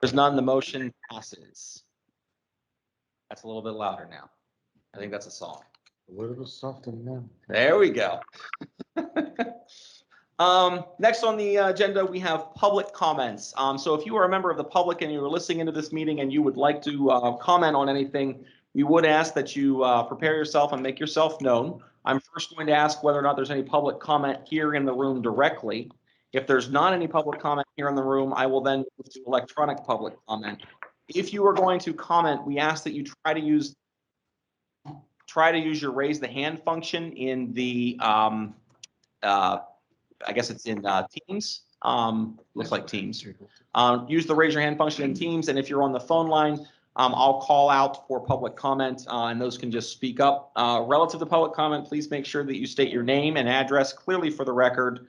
There's none. The motion passes. That's a little bit louder now. I think that's a song. A little softer now. There we go. Next on the agenda, we have public comments. So if you are a member of the public and you're listening into this meeting and you would like to comment on anything, we would ask that you prepare yourself and make yourself known. I'm first going to ask whether or not there's any public comment here in the room directly. If there's not any public comment here in the room, I will then move to electronic public comment. If you are going to comment, we ask that you try to use your raise the hand function in the I guess it's in Teams. Looks like Teams. Use the raise your hand function in Teams, and if you're on the phone line, I'll call out for public comment, and those can just speak up. Relative to public comment, please make sure that you state your name and address clearly for the record.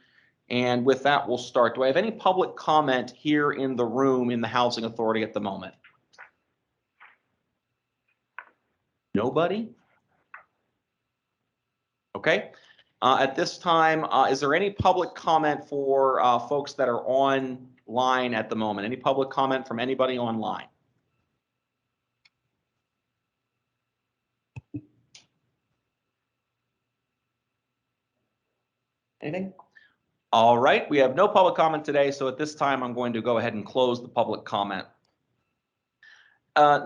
And with that, we'll start. Do I have any public comment here in the room in the Housing Authority at the moment? Nobody? Okay. At this time, is there any public comment for folks that are online at the moment? Any public comment from anybody online? Anything? All right, we have no public comment today, so at this time, I'm going to go ahead and close the public comment.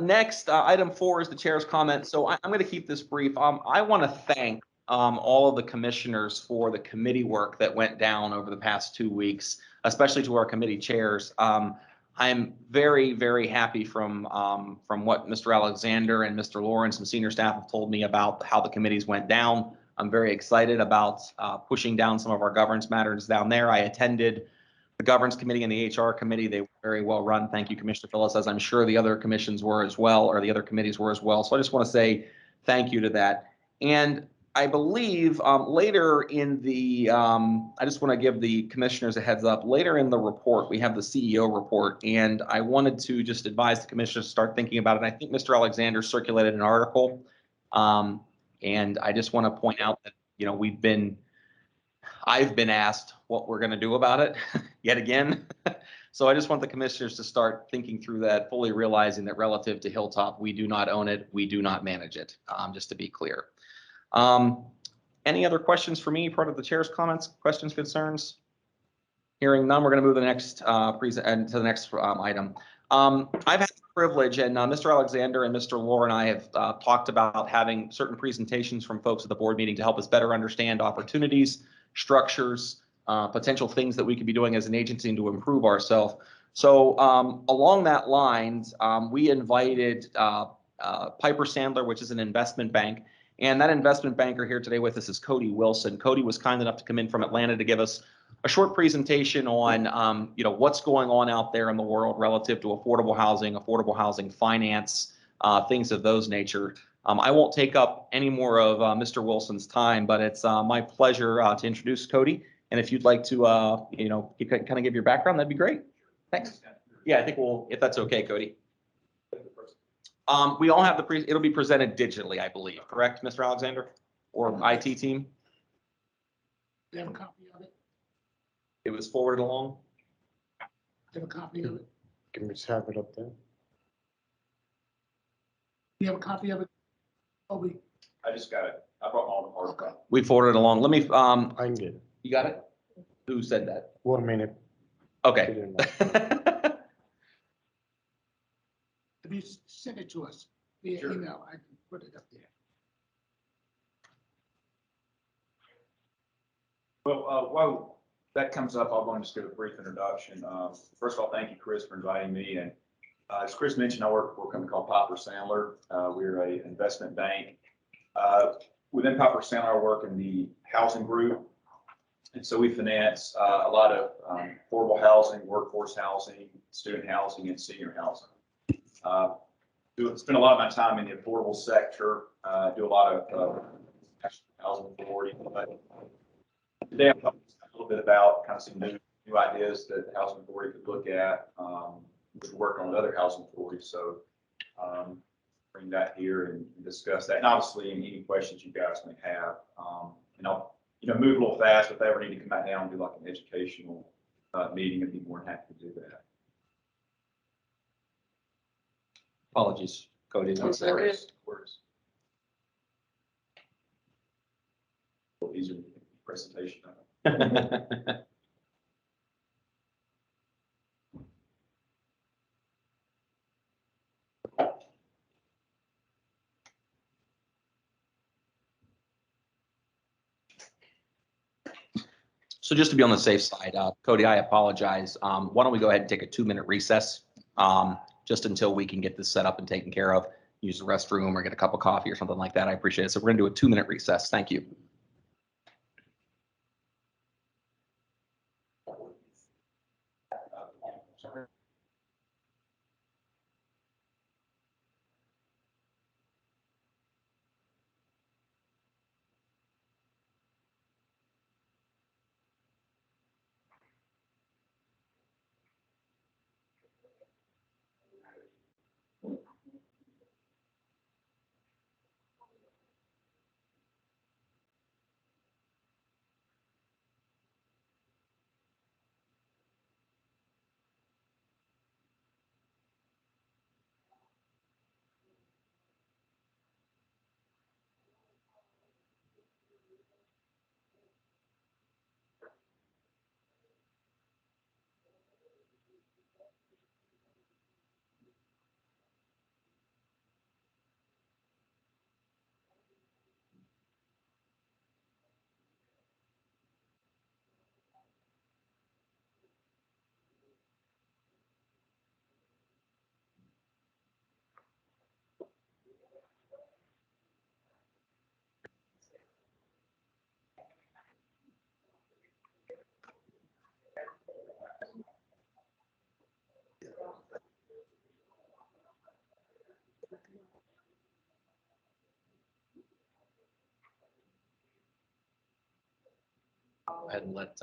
Next, item 4 is the chair's comment. So I'm going to keep this brief. I want to thank all of the commissioners for the committee work that went down over the past 2 weeks, especially to our committee chairs. I'm very, very happy from what Mr. Alexander and Mr. Lawrence and senior staff have told me about how the committees went down. I'm very excited about pushing down some of our governance matters down there. I attended the governance committee and the HR committee. They were very well run. Thank you, Commissioner Phillips, as I'm sure the other commissions were as well, or the other committees were as well. So I just want to say thank you to that. And I believe later in the, I just want to give the commissioners a heads up. Later in the report, we have the CEO report, and I wanted to just advise the commissioners to start thinking about it. And I think Mr. Alexander circulated an article, and I just want to point out that, you know, I've been asked what we're going to do about it yet again. So I just want the commissioners to start thinking through that, fully realizing that relative to Hilltop, we do not own it. We do not manage it, just to be clear. Any other questions for me, part of the chair's comments, questions, concerns? Hearing none, we're going to move to the next to the next item. I've had the privilege, and Mr. Alexander and Mr. Lohr and I have talked about having certain presentations from folks at the board meeting to help us better understand opportunities, structures, potential things that we could be doing as an agency and to improve ourselves. So along that lines, we invited Piper Sandler, which is an investment bank. And that investment banker here today with us is Cody Wilson. Cody was kind enough to come in from Atlanta to give us a short presentation on, you know, what's going on out there in the world relative to affordable housing finance, things of those nature. I won't take up any more of Mr. Wilson's time, but it's my pleasure to introduce Cody. And if you'd like to, you know, you can kind of give your background, that'd be great. Thanks. Yeah, I think we'll, if that's okay, Cody. We all have it'll be presented digitally, I believe, correct, Mr. Alexander? Or IT team? Do you have a copy of it? It was forwarded along? Do you have a copy of it? Can we just have it up there? Do you have a copy of it? Obi? I just got it. I brought all the hard copy. We forwarded it along. Let me, I can get it. you got it? Who said that? 1 minute. Okay. If you send it to us via Sure. email, I can put it up there. Well, while that comes up, I'll go and just give a brief introduction. First of all, thank you, Chris, for inviting me. And as Chris mentioned, I work for a company called Piper Sandler. We're an investment bank. Within Piper Sandler, I work in the housing group. And so we finance a lot of affordable housing, workforce housing, student housing, and senior housing. Spend a lot of my time in the affordable sector, do a lot of housing authority. But today I'm talking a little bit about kind of some new ideas that the housing authority could look at, which we're working on with other housing authorities. So bring that here and discuss that. And obviously, any questions you guys may have, and I'll move a little fast. If they ever need to come back down and do like an educational meeting, I'd be more than happy to do that. Apologies, Cody. What's There that? is. Works. Easier presentation. So just to be on the safe side, Cody, I apologize. Why don't we go ahead and take a 2-minute recess? Just until we can get this set up and taken care of, use the restroom or get a cup of coffee or something like that. I appreciate it. So we're gonna do a 2-minute recess. Thank you. Go ahead and let,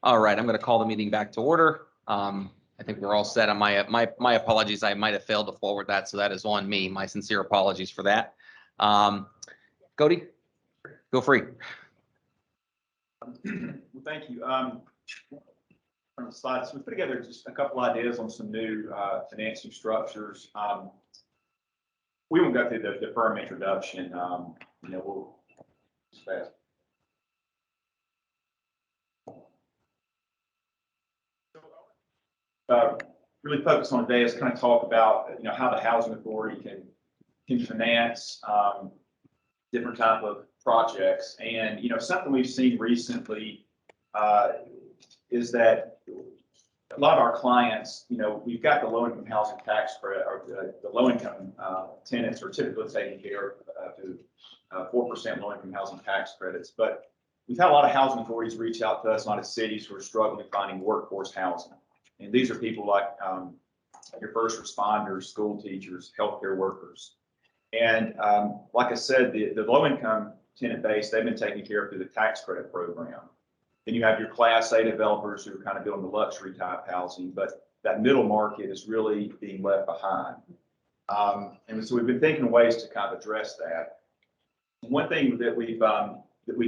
all right, I'm going to call the meeting back to order. I think we're all set on my apologies. I might have failed to forward that, so that is on me. My sincere apologies for that. Cody, go free. Well, thank you. On the slides, we put together just a couple ideas on some new financing structures. We won't go through the firm introduction. We'll just fast. Really focus on today is kind of talk about how the housing authority can finance different type of projects. And something we've seen recently is that a lot of our clients, we've got the low income housing tax credit, or the low income tenants are typically taken care of to 4% low income housing tax credits. But we've had a lot of housing authorities reach out to us, a lot of cities who are struggling finding workforce housing. And these are people like your first responders, school teachers, healthcare workers. And like I said, the low income tenant base, they've been taken care of through the tax credit program. Then you have your Class A developers who are kind of building the luxury type housing, but that middle market is really being left behind. And so we've been thinking of ways to kind of address that. One thing that we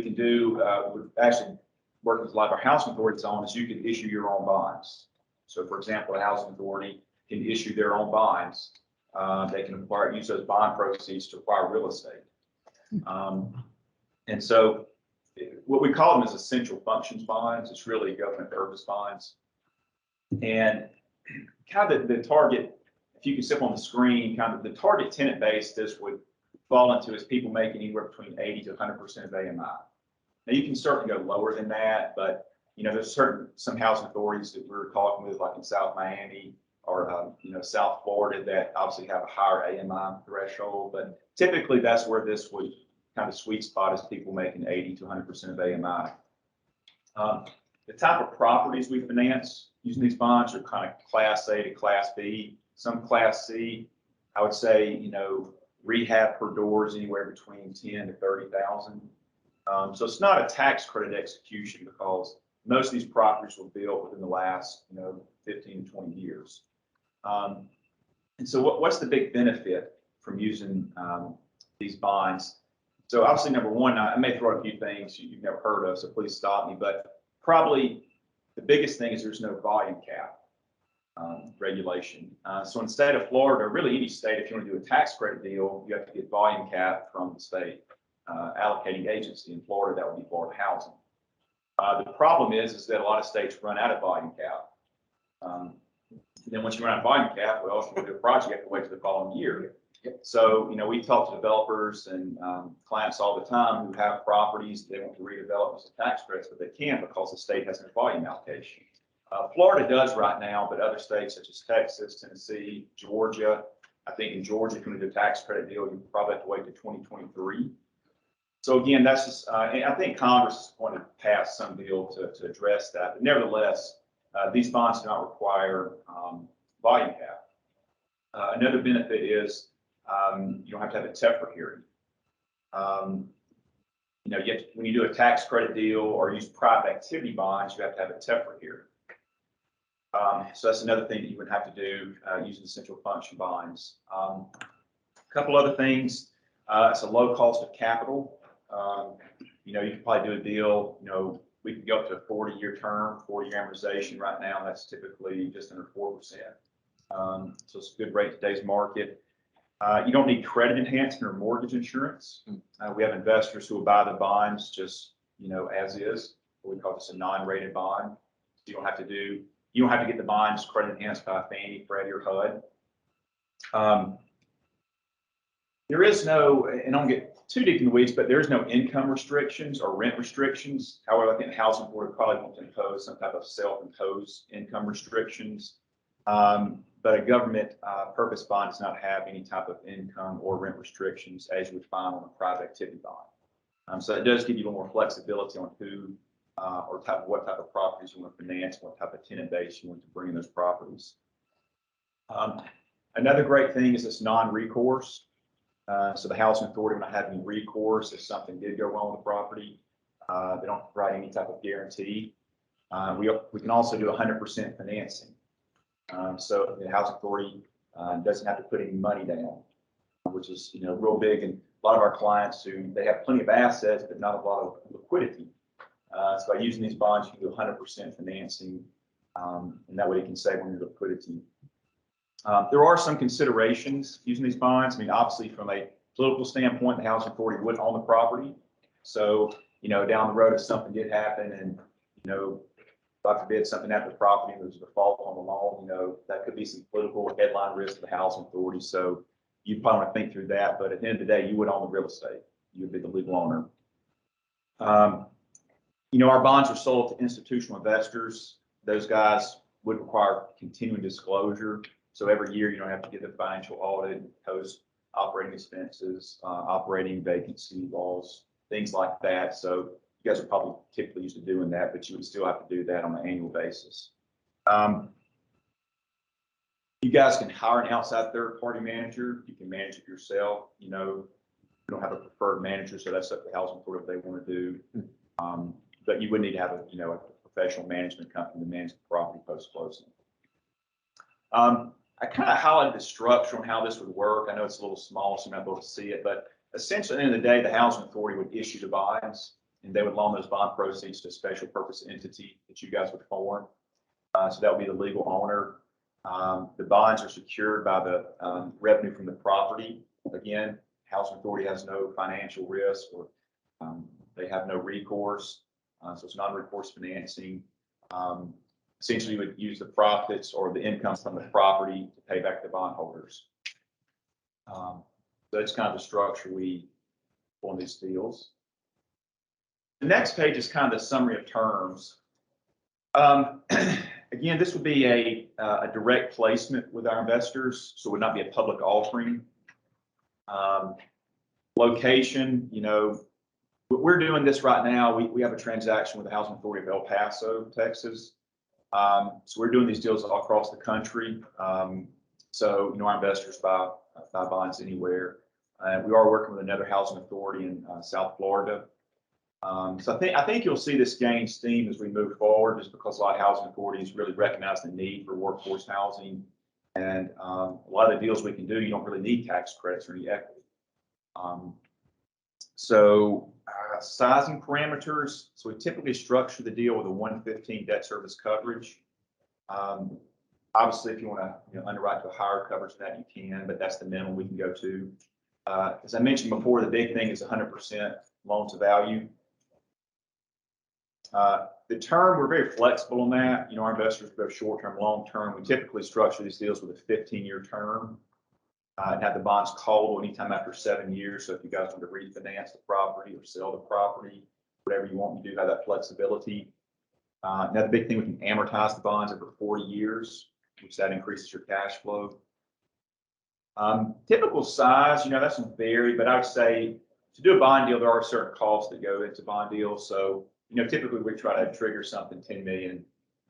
can do, we've actually worked with a lot of our housing authorities on, is you can issue your own bonds. So for example, a housing authority can issue their own bonds. They can use those bond proceeds to acquire real estate. And so what we call them is essential functions bonds. It's really government purpose bonds. And kind of the target, if you can see up on the screen, kind of the target tenant base this would fall into is people making anywhere between 80 to 100% of AMI. Now you can certainly go lower than that, but there's some housing authorities that we're talking with, like in South Miami or South Florida, that obviously have a higher AMI threshold. But typically that's where this would kind of sweet spot is people making 80 to 100% of AMI. The type of properties we finance using these bonds are kind of Class A to Class B. Some Class C, I would say, rehab per door is anywhere between 10 to 30,000. So it's not a tax credit execution because most of these properties were built within the last, 15 to 20 years. And so what's the big benefit from using these bonds? So obviously, number one, I may throw a few things you've never heard of, so please stop me. But probably the biggest thing is there's no volume cap regulation. So in the state of Florida, or really any state, if you want to do a tax credit deal, you have to get volume cap from the state allocating agency. In Florida, that would be Florida Housing. The problem is that a lot of states run out of volume cap. Then once you run out of volume cap, well, if you do a project, you have to wait till the following year. So, we talk to developers and clients all the time who have properties they want to redevelop as a tax credits, but they can't because the state has no volume allocation. Florida does right now, but other states such as Texas, Tennessee, Georgia, I think in Georgia, if you want to do a tax credit deal, you probably have to wait to 2023. So again, that's just, and I think Congress is going to pass some deal to address that. But nevertheless, these bonds do not require volume cap. Another benefit is you don't have to have a TEFRA hearing. When you do a tax credit deal or use private activity bonds, you have to have a TEFRA hearing. So that's another thing that you would have to do using essential function bonds. A couple other things. It's a low cost of capital. You could probably do a deal, we can go up to a 40-year term, 40-year amortization. Right now, that's typically just under 4%. So it's a good rate in today's market. You don't need credit enhancement or mortgage insurance. We have investors who will buy the bonds just, as is. We call this a non-rated bond. So you don't have to get the bonds credit enhanced by Fannie, Freddie, or HUD. There is no, and I don't get too deep in the weeds, but there is no income restrictions or rent restrictions. However, I think the Housing Board probably wants to impose some type of self-imposed income restrictions. But a government purpose bond does not have any type of income or rent restrictions as you would find on a private activity bond. So it does give you a little more flexibility on who or what type of properties you want to finance, what type of tenant base you want to bring in those properties. Another great thing is this non-recourse. So the housing authority will not have any recourse if something did go wrong with the property. They don't provide any type of guarantee. We can also do 100% financing. So the housing authority doesn't have to put any money down, which is real big. And a lot of our clients they have plenty of assets, but not a lot of liquidity. So by using these bonds, you can do 100% financing, and that way you can save on your liquidity. There are some considerations using these bonds. I mean, obviously, from a political standpoint, the housing authority wouldn't own the property. So, down the road, if something did happen and, God forbid, something happened to the property and there's a default on the loan, that could be some political headline risk to the housing authority. So you probably want to think through that. But at the end of the day, you would own the real estate. You would be the legal owner. Our bonds are sold to institutional investors. Those guys would require continuing disclosure. So every year, you don't have to get the financial audit, post operating expenses, operating vacancy laws, things like that. So you guys are probably typically used to doing that, but you would still have to do that on an annual basis. You guys can hire an outside third-party manager. You can manage it yourself. You don't have a preferred manager, so that's up to the housing authority what they want to do. But you would need to have a professional management company to manage the property post-closing. I kind of highlighted the structure on how this would work. I know it's a little small, so you're not able to see it, but essentially, at the end of the day, the housing authority would issue the bonds, and they would loan those bond proceeds to a special purpose entity that you guys would form. So that would be the legal owner. The bonds are secured by the revenue from the property. Again, housing authority has no financial risk or They have no recourse, so it's non-recourse financing. Essentially, you would use the profits or the income from the property to pay back the bondholders. So that's kind of the structure we on these deals. The next page is kind of the summary of terms. Again, this would be a direct placement with our investors, so it would not be a public offering. Location, you know, we're doing this right now. We have a transaction with the Housing Authority of El Paso, Texas. So we're doing these deals all across the country. So, you know, our investors buy bonds anywhere. We are working with another housing authority in South Florida. So I think you'll see this gain steam as we move forward, just because a lot of housing authorities really recognize the need for workforce housing. And a lot of the deals we can do, you don't really need tax credits or any equity. Sizing parameters. So we typically structure the deal with a 115 debt service coverage. Obviously, if you want to underwrite to a higher coverage than that, you can, but that's the minimum we can go to. As I mentioned before, the big thing is 100% loan to value. The term, we're very flexible on that. You know, our investors go short-term, long-term. We typically structure these deals with a 15-year term and have the bonds callable anytime after 7 years. So if you guys want to refinance the property or sell the property, whatever you want, you do have that flexibility. Another big thing, we can amortize the bonds over 40 years, which that increases your cash flow. Typical size, you know, that's going to vary, but I would say to do a bond deal, there are certain costs that go into bond deals. So, you know, typically we try to trigger something 10 million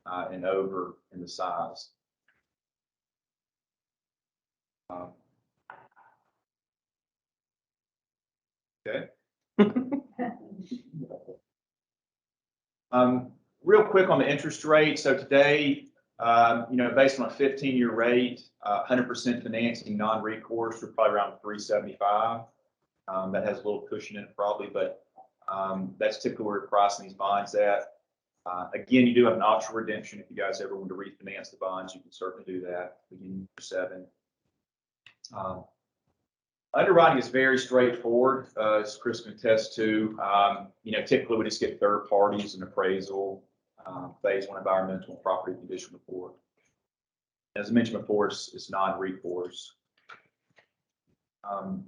and over in the size. Okay. Real quick on the interest rate. So today, you know, based on a 15-year rate, 100% financing, non-recourse, we're probably around 375. That has a little cushion in it probably, but that's typically where we're pricing these bonds at. Again, you do have an option redemption. If you guys ever want to refinance the bonds, you can certainly do that beginning year 7. Underwriting is very straightforward, as Chris can attest to. You know, typically we just get third parties and appraisal, phase 1 environmental and property condition report. As I mentioned before, it's non-recourse. Kind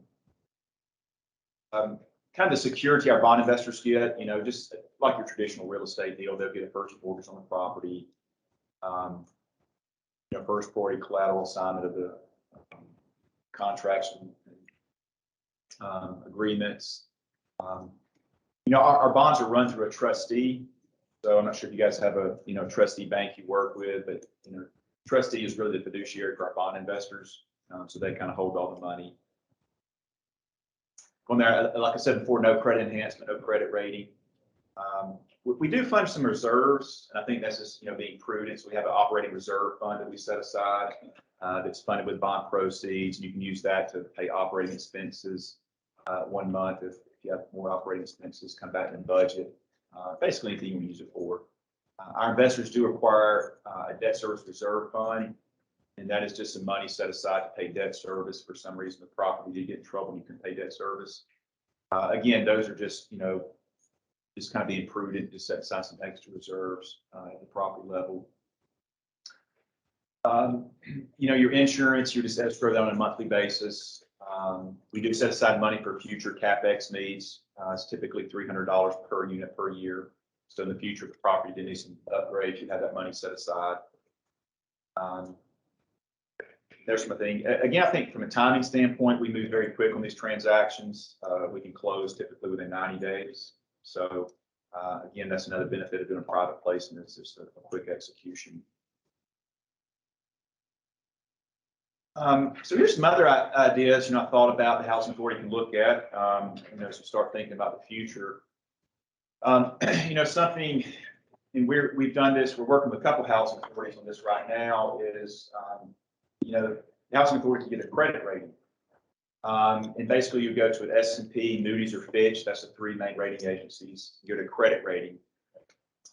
of the security our bond investors get, you know, just like your traditional real estate deal, they'll get a first mortgage on the property, you know, first party collateral assignment of the contracts and agreements. You know, our bonds are run through a trustee. So I'm not sure if you guys have a, you know, trustee bank you work with, but, you know, trustee is really the fiduciary for our bond investors. So they kind of hold all the money. On there, like I said before, no credit enhancement, no credit rating. We do fund some reserves, and I think that's just, you know, being prudent. So we have an operating reserve fund that we set aside that's funded with bond proceeds, and you can use that to pay operating expenses 1 month if you have more operating expenses come back in budget. Basically anything you can use it for. Our investors do require a debt service reserve fund, and that is just some money set aside to pay debt service. For some reason, the property did get in trouble, you can pay debt service. Again, those are just, you know, just kind of being prudent, just set aside some extra reserves at the property level. You know, your insurance, you just escrow that on a monthly basis. We do set aside money for future CapEx needs. It's typically $300 per unit per year. So in the future, if the property did need some upgrades, you have that money set aside. There's something. Again, I think from a timing standpoint, we move very quick on these transactions. We can close typically within 90 days. So again, that's another benefit of doing a private placement. It's just a quick execution. So here's some other ideas, you know, I thought about the housing authority can look at, you know, as we start thinking about the future. You know, something, and we've done this, we're working with a couple housing authorities on this right now, is, you know, the housing authority can get a credit rating. And basically you go to an S&P, Moody's, or Fitch. That's the 3 main rating agencies. You get a credit rating.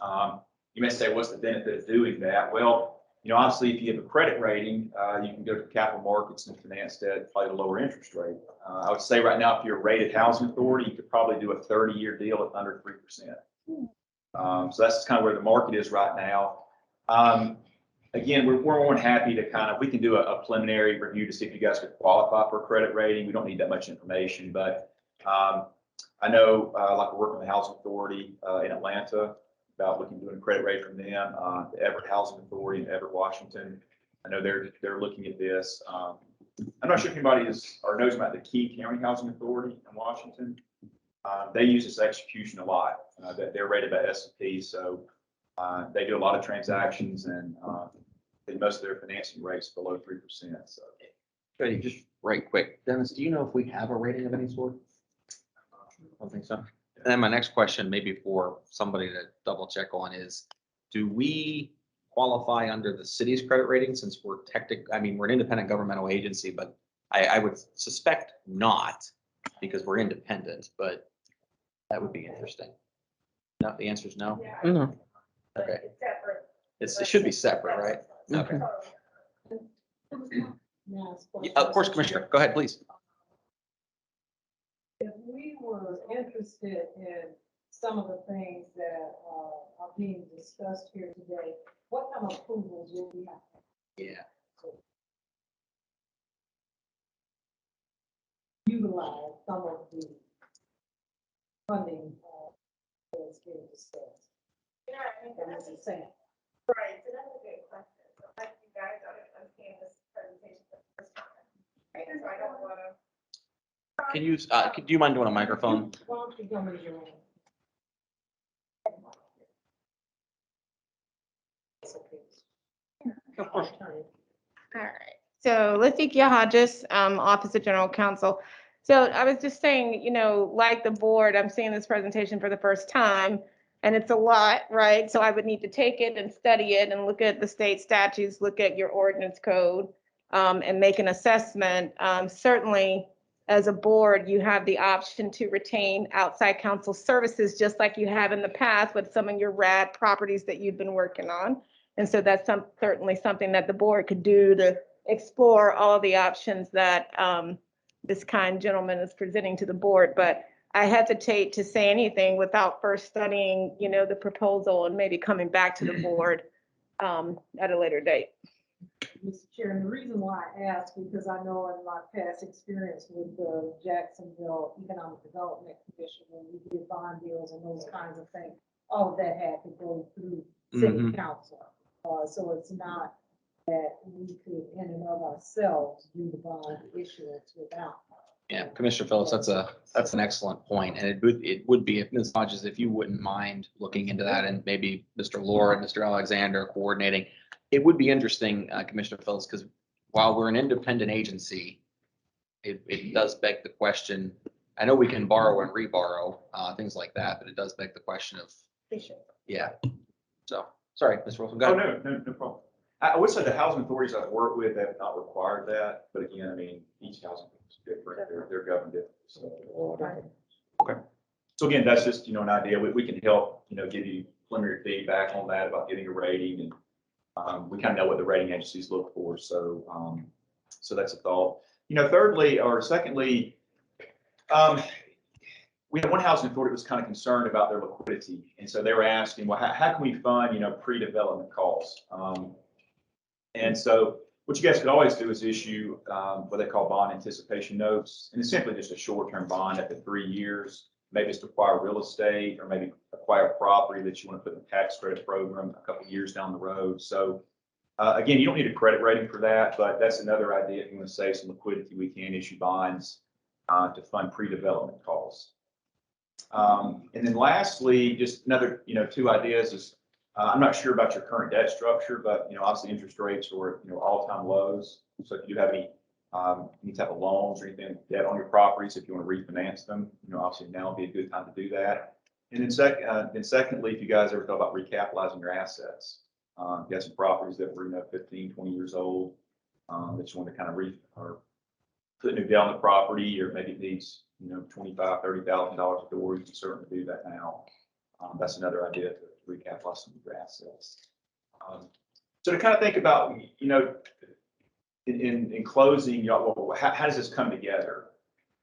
You may say, what's the benefit of doing that? Well, You know, obviously, if you have a credit rating, you can go to capital markets and finance that probably at a lower interest rate. I would say right now, if you're a rated housing authority, you could probably do a 30-year deal at under 3%. So that's kind of where the market is right now. Again, we're more than happy to kind of, we can do a preliminary review to see if you guys could qualify for a credit rating. We don't need that much information, but I know, like we're working with the Housing Authority in Atlanta about looking doing a credit rating from them. The Everett Housing Authority in Everett, Washington. I know they're looking at this. I'm not sure if anybody is or knows about the Key County Housing Authority in Washington. They use this execution a lot. They're rated by S&P, so they do a lot of transactions, and most of their financing rates below 3%. So, Ready, just right quick. Dennis, do you know if we have a rating of any sort? I don't think so. And then my next question, maybe for somebody to double check on, is do we qualify under the city's credit rating since we're I mean, we're an independent governmental agency, but I would suspect not because we're independent, but that would be interesting. No, the answer is no. No. Okay. It's separate. It should be separate, right? Okay. Yeah, of course, Commissioner, go ahead, please. If we were interested in some of the things that are being discussed here today, what kind of approvals would we have? Yeah. Utilize some of the funding that's being discussed. Yeah, I mean, And this is saying, right, so that's a good question. So like you guys don't understand this presentation for the first time. Right, so I don't wanna. Can you, do you mind doing a microphone? why don't you go with your own? Of course. All right. So Leticia Hodges, Office of General Counsel. So I was just saying, you know, like the board, I'm seeing this presentation for the first time and it's a lot, right? So I would need to take it and study it and look at the state statutes, look at your ordinance code, and make an assessment. Certainly, as a board, you have the option to retain outside counsel services, just like you have in the past with some of your RAD properties that you've been working on. And so that's certainly something that the board could do to explore all the options that this kind gentleman is presenting to the board. But I hesitate to say anything without first studying, you know, the proposal and maybe coming back to the board at a later date. Mr. Chair, and the reason why I ask, because I know in my past experience with the Jacksonville Economic Development Commission, when we did bond deals and those kinds of things, all of that had to go through city council. So it's not that we could in and of ourselves do the bond issuance without. Yeah, Commissioner Phillips, that's an excellent point. And it would be, if Ms. Hodges, if you wouldn't mind looking into that, and maybe Mr. Laura and Mr. Alexander coordinating. It would be interesting, Commissioner Phillips, because while we're an independent agency, it does beg the question. I know we can borrow and reborrow, things like that, but it does beg the question of, yeah. So, sorry, Mr. Wilson, go oh, ahead. no problem. I would say the housing authorities I've worked with have not required that, but again, I mean, each housing is different. They're governed differently. So. Okay. So again, that's just, you know, an idea. We can help, you know, give you preliminary feedback on that about getting a rating, and we kind of know what the rating agencies look for. So, so that's a thought. You know, secondly, we had one housing authority that was kind of concerned about their liquidity. And so they were asking, well, how can we fund, you know, pre-development costs? And so what you guys could always do is issue what they call bond anticipation notes. And it's simply just a short-term bond after 3 years. Maybe it's to acquire real estate, or maybe acquire property that you want to put in the tax credit program a couple of years down the road. So again, you don't need a credit rating for that, but that's another idea. If you want to save some liquidity, we can issue bonds to fund pre-development costs. And then lastly, just another, you know, 2 ideas is, I'm not sure about your current debt structure, but, you know, obviously interest rates are, you know, all-time lows. So if you do have any type of loans or anything, debt on your properties, if you want to refinance them, you know, obviously now would be a good time to do that. And then secondly, if you guys ever thought about recapitalizing your assets, you got some properties that were, you know, 15, 20 years old, that you want to kind of or put a new debt on the property, or maybe it needs, you know, $25,000, $30,000 a door, you can certainly do that now. That's another idea to recapitalize some of your assets. So to kind of think about, in closing, well, how does this come together?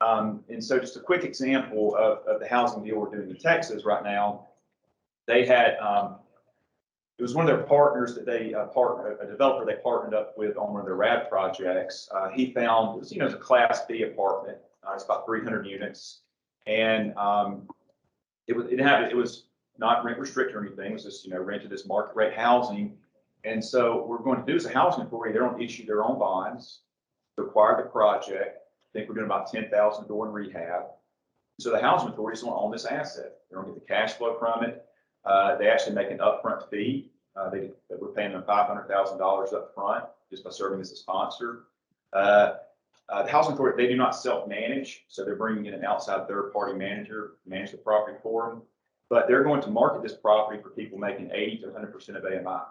And so just a quick example of the housing deal we're doing in Texas right now. They had, it was one of their partners that they, a developer they partnered up with on one of their RAD projects. He found, it was a Class B apartment. It's about 300 units. And it was not rent restricted or anything. It was just, rented as market rate housing. And so what we're going to do as a housing authority, they're going to issue their own bonds to acquire the project. I think we're doing about 10,000 door in rehab. So the housing authority is going to own this asset. They're going to get the cash flow from it. They actually make an upfront fee. We're paying them $500,000 up front just by serving as a sponsor. The housing authority, they do not self-manage, so they're bringing in an outside third-party manager to manage the property for them. But they're going to market this property for people making 80 to 100% of AMI.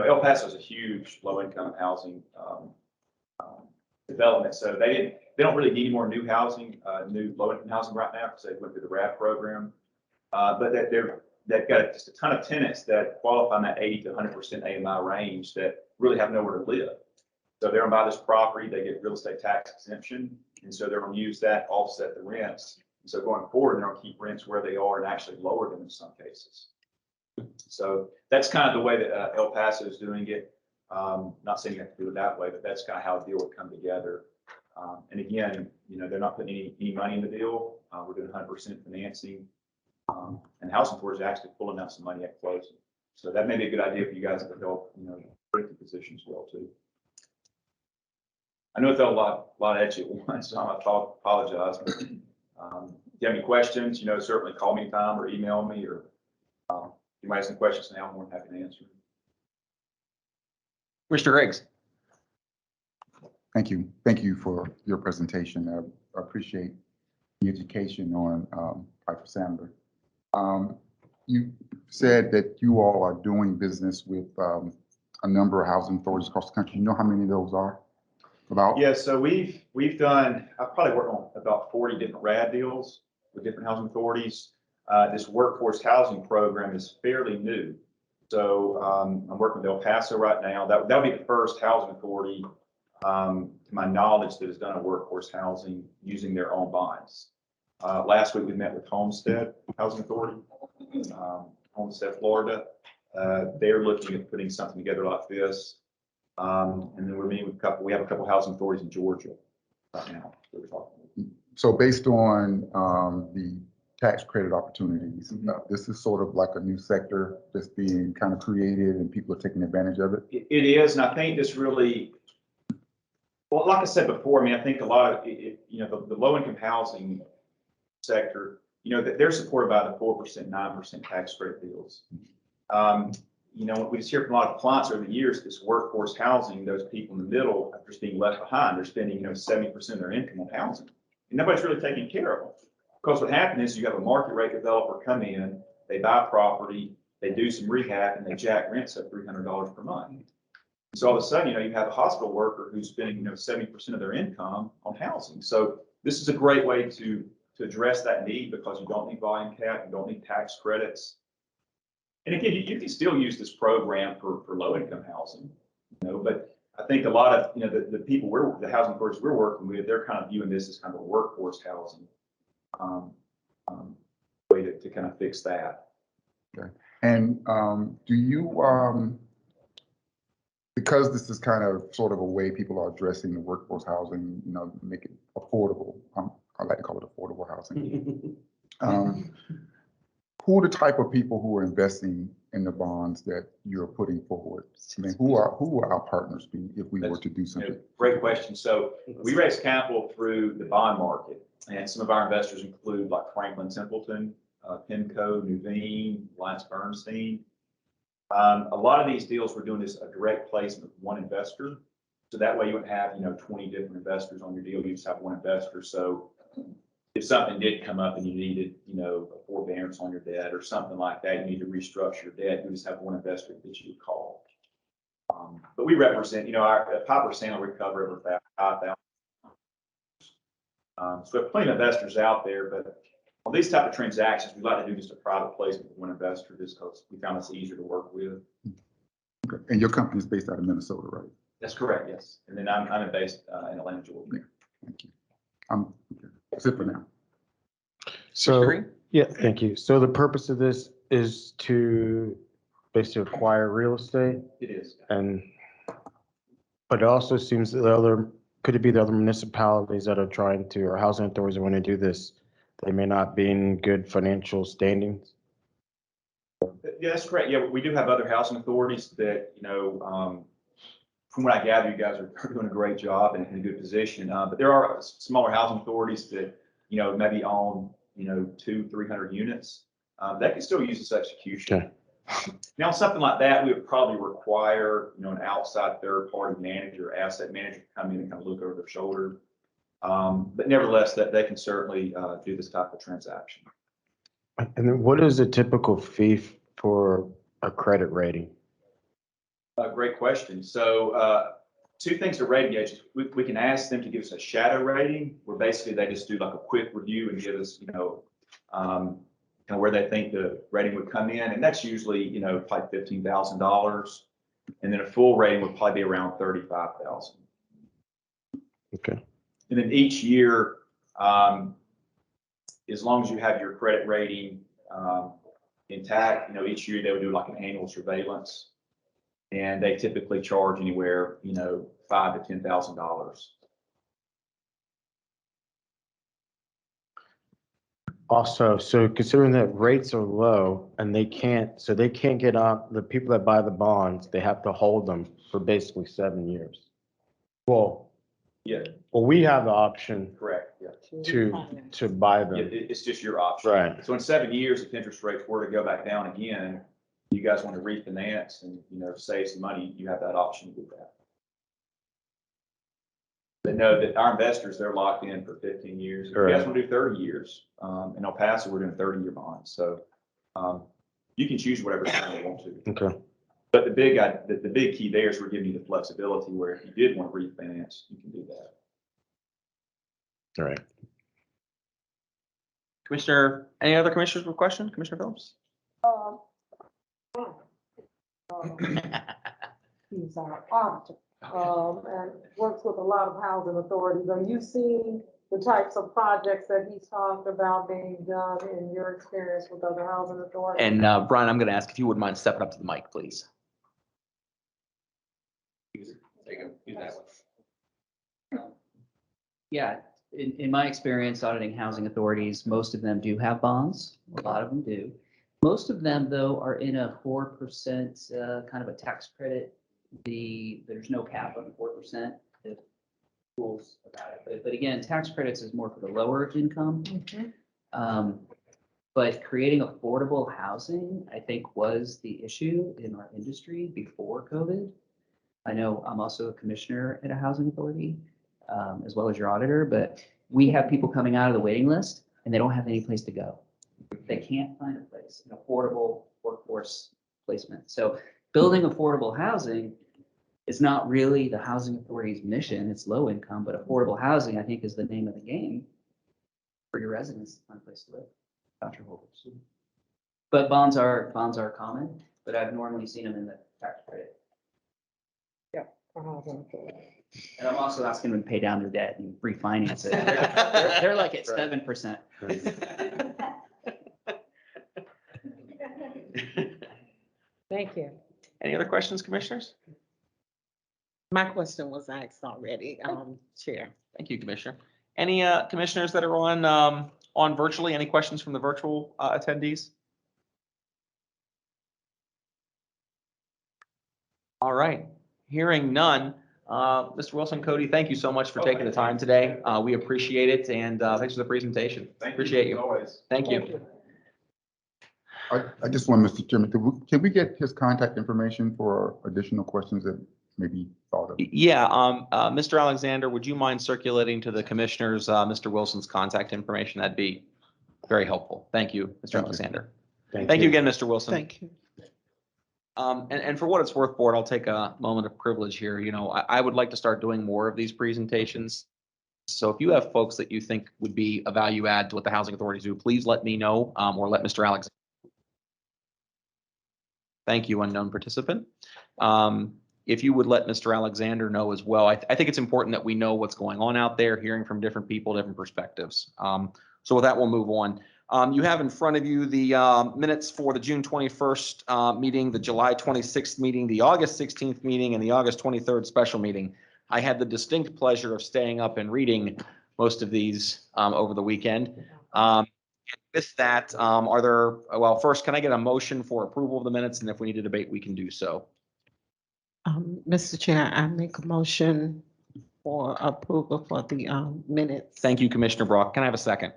El Paso is a huge low-income housing development, so they don't really need any more new housing, new low-income housing right now because they went through the RAD program. But they've got just a ton of tenants that qualify in that 80 to 100% AMI range that really have nowhere to live. So they're going to buy this property, they get real estate tax exemption, and so they're going to use that to offset the rents. And so going forward, they're going to keep rents where they are and actually lower them in some cases. So that's kind of the way that El Paso is doing it. Not saying you have to do it that way, but that's kind of how a deal would come together. And again, they're not putting any money in the deal. We're doing 100% financing. And housing authority is actually pulling out some money at closing. So that may be a good idea for you guys to help, break the position as well too. I know it felt a lot edgy at once, so I apologize. But if you have any questions, certainly call me anytime or email me, or if you might have some questions now, I'm more than happy to answer. Mr. Riggs. Thank you. Thank you for your presentation. I appreciate the education on Piper Sandler. You said that you all are doing business with a number of housing authorities across the country. You know how many of those are? About? Yeah, so we've done, I've probably worked on about 40 different RAD deals with different housing authorities. This workforce housing program is fairly new. So I'm working with El Paso right now. That'll be the first housing authority, to my knowledge, that has done a workforce housing using their own bonds. Last week we met with Homestead Housing Authority, Homestead, Florida. They're looking at putting something together like this. And then we're meeting with we have a couple housing authorities in Georgia right now that we're talking with. So based on the tax credit opportunities, this is sort of like a new sector that's being kind of created and people are taking advantage of it? It is, and I think this really, well, like I said before, I think a lot of the low-income housing sector, that they're supported by the 4%, 9% tax credit deals. We just hear from a lot of clients over the years, this workforce housing, those people in the middle are just being left behind. They're spending, 70% of their income on housing, and nobody's really taking care of them. Because what happens is you have a market rate developer come in, they buy property, they do some rehab, and they jack rents up $300 per month. So all of a sudden, you have a hospital worker who's spending, 70% of their income on housing. So this is a great way to address that need, because you don't need volume cap, you don't need tax credits. And again, you can still use this program for low-income housing, but I think a lot of, the people the housing authorities we're working with, they're kind of viewing this as kind of a workforce housing way to kind of fix that. Okay. And do you, because this is kind of sort of a way people are addressing the workforce housing, make it affordable. I like to call it affordable housing. Who are the type of people who are investing in the bonds that you're putting forward? Who are our partners be if we were to do something? Great question. So we raise capital through the bond market, and some of our investors include like Franklin Templeton, PIMCO, Nuveen, Alliance Bernstein. A lot of these deals we're doing is a direct placement with one investor. So that way you wouldn't have, 20 different investors on your deal. You just have one investor. So if something did come up and you needed, a forbearance on your debt or something like that, you need to restructure your debt, you just have one investor that you would call. But we represent, our Piper Sandler, we cover over 5,000. So we have plenty of investors out there, but on these type of transactions, we like to do just a private placement with one investor just because we found it's easier to work with. Okay. And your company is based out of Minnesota, right? That's correct, yes. And then I'm based in Atlanta, Georgia. Thank you. Okay. That's it for now. So, Green? yeah, thank you. So the purpose of this is to basically acquire real estate It is. and, but it also seems that could it be the other municipalities that are trying to, or housing authorities that want to do this, they may not be in good financial standings? Yeah, that's correct. Yeah, we do have other housing authorities that, from what I gather, you guys are doing a great job and in a good position. But there are smaller housing authorities that, maybe own, 200-300 units. That can still use this execution. Okay. Now, something like that, we would probably require, an outside third-party manager, asset manager to come in and kind of look over their shoulder. But nevertheless, that they can certainly do this type of transaction. And then what is a typical fee for a credit rating? Great question. So two things to rating agents. We can ask them to give us a shadow rating, where basically they just do like a quick review and give us, kind of where they think the rating would come in. And that's usually, probably $15,000. And then a full rating would probably be around $35,000. Okay. And then each year, as long as you have your credit rating intact, each year they would do like an annual surveillance. And they typically charge anywhere, $5,000 to $10,000. Also, so considering that rates are low and they can't get on, the people that buy the bonds, they have to hold them for basically 7 years. Well, Yeah, we have the option correct. Yeah. to buy Yeah, them. it's just your option. Right. So in 7 years, if interest rates were to go back down again, you guys want to refinance and, save some money, you have that option to do that. But know that our investors, they're locked in for 15 years. If you guys want to do 30 years, in El Paso, we're doing 30-year bonds. So you can choose whatever time you want to. Okay. But the big key there is we're giving you the flexibility where if you did want to refinance, you can do that. All right. Commissioner, any other commissioners with question? Commissioner Phillips? He's our auditor, and works with a lot of housing authorities. Are you seeing the types of projects that he's talked about being done in your experience with other housing authorities? And Brian, I'm going to ask if you wouldn't mind stepping up to the mic, please. There you go. Use that one. Yeah, in my experience auditing housing authorities, most of them do have bonds. A lot of them do. Most of them, though, are in a 4% kind of a tax credit. There's no cap on 4%. The rules about it. But again, tax credits is more for the lower income. But creating affordable housing, I think, was the issue in our industry before COVID. I know I'm also a commissioner at a housing authority, as well as your auditor, but we have people coming out of the waiting list and they don't have any place to go. They can't find a place, an affordable workforce placement. So building affordable housing is not really the housing authority's mission. It's low income, but affordable housing, I think, is the name of the game for your residents to find a place to live, voucher holders. But bonds are common, but I've normally seen them in the tax credit. And I'm also asking them to pay down their debt and refinance it. They're like at 7%. Thank you. Any other questions, commissioners? My question was asked already, Chair. Thank you, Commissioner. Any commissioners that are on virtually? Any questions from the virtual attendees? All right, hearing none. Mr. Wilson, Cody, thank you so much for taking the time today. We appreciate it, and thanks for the presentation. Appreciate you. As always. Thank you. I just want, Mr. Chairman, can we get his contact information for additional questions that may be thought of? Yeah, Mr. Alexander, would you mind circulating to the commissioners Mr. Wilson's contact information? That'd be very helpful. Thank you, Mr. Alexander. Thank you again, Mr. Wilson. Thank you. And for what it's worth, Board, I'll take a moment of privilege here. You know, I would like to start doing more of these presentations. So if you have folks that you think would be a value add to what the housing authorities do, please let me know, or let Mr. Alexander. Thank you, unknown participant. If you would let Mr. Alexander know as well, I think it's important that we know what's going on out there, hearing from different people, different perspectives. So with that, we'll move on. You have in front of you the minutes for the June 21st meeting, the July 26th meeting, the August 16th meeting, and the August 23rd special meeting. I had the distinct pleasure of staying up and reading most of these over the weekend. With that, are there, well, first, can I get a motion for approval of the minutes? And if we need to debate, we can do so. Mr. Chair, I make a motion for approval for the minutes. Thank you, Commissioner Brock. Can I have a second?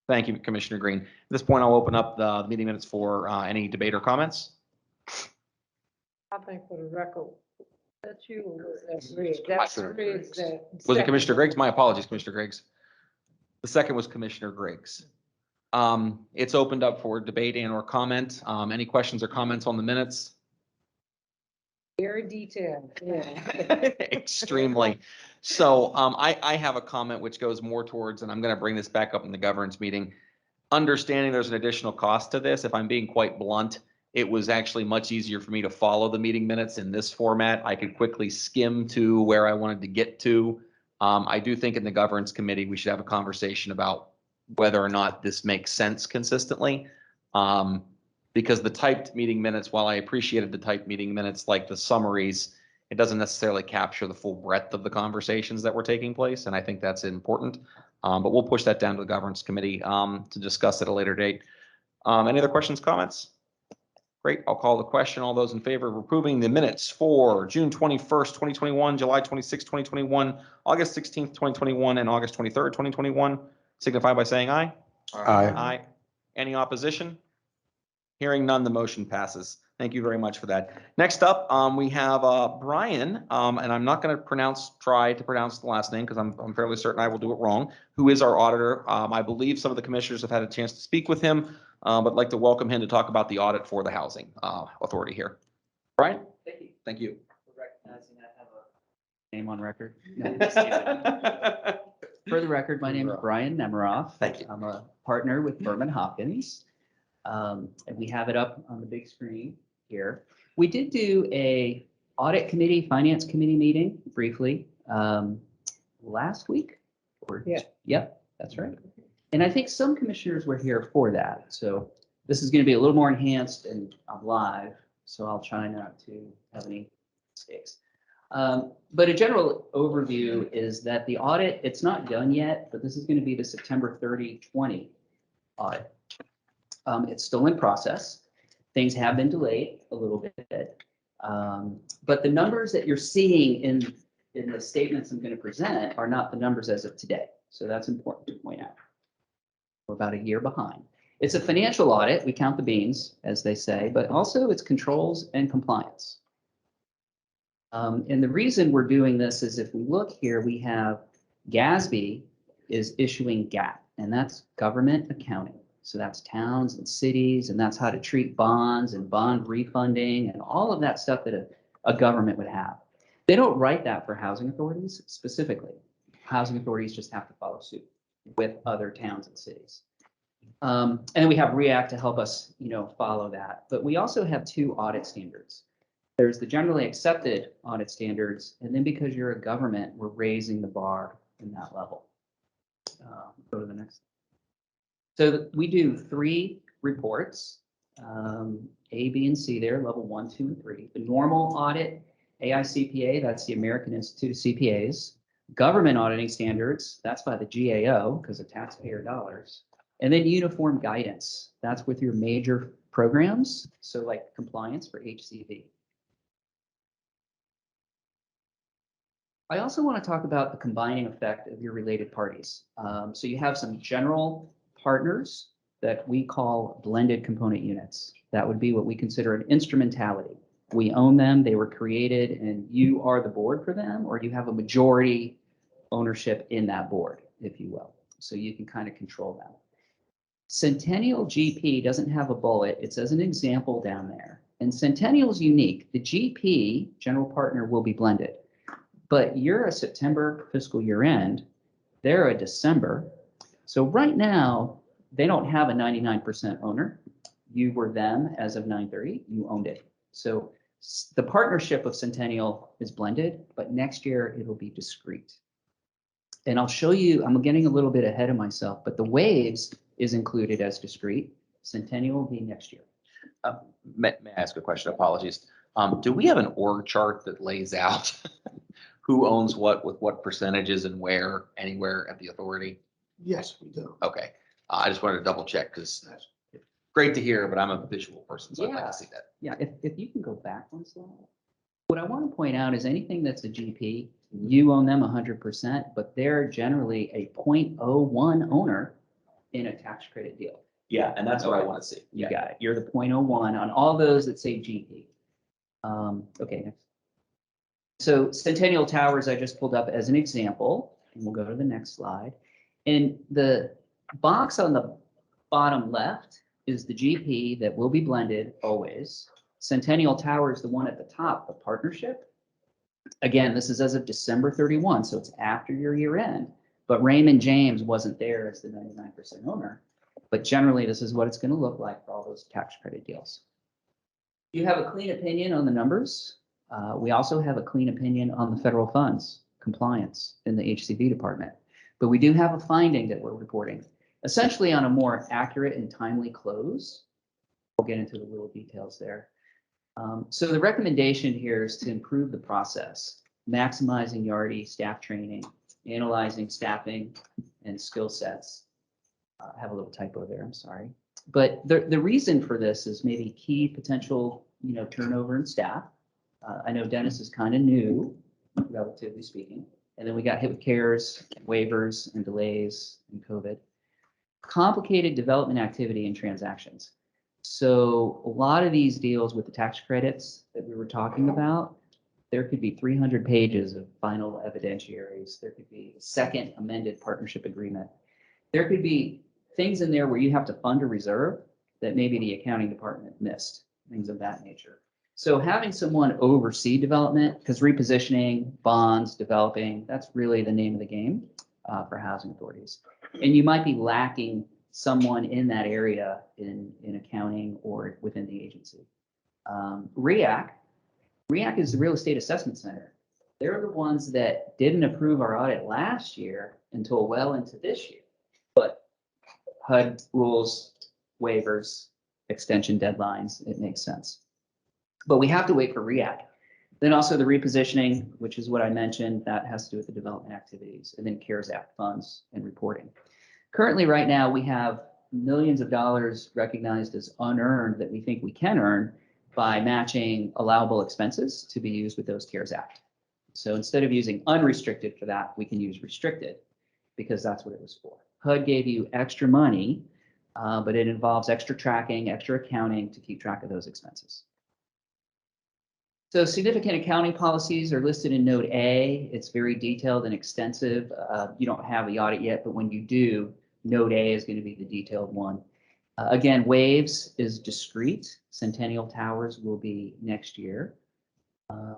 Thank you, Commissioner Green. At this point, I'll open up the meeting minutes for any debate or comments. I think for the record, that's you, that's Griggs, that's Griggs. Was it Commissioner Griggs? My apologies, Commissioner Griggs. The second was Commissioner Griggs. It's opened up for debate and or comment. Any questions or comments on the minutes? Very detailed, yeah. Extremely. So I have a comment which goes more towards, and I'm going to bring this back up in the governance meeting, understanding there's an additional cost to this. If I'm being quite blunt, it was actually much easier for me to follow the meeting minutes in this format. I could quickly skim to where I wanted to get to. I do think in the governance committee, we should have a conversation about whether or not this makes sense consistently. Because the typed meeting minutes, while I appreciated the typed meeting minutes, like the summaries, it doesn't necessarily capture the full breadth of the conversations that were taking place. And I think that's important. But we'll push that down to the governance committee to discuss at a later date. Any other questions, comments? Great. I'll call the question. All those in favor of approving the minutes for June 21st, 2021, July 26th, 2021, August 16th, 2021, and August 23rd, 2021, signify by saying aye. Aye. Aye. Any opposition? Hearing none, the motion passes. Thank you very much for that. Next up, we have Brian, and I'm not going to try to pronounce the last name because I'm fairly certain I will do it wrong, who is our auditor. I believe some of the commissioners have had a chance to speak with him, but I'd like to welcome him to talk about the audit for the housing authority here. Brian? Thank you Thank you. for recognizing I have a name on record. No, just kidding. For the record, my name is Brian Nemiroff. Thank you. I'm a partner with Berman Hopkins. And we have it up on the big screen here. We did do a audit committee, finance committee meeting briefly last week. Yeah. Yep, that's right. And I think some commissioners were here for that. So this is going to be a little more enhanced and I'm live. So I'll try not to have any mistakes. But a general overview is that the audit, it's not done yet, but this is going to be the September 30, 20 audit. It's still in process. Things have been delayed a little bit. But the numbers that you're seeing in the statements I'm going to present are not the numbers as of today. So that's important to point out. We're about a year behind. It's a financial audit. We count the beans, as they say, but also it's controls and compliance. And the reason we're doing this is if we look here, we have GASB is issuing GAAP, and that's government accounting. So that's towns and cities, and that's how to treat bonds and bond refunding and all of that stuff that a government would have. They don't write that for housing authorities specifically. Housing authorities just have to follow suit with other towns and cities. And then we have REACT to help us, follow that. But we also have two audit standards. There's the generally accepted audit standards, and then because you're a government, we're raising the bar in that level. Go to the next. So we do 3 reports, A, B, and C there, level 1, 2, and 3. The normal audit, AICPA, that's the American Institute of CPAs. Government auditing standards, that's by the GAO because of taxpayer dollars. And then uniform guidance, that's with your major programs, so like compliance for HCV. I also want to talk about the combining effect of your related parties. So you have some general partners that we call blended component units. That would be what we consider an instrumentality. We own them, they were created, and you are the board for them, or you have a majority ownership in that board, if you will. So you can kind of control them. Centennial GP doesn't have a bullet. It says an example down there. And Centennial is unique. The GP, general partner, will be blended. But you're a September fiscal year end. They're a December. So right now, they don't have a 99% owner. you were them as of 9/30, you owned it. So the partnership of Centennial is blended, but next year it'll be discrete. And I'll show you, I'm getting a little bit ahead of myself, but the waves is included as discrete. Centennial will be next year. May I ask a question? Apologies. Do we have an org chart that lays out who owns what with what percentages and where, anywhere at the authority? Yes, we do. Okay, I just wanted to double check because great to hear, but I'm a visual person, so I'd like to see that. Yeah, if you can go back one slide. What I want to point out is anything that's a GP, you own them 100%, but they're generally a 0.01 owner in a tax credit deal. Yeah, and that's what I want to see. You got it. You're the 0.01 on all those that say GP. Okay, next. So Centennial Towers, I just pulled up as an example, and we'll go to the next slide. And the box on the bottom left is the GP that will be blended always. Centennial Towers, the one at the top, the partnership. Again, this is as of December 31, so it's after your year end. But Raymond James wasn't there as the 99% owner. But generally, this is what it's going to look like for all those tax credit deals. You have a clean opinion on the numbers. We also have a clean opinion on the federal funds compliance in the HCV department. But we do have a finding that we're reporting, essentially on a more accurate and timely close. We'll get into the little details there. So the recommendation here is to improve the process, maximizing Yardi staff training, analyzing staffing and skill sets. I have a little typo there, I'm sorry. But the reason for this is maybe key potential, turnover in staff. I know Dennis is kind of new, relatively speaking. And then we got hit with CARES, waivers and delays and COVID. Complicated development activity and transactions. So a lot of these deals with the tax credits that we were talking about, there could be 300 pages of final evidentiaries. There could be a second amended partnership agreement. There could be things in there where you have to fund a reserve that maybe the accounting department missed, things of that nature. So having someone oversee development, because repositioning, bonds, developing, that's really the name of the game for housing authorities. And you might be lacking someone in that area in accounting or within the agency. REAC is the Real Estate Assessment Center. They're the ones that didn't approve our audit last year until well into this year. But HUD rules, waivers, extension deadlines, it makes sense. But we have to wait for REAC. Then also the repositioning, which is what I mentioned, that has to do with the development activities, and then CARES Act funds and reporting. Currently, right now, we have millions of dollars recognized as unearned that we think we can earn by matching allowable expenses to be used with those CARES Act. So instead of using unrestricted for that, we can use restricted because that's what it was for. HUD gave you extra money, but it involves extra tracking, extra accounting to keep track of those expenses. So significant accounting policies are listed in Note A. It's very detailed and extensive. You don't have the audit yet, but when you do, Note A is going to be the detailed one. Again, waves is discrete. Centennial Towers will be next year.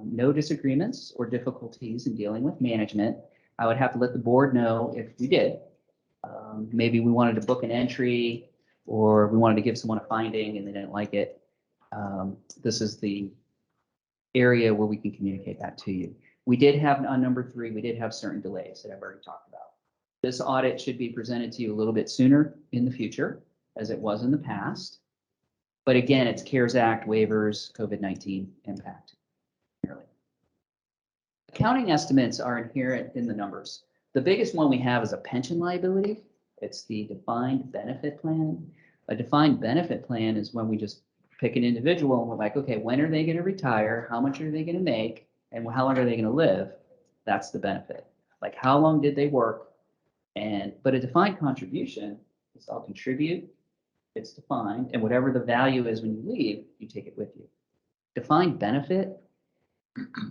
No disagreements or difficulties in dealing with management. I would have to let the board know if we did. Maybe we wanted to book an entry or we wanted to give someone a finding and they didn't like it. This is the area where we can communicate that to you. We did have on number 3, we did have certain delays that I've already talked about. This audit should be presented to you a little bit sooner in the future as it was in the past. But again, it's CARES Act, waivers, COVID-19 impact. Accounting estimates are inherent in the numbers. The biggest one we have is a pension liability. It's the defined benefit plan. A defined benefit plan is when we just pick an individual and we're like, okay, when are they going to retire? How much are they going to make? And how long are they going to live? That's the benefit. Like how long did they work? But a defined contribution is I'll contribute, it's defined, and whatever the value is when you leave, you take it with you. Defined benefit,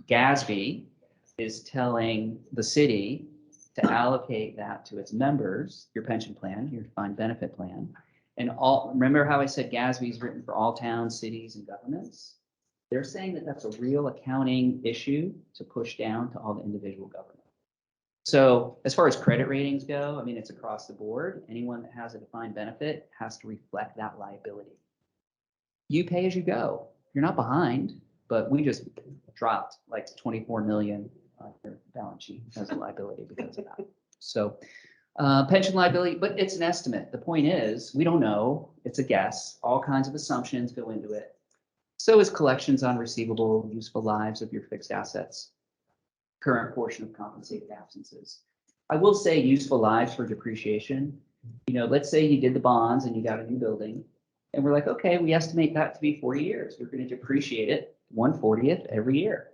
GASB is telling the city to allocate that to its members, your pension plan, your defined benefit plan. And remember how I said GASB is written for all towns, cities, and governments? They're saying that that's a real accounting issue to push down to all the individual governments. So as far as credit ratings go, I mean, it's across the board. Anyone that has a defined benefit has to reflect that liability. you pay as you go. You're not behind, but we just dropped like 24 million on your balance sheet as a liability because of that. So pension liability, but it's an estimate. The point is, we don't know. It's a guess. All kinds of assumptions go into it. So is collections on receivable useful lives of your fixed assets, current portion of compensated absences. I will say useful lives for depreciation. You know, let's say you did the bonds and you got a new building, and we're like, okay, we estimate that to be 40 years. We're going to depreciate it 1/40th every year.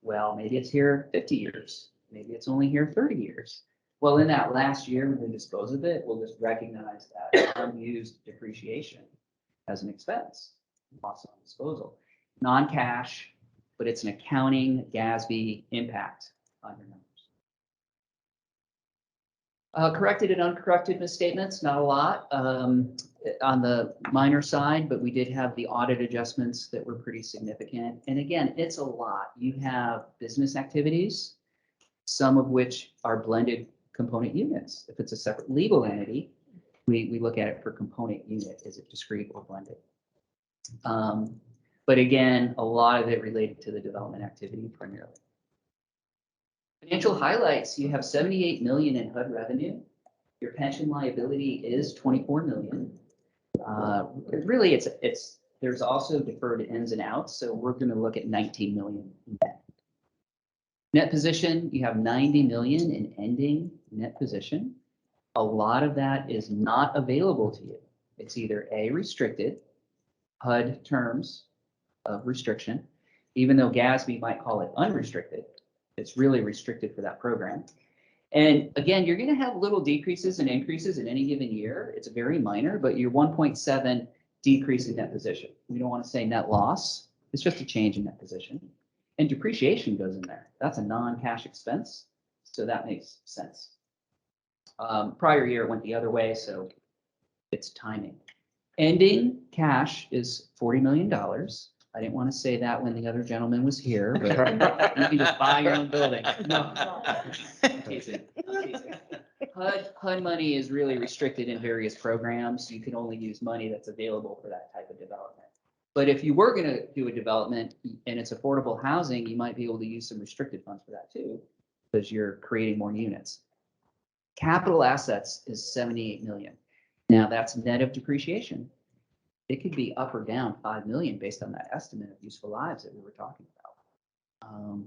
Well, maybe it's here 50 years. Maybe it's only here 30 years. Well, in that last year, when we dispose of it, we'll just recognize that unused depreciation as an expense, loss on disposal. Non-cash, but it's an accounting GASB impact on your numbers. Corrected and uncorrected misstatements, not a lot on the minor side, but we did have the audit adjustments that were pretty significant. And again, it's a lot. You have business activities, some of which are blended component units. If it's a separate legal entity, we look at it for component unit. Is it discrete or blended? But again, a lot of it related to the development activity primarily. Financial highlights, you have 78 million in HUD revenue. Your pension liability is 24 million. Really, there's also deferred ins and outs. So we're going to look at 19 million net. Net position, you have 90 million in ending net position. A lot of that is not available to you. It's either A, restricted, HUD terms of restriction, even though GASB might call it unrestricted. It's really restricted for that program. And again, you're going to have little decreases and increases in any given year. It's very minor, but your 1.7 decrease in net position. We don't want to say net loss. It's just a change in net position. And depreciation goes in there. That's a non-cash expense. So that makes sense. Prior year it went the other way, so it's timing. Ending cash is $40 million. I didn't want to say that when the other gentleman was here, but you can just buy your own building. No. I'm teasing. HUD money is really restricted in various programs. You can only use money that's available for that type of development. But if you were going to do a development and it's affordable housing, you might be able to use some restricted funds for that too, because you're creating more units. Capital assets is 78 million. Now that's net of depreciation. It could be up or down 5 million based on that estimate of useful lives that we were talking about.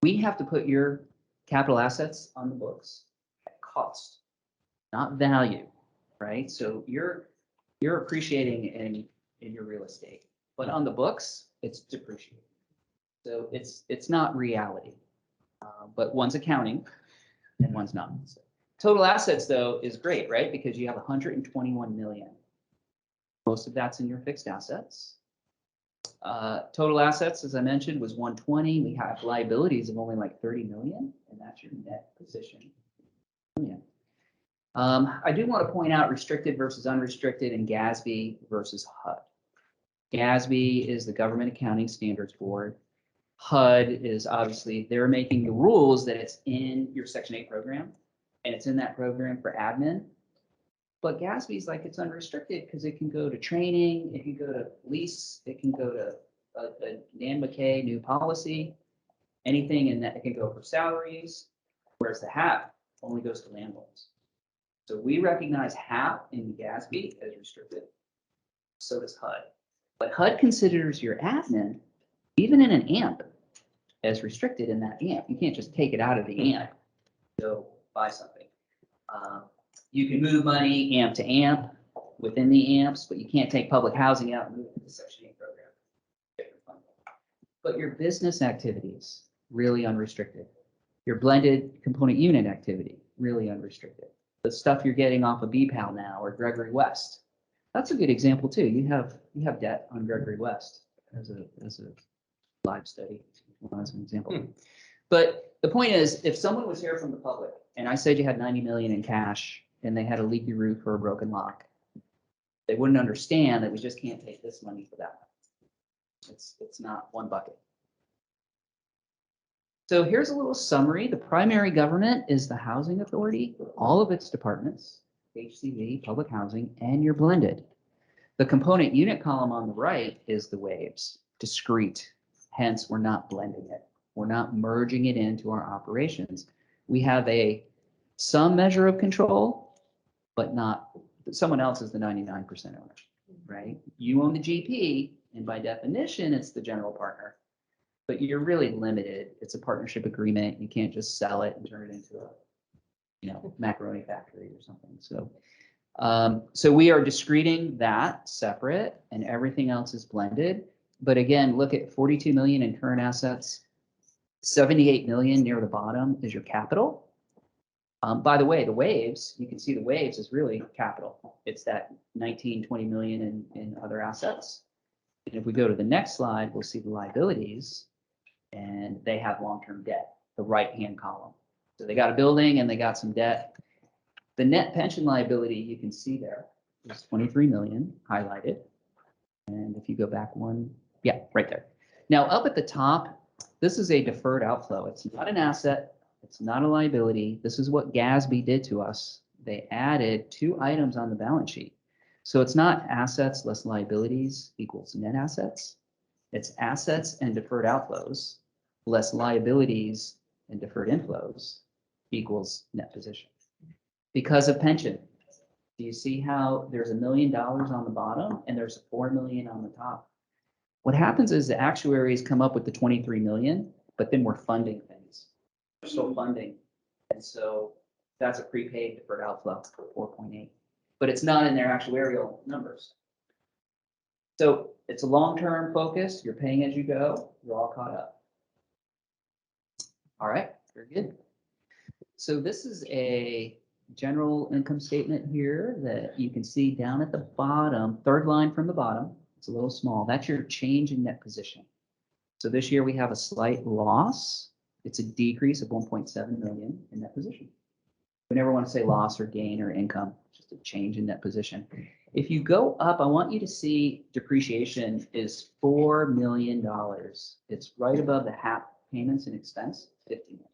We have to put your capital assets on the books at cost, not value, right? So you're appreciating in your real estate, but on the books, it's depreciating. So it's not reality, but one's accounting and one's not. So total assets though is great, right? Because you have 121 million. Most of that's in your fixed assets. Total assets, as I mentioned, was 120. We have liabilities of only like 30 million, and that's your net position. I do want to point out restricted versus unrestricted and GASB versus HUD. GASB is the Government Accounting Standards Board. HUD is obviously, they're making the rules that it's in your Section 8 program, and it's in that program for admin. But GASB is like it's unrestricted because it can go to training, it can go to lease, it can go to a Dan McKay new policy, anything in that, it can go for salaries, whereas the HAP only goes to land loans. So we recognize HAP in GASB as restricted. So does HUD. But HUD considers your admin, even in an AMP, as restricted in that AMP. You can't just take it out of the AMP, go buy something. You can move money AMP to AMP within the AMPs, but you can't take public housing out and move it to the Section 8 program. But your business activities, really unrestricted. Your blended component unit activity, really unrestricted. The stuff you're getting off of BPAL now or Gregory West, that's a good example too. You have debt on Gregory West as a live study, as an example. But the point is, if someone was here from the public and I said you had 90 million in cash and they had a leaky roof or a broken lock, they wouldn't understand that we just can't take this money for that. It's not one bucket. So here's a little summary. The primary government is the housing authority, all of its departments, HCV, public housing, and your blended. The component unit column on the right is the waves, discrete. Hence, we're not blending it. We're not merging it into our operations. We have some measure of control, but not, someone else is the 99% owner, right? You own the GP, and by definition, it's the general partner. But you're really limited. It's a partnership agreement. You can't just sell it and turn it into a, macaroni factory or something. So we are discreting that separate, and everything else is blended. But again, look at 42 million in current assets, 78 million near the bottom is your capital. By the way, the waves, you can see the waves is really capital. It's that 19, 20 million in other assets. And if we go to the next slide, we'll see the liabilities, and they have long-term debt, the right-hand column. So they got a building and they got some debt. The net pension liability you can see there is 23 million highlighted. And if you go back one, yeah, right there. Now up at the top, this is a deferred outflow. It's not an asset. It's not a liability. This is what GASB did to us. They added 2 items on the balance sheet. So it's not assets less liabilities equals net assets. It's assets and deferred outflows less liabilities and deferred inflows equals net position. Because of pension. Do you see how there's $1 million on the bottom and there's 4 million on the top? What happens is the actuaries come up with the 23 million, but then we're funding things. We're still funding. And so that's a prepaid deferred outflow for 4.8, but it's not in their actuarial numbers. So it's a long-term focus. You're paying as you go. You're all caught up. All right, very good. So this is a general income statement here that you can see down at the bottom, third line from the bottom. It's a little small. That's your change in net position. So this year we have a slight loss. It's a decrease of 1.7 million in net position. We never want to say loss or gain or income, just a change in net position. If you go up, I want you to see depreciation is $4 million. It's right above the HAP payments and expense, 50 million.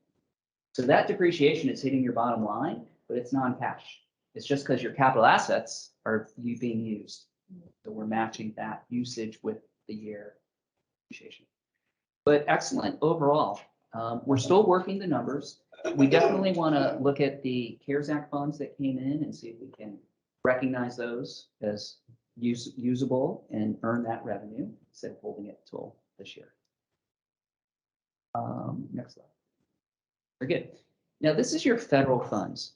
So that depreciation is hitting your bottom line, but it's non-cash. It's just because your capital assets are being used. So we're matching that usage with the year depreciation. But excellent overall. We're still working the numbers. We definitely want to look at the CARES Act funds that came in and see if we can recognize those as usable and earn that revenue instead of holding it till this year. Next slide. Very good. Now this is your federal funds.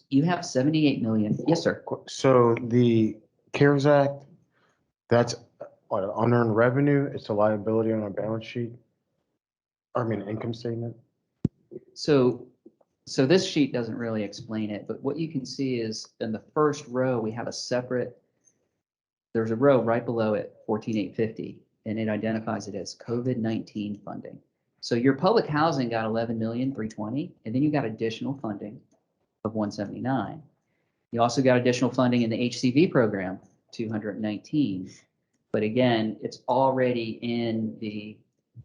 You have 78 million. Yes, sir. So the CARES Act, that's what, unearned revenue, it's a liability on our balance sheet. I mean, income statement. So this sheet doesn't really explain it, but what you can see is in the first row, we have a separate, there's a row right below it, 14,850, and it identifies it as COVID-19 funding. So your public housing got 11,320,000, and then you got additional funding of 179. You also got additional funding in the HCV program, 219. But again, it's already in the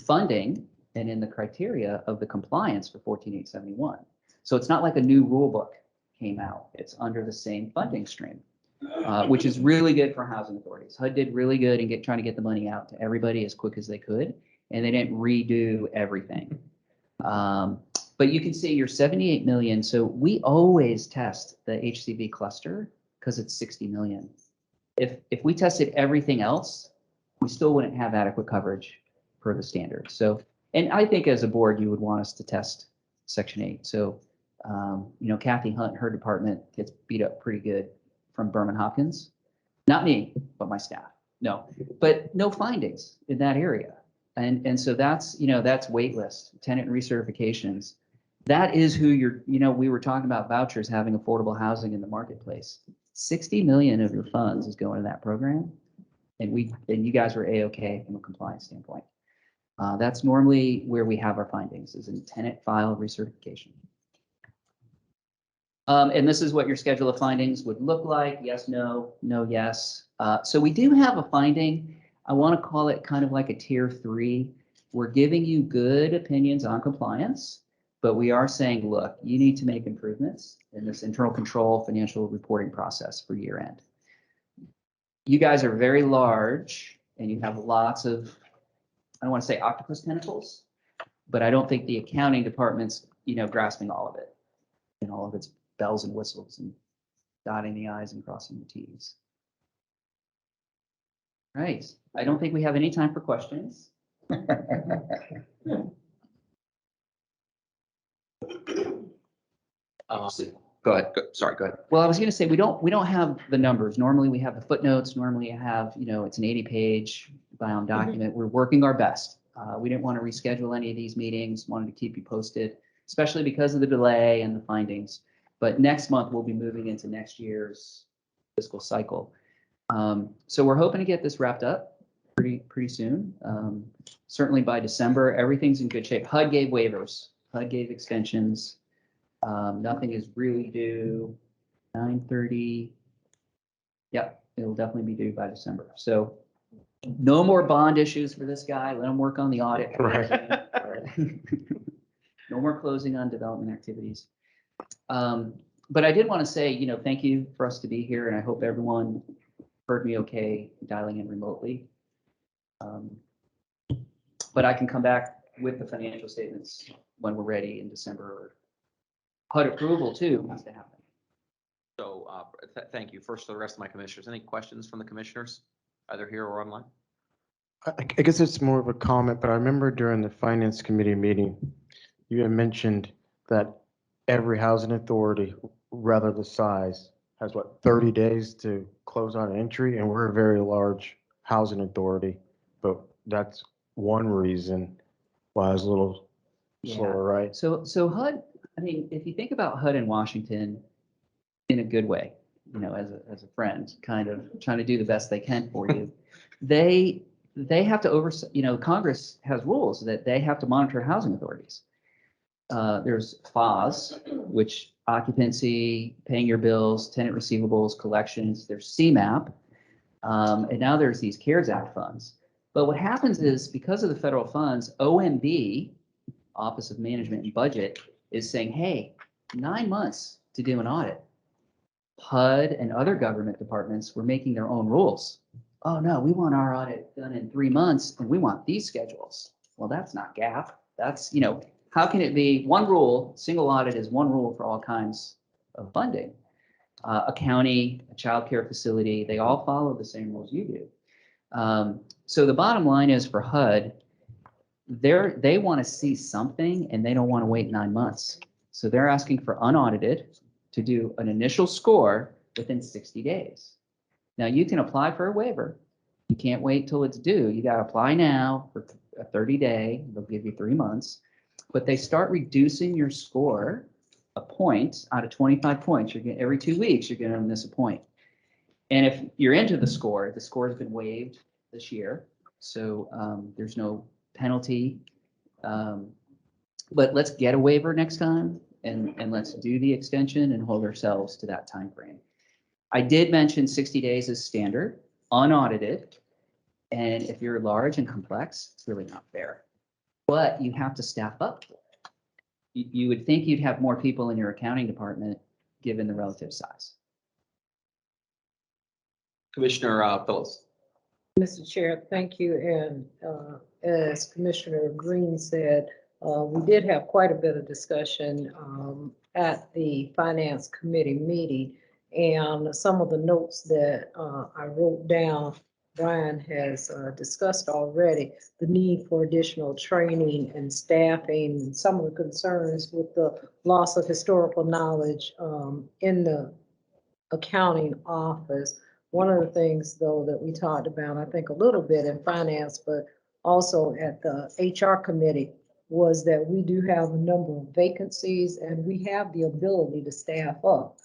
funding and in the criteria of the compliance for 14,871. So it's not like a new rule book came out. It's under the same funding stream, which is really good for housing authorities. HUD did really good in trying to get the money out to everybody as quick as they could, and they didn't redo everything. But you can see your 78 million. So we always test the HCV cluster because it's 60 million. If we tested everything else, we still wouldn't have adequate coverage per the standard. So, and I think as a board, you would want us to test Section 8. So, Kathy Hunt, her department gets beat up pretty good from Berman Hopkins. Not me, but my staff. No, but no findings in that area. And so that's, that's wait list, tenant recertifications. That is who we were talking about vouchers, having affordable housing in the marketplace. 60 million of your funds is going to that program. And you guys were A-okay from a compliance standpoint. That's normally where we have our findings, is in tenant file recertification. And this is what your schedule of findings would look like. Yes, no, no, yes. So we do have a finding. I want to call it kind of like a tier 3. We're giving you good opinions on compliance, but we are saying, look, you need to make improvements in this internal control financial reporting process for year end. you guys are very large and you have lots of, I don't want to say octopus tentacles, but I don't think the accounting department's, grasping all of it and all of its bells and whistles and dotting the i's and crossing the t's. Right. I don't think we have any time for questions. Go ahead. Sorry, go ahead. Well, I was gonna say, we don't have the numbers. Normally we have the footnotes. Normally you have, it's an 80-page bound document. We're working our best. We didn't want to reschedule any of these meetings, wanted to keep you posted, especially because of the delay and the findings. But next month we'll be moving into next year's fiscal cycle. So we're hoping to get this wrapped up pretty soon. Certainly by December, everything's in good shape. HUD gave waivers, HUD gave extensions. Nothing is really due 9/30. Yep, it'll definitely be due by December. So no more bond issues for this guy. Let him work on the audit. Right. No more closing on development activities. But I did want to say, thank you for us to be here, and I hope everyone heard me okay dialing in remotely. But I can come back with the financial statements when we're ready in December. HUD approval too has to happen. So thank you. First, to the rest of my commissioners, any questions from the commissioners, either here or online? I guess it's more of a comment, but I remember during the finance committee meeting, you had mentioned that every housing authority, rather the size, has 30 days to close out an entry, and we're a very large housing authority, but that's one reason why it's a little slower, right? So HUD, I mean, if you think about HUD in Washington in a good way, as a friend, kind of trying to do the best they can for you, they have to Congress has rules that they have to monitor housing authorities. There's FOS, which occupancy, paying your bills, tenant receivables, collections. There's CMAP, and now there's these CARES Act funds. But what happens is, because of the federal funds, OMB, Office of Management and Budget, is saying, hey, 9 months to do an audit. HUD and other government departments were making their own rules. Oh no, we want our audit done in 3 months and we want these schedules. Well, that's not GAAP. That's, how can it be one rule, single audit is one rule for all kinds of funding? A county, a child care facility, they all follow the same rules you do. So the bottom line is, for HUD, they want to see something and they don't want to wait 9 months. So they're asking for unaudited to do an initial score within 60 days. Now you can apply for a waiver. You can't wait till it's due. You got to apply now for a 30-day. They'll give you 3 months, but they start reducing your score a point out of 25 points. You're getting, every 2 weeks, you're going to miss a point. And if you're into the score has been waived this year. So there's no penalty. But let's get a waiver next time, and let's do the extension and hold ourselves to that time frame. I did mention 60 days is standard, unaudited. And if you're large and complex, it's really not fair. But you have to staff up. You would think you'd have more people in your accounting department given the relative size. Commissioner Phillips. Mr. Chair, thank you. And as Commissioner Green said, we did have quite a bit of discussion at the Finance Committee meeting. And some of the notes that I wrote down, Brian has discussed already, the need for additional training and staffing, and some of the concerns with the loss of historical knowledge in the accounting office. One of the things, though, that we talked about, I think a little bit in finance, but also at the HR committee, was that we do have a number of vacancies and we have the ability to staff up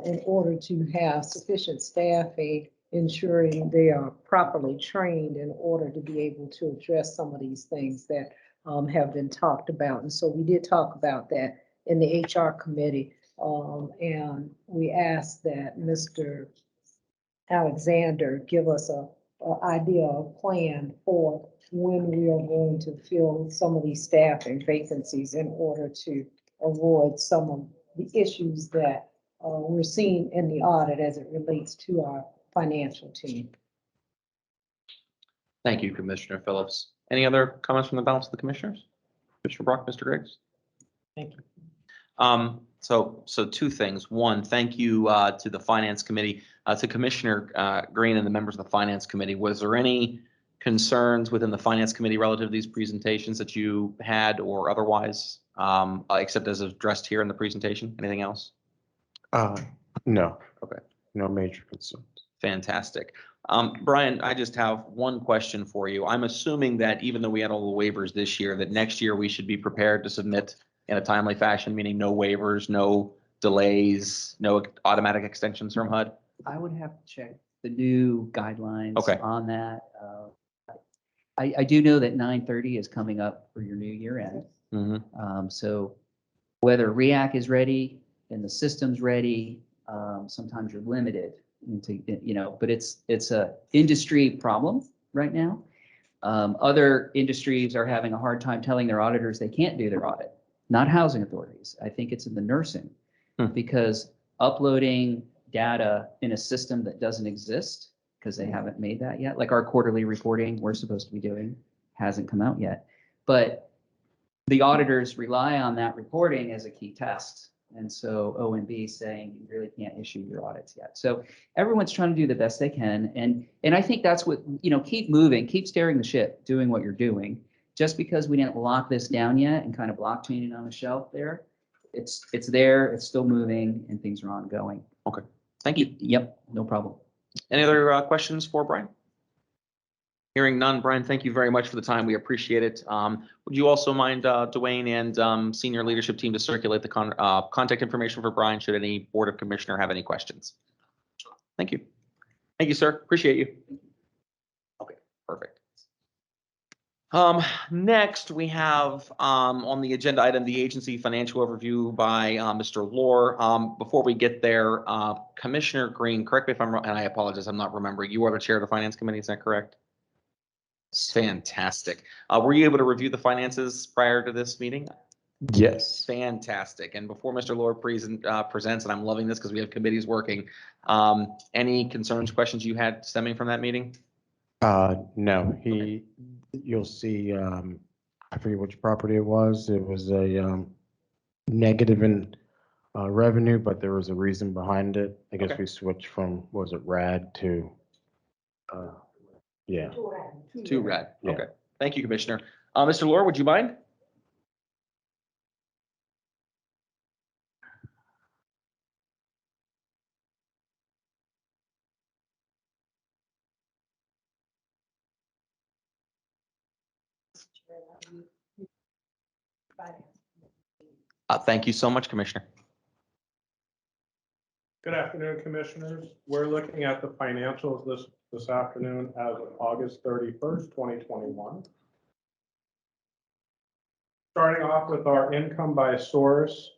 in order to have sufficient staffing, ensuring they are properly trained in order to be able to address some of these things that have been talked about. And so we did talk about that in the HR committee. And we asked that Mr. Alexander give us a idea of plan for when we are going to fill some of these staffing vacancies in order to avoid some of the issues that we're seeing in the audit as it relates to our financial team. Thank you, Commissioner Phillips. Any other comments from the balance of the commissioners? Mr. Brock, Mr. Griggs? Thank you. So two things. One, thank you to the Finance Committee, to Commissioner Green and the members of the Finance Committee. Was there any concerns within the Finance Committee relative to these presentations that you had or otherwise, except as addressed here in the presentation? Anything else? No. Okay. No major concerns. Fantastic. Brian, I just have one question for you. I'm assuming that even though we had all the waivers this year, that next year we should be prepared to submit in a timely fashion, meaning no waivers, no delays, no automatic extensions from HUD? I would have to check the new guidelines Okay. on that. I do know that 9/30 is coming up for your new year end. Mm-hmm. So whether REAC is ready and the system's ready, sometimes you're limited into, but it's a industry problem right now. Other industries are having a hard time telling their auditors they can't do their audit, not housing authorities. I think it's in the nursing because uploading data in a system that doesn't exist because they haven't made that yet, like our quarterly reporting we're supposed to be doing hasn't come out yet. But the auditors rely on that reporting as a key test. And so OMB saying you really can't issue your audits yet. So everyone's trying to do the best they can. And I think that's what, keep moving, keep steering the ship, doing what you're doing. Just because we didn't lock this down yet and kind of blockchain it on the shelf there, it's there, it's still moving, and things are ongoing. Okay. Thank you. Yep, no problem. Any other questions for Brian? Hearing none, Brian, thank you very much for the time. We appreciate it. Would you also mind, Dwayne and senior leadership team to circulate the contact information for Brian should any Board of Commissioner have any questions? Thank you. Thank you, sir. Appreciate you. Okay, perfect. Next, we have on the agenda item, the agency financial overview by Mr. Lohr. Before we get there, Commissioner Green, correct me if I'm wrong, and I apologize, I'm not remembering. You are the chair of the Finance Committee, is that correct? Fantastic. Were you able to review the finances prior to this meeting? Yes. Fantastic. And before Mr. Lohr presents, and I'm loving this because we have committees working, any concerns, questions you had stemming from that meeting? No, you'll see, I forget which property it was. It was a negative in revenue, but there was a reason behind it. I guess Okay. we switched from, was it RAD to, yeah. Two red. Yeah. Okay. Thank you, Commissioner. Mr. Lohr, would you mind? Thank you so much, Commissioner. Good afternoon, Commissioners. We're looking at the financials this afternoon as of August 31st, 2021. Starting off with our income by source,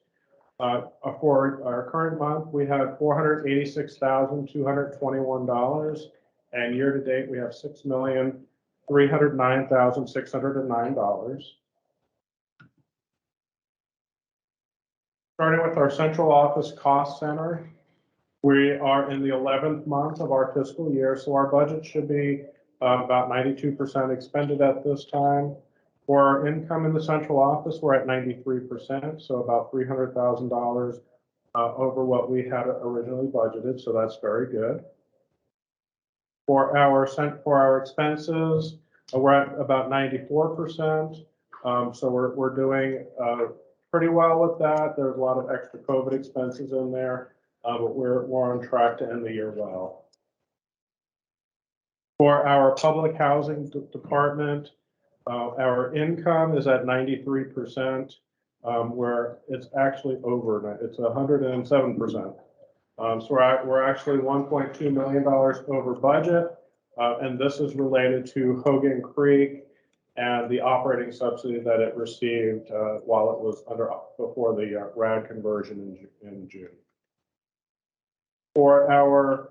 for our current month, we had $486,221, and year-to-date, we have $6,309,609. Starting with our central office cost center, we are in the 11th month of our fiscal year, so our budget should be about 92% expended at this time. For our income in the central office, we're at 93%, so about $300,000 over what we had originally budgeted, so that's very good. For our expenses, we're at about 94%, so we're doing pretty well with that. There's a lot of extra COVID expenses in there, but we're on track to end the year well. For our public housing department, our income is at 93%, where it's actually over, it's 107%. So we're actually $1.2 million over budget, and this is related to Hogan Creek and the operating subsidy that it received while it was before the RAD conversion in June. For our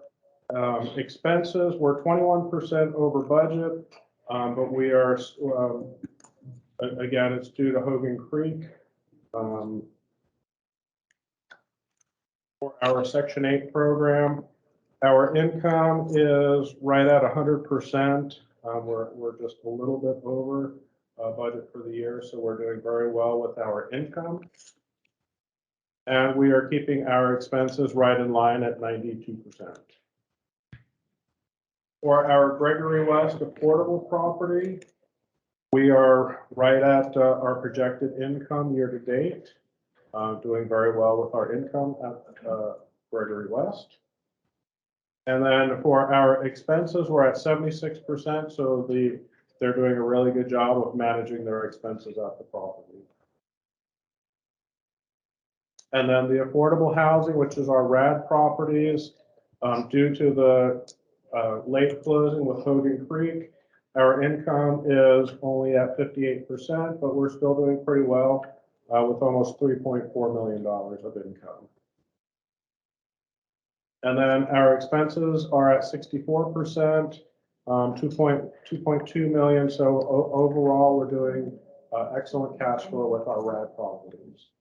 expenses, we're 21% over budget, but we are, again, it's due to Hogan Creek. For our Section 8 program, Our income is right at 100%. We're just a little bit over budget for the year, so we're doing very well with our income. And we are keeping our expenses right in line at 92%. For our Gregory West affordable property, we are right at our projected income year to date, doing very well with our income at Gregory West. And then for our expenses, we're at 76%, so they're doing a really good job of managing their expenses at the property. And then the affordable housing, which is our RAD properties, due to the late closing with Hogan Creek, our income is only at 58%, but we're still doing pretty well with almost $3.4 million of income. And then our expenses are at 64%, 2.2 million. So overall, we're doing excellent cash flow with our RAD properties.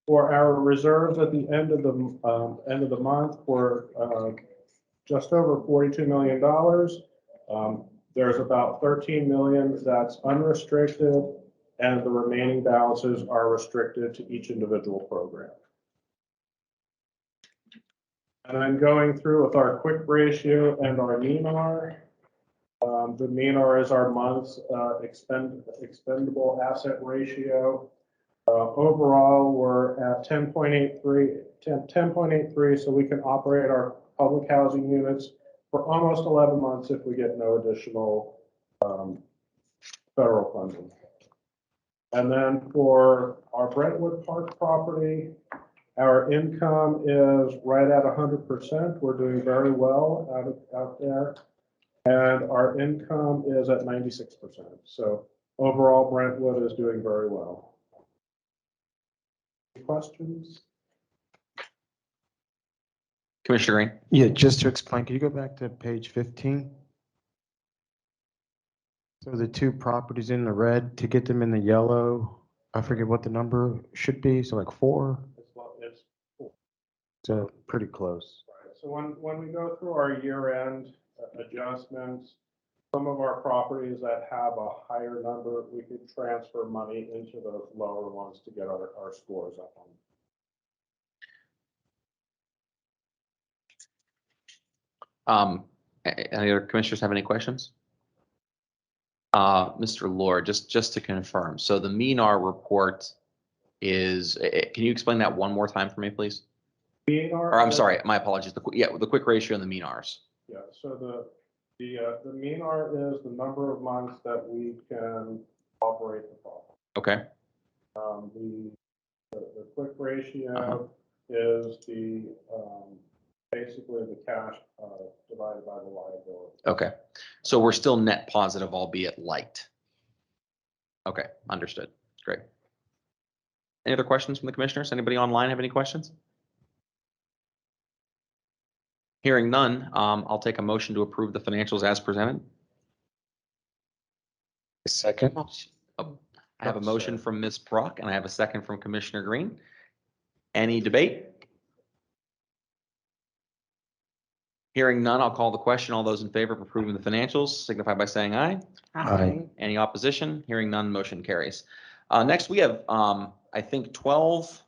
For our reserves at the end of the month, we're just over $42 million. There's about 13 million that's unrestricted, and the remaining balances are restricted to each individual program. And then going through with our quick ratio and our MENAR. The MENAR is our month's expendable asset ratio. Overall, we're at 10.83, so we can operate our public housing units for almost 11 months if we get no additional federal funding. And then for our Brentwood Park property, our income is right at 100%. We're doing very well out there. And our income is at 96%. So overall, Brentwood is doing very well. Questions? Commissioner Green? Yeah, just to explain, can you go back to page 15? So the two properties in the red, to get them in the yellow, I forget what the number should be, so like 4? It's cool. So pretty close. Right. So when we go through our year-end adjustments, some of our properties that have a higher number, we could transfer money into those lower ones to get our scores up on. Any other commissioners have any questions? Mr. Lord, just to confirm, so the MENAR report is, can you explain that one more time for me, please? Or I'm sorry, my apologies. The quick ratio and the MENARs. Yeah, so the MENAR is the number of months that we can operate the property. Okay. The quick ratio is basically the cash divided by the liability. Okay. So we're still net positive, albeit light. Okay, understood. Great. Any other questions from the commissioners? Anybody online have any questions? Hearing none, I'll take a motion to approve the financials as presented. Second. Oh, I have a motion from Ms. Brock and I have a second from Commissioner Green. Any debate? Hearing none, I'll call the question. All those in favor of approving the financials signify by saying aye. Aye. Any opposition? Hearing none, motion carries. Next, we have, I think, 12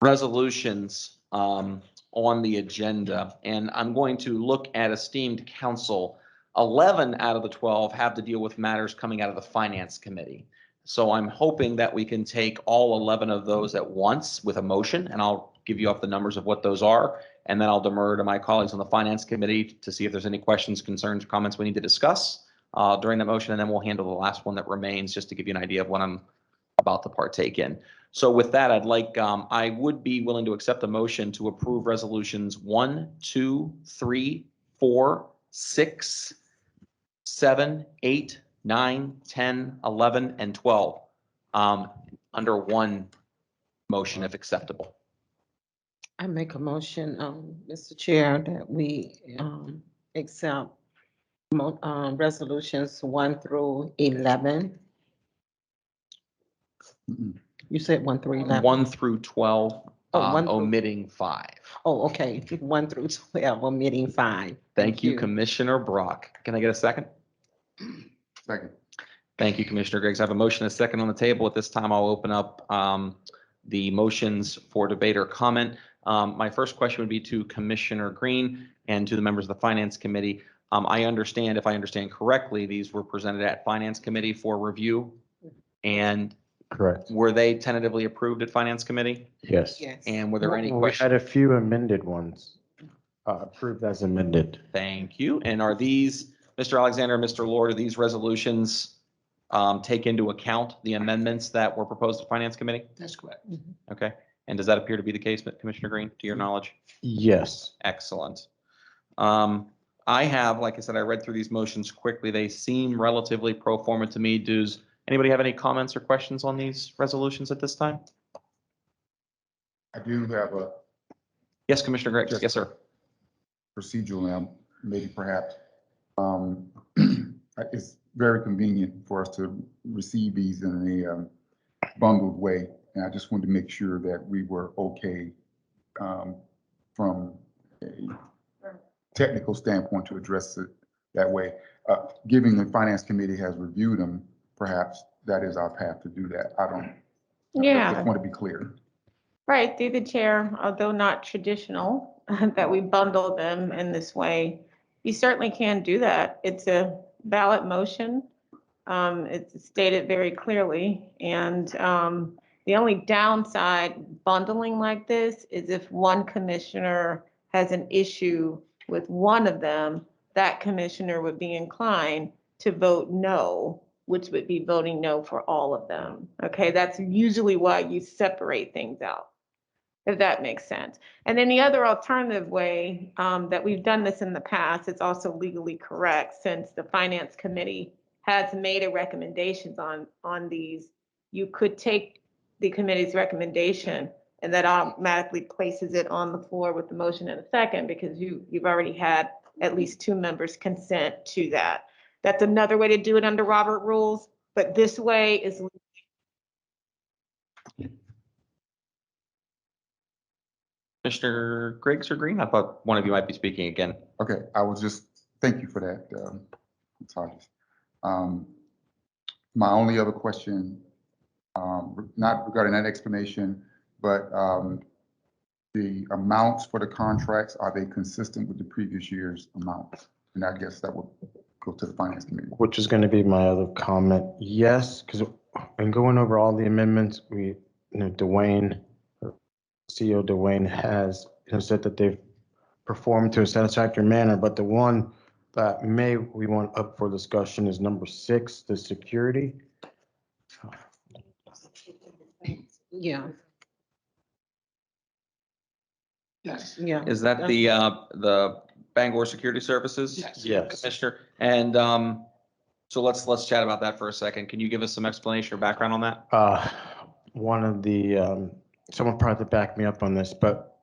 resolutions on the agenda, and I'm going to look at esteemed council. 11 out of the 12 have to deal with matters coming out of the Finance Committee. So I'm hoping that we can take all 11 of those at once with a motion, and I'll give you up the numbers of what those are, and then I'll demur to my colleagues on the Finance Committee to see if there's any questions, concerns, comments we need to discuss during the motion, and then we'll handle the last one that remains just to give you an idea of what I'm about to partake in. So with that, I'd like, I would be willing to accept a motion to approve resolutions 1, 2, 3, 4, 6, 7, 8, 9, 10, 11, and 12 under one motion if acceptable. I make a motion, Mr. Chair, that we accept resolutions 1 through 11. You said 1 through 11. 1 through 12 Oh, 1 through- omitting 5. Oh, okay, 1 through 12, omitting 5. Thank you, Commissioner Brock. Can I get a second? Second. Thank you, Commissioner Griggs. I have a motion and a second on the table. At this time, I'll open up the motions for debate or comment. My first question would be to Commissioner Green and to the members of the Finance Committee. I understand, if I understand correctly, these were presented at Finance Committee for review. And Correct. were they tentatively approved at Finance Committee? Yes. Yes. And were there any We questions? had a few amended ones, approved as amended. Thank you. And are these, Mr. Alexander, Mr. Lord, are these resolutions take into account the amendments that were proposed to Finance Committee? That's correct. Okay. And does that appear to be the case, Commissioner Green, to your knowledge? Yes. Excellent. I have, like I said, I read through these motions quickly. They seem relatively pro forma to me. Does anybody have any comments or questions on these resolutions at this time? I do have a Yes, Commissioner Griggs. Yes. Yes, sir. procedural now, maybe perhaps. It's very convenient for us to receive these in a bundled way. And I just wanted to make sure that we were okay from a technical standpoint to address it that way. Given the Finance Committee has reviewed them, perhaps that is our path to do that. I Yeah. just want to be clear. Right, through the chair, although not traditional, that we bundle them in this way. You certainly can do that. It's a ballot motion. It's stated very clearly. And the only downside bundling like this is if one commissioner has an issue with one of them, that commissioner would be inclined to vote no, which would be voting no for all of them. Okay, that's usually why you separate things out, if that makes sense. And then the other alternative way that we've done this in the past, it's also legally correct, since the Finance Committee has made a recommendations on these, you could take the committee's recommendation and that automatically places it on the floor with the motion in a second, because you've already had at least 2 members consent to that. That's another way to do it under Robert rules, but this way is. Commissioner Griggs or Green? I thought one of you might be speaking again. Okay, I was just, thank you for that, Ms. Hodges. My only other question, not regarding that explanation, but the amounts for the contracts, are they consistent with the previous year's amounts? And I guess that would go to the Finance Committee. Which is going to be my other comment. Yes, because in going over all the amendments, Dwayne, CEO Dwayne has said that they've performed to a satisfactory manner, but the one that we want up for discussion is number 6, the security. Yeah, Yes. yeah. Is that the Bangor Security Services? Yes. Yes. Commissioner, and so let's chat about that for a second. Can you give us some explanation or background on that? One of the, someone probably to back me up on this, but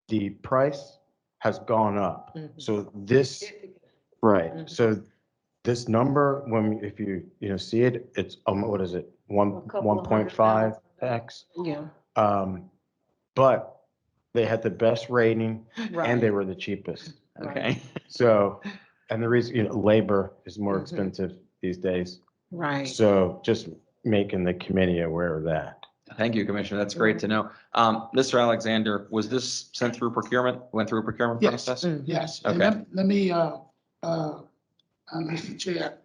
the price has gone up. Mhm. So this, right, Mhm. so this number, if you see it, it's, what is it? A couple of 1.5x. Yeah, But they had the best rating and right. they were the cheapest. Okay. So, and the reason, labor is more Mhm. expensive these days. Right. So just making the committee aware of that. Thank you, Commissioner. That's great to know. Mr. Alexander, was this sent through procurement? Went through a procurement Yes. process? Mhm. Yes, and Okay. let me, Mr. Chair,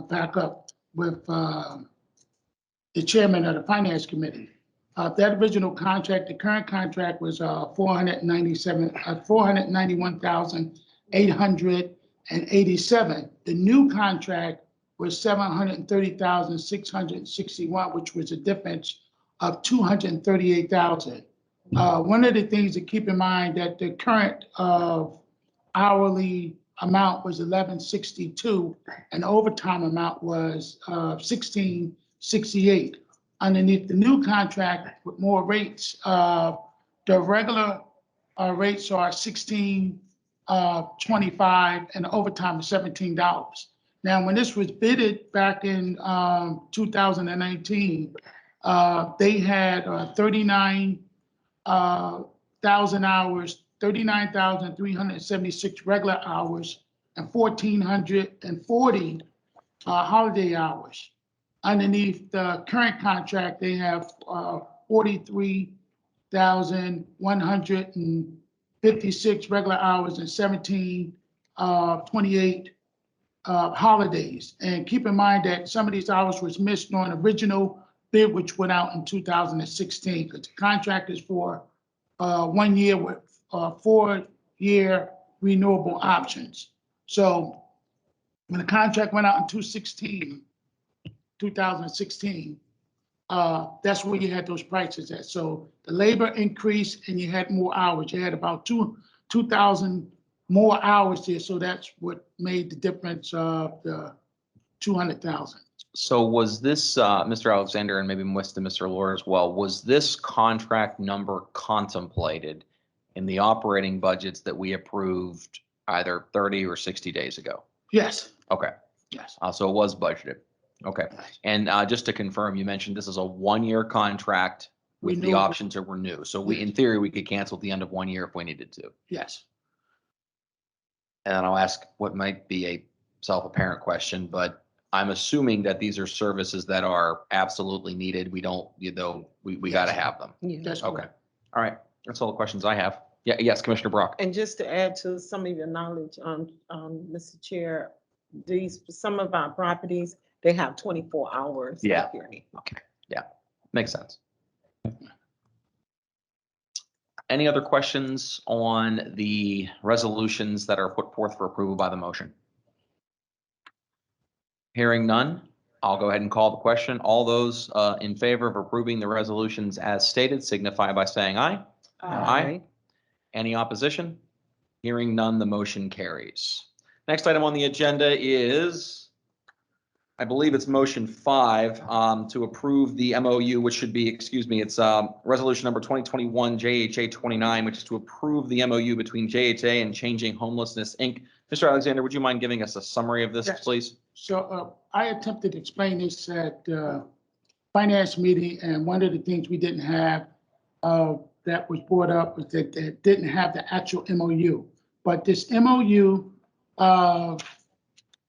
back up with the chairman of the Finance Committee. That original contract, the current contract was $491,887. The new contract was $730,661, which was a difference of $238,000. One of the things to keep in mind that the current hourly amount was $11.62 and the overtime amount was $16.68. Underneath the new contract with more rates, the regular rates are $16.25 and the overtime is $17. Now, when this was bidded back in 2019, they had 39 thousand hours, 39,376 regular hours, and 1,440 holiday hours. Underneath the current contract, they have 43,156 regular hours and 1,728 holidays. And keep in mind that some of these hours was missed on original bid, which went out in 2016, because the contract is for 1 year with 4-year renewable options. So when the contract went out in 2016, that's where you had those prices at. So the labor increased and you had more hours. You had about 2,000 more hours there. So that's what made the difference of the 200,000. So was this, Mr. Alexander, and maybe Mr. Lord as well, was this contract number contemplated in the operating budgets that we approved either 30 or 60 days ago? Yes, Okay, yes. so it was budgeted. Okay, and just to confirm, you mentioned this is a 1-year contract with the Renewable. option to renew. So we, in theory, we could cancel at the end of 1 year if we needed to. Yes. And then I'll ask what might be a self-apparent question, but I'm assuming that these are services that are absolutely needed. We don't, we got to have them. Yeah. That's Okay, correct. all right. That's all the questions I have. Yeah, yes, Commissioner Brock. And just to add to some of your knowledge, Mr. Chair, some of our properties, they have 24 hours. Yeah. security. Okay, yeah, makes sense. Any other questions on the resolutions that are put forth for approval by the motion? Hearing none, I'll go ahead and call the question. All those in favor of approving the resolutions as stated signify by saying aye. Aye. Any opposition? Hearing none, the motion carries. Next item on the agenda is, I believe it's motion 5 to approve the MOU, which should be, excuse me, it's resolution number 2021 JHA 29, which is to approve the MOU between JHA and Changing Homelessness, Inc. Mr. Alexander, would you mind giving us a summary of this, Yes. please? So I attempted to explain this at finance meeting, and one of the things we didn't have that was brought up was that they didn't have the actual MOU. But this MOU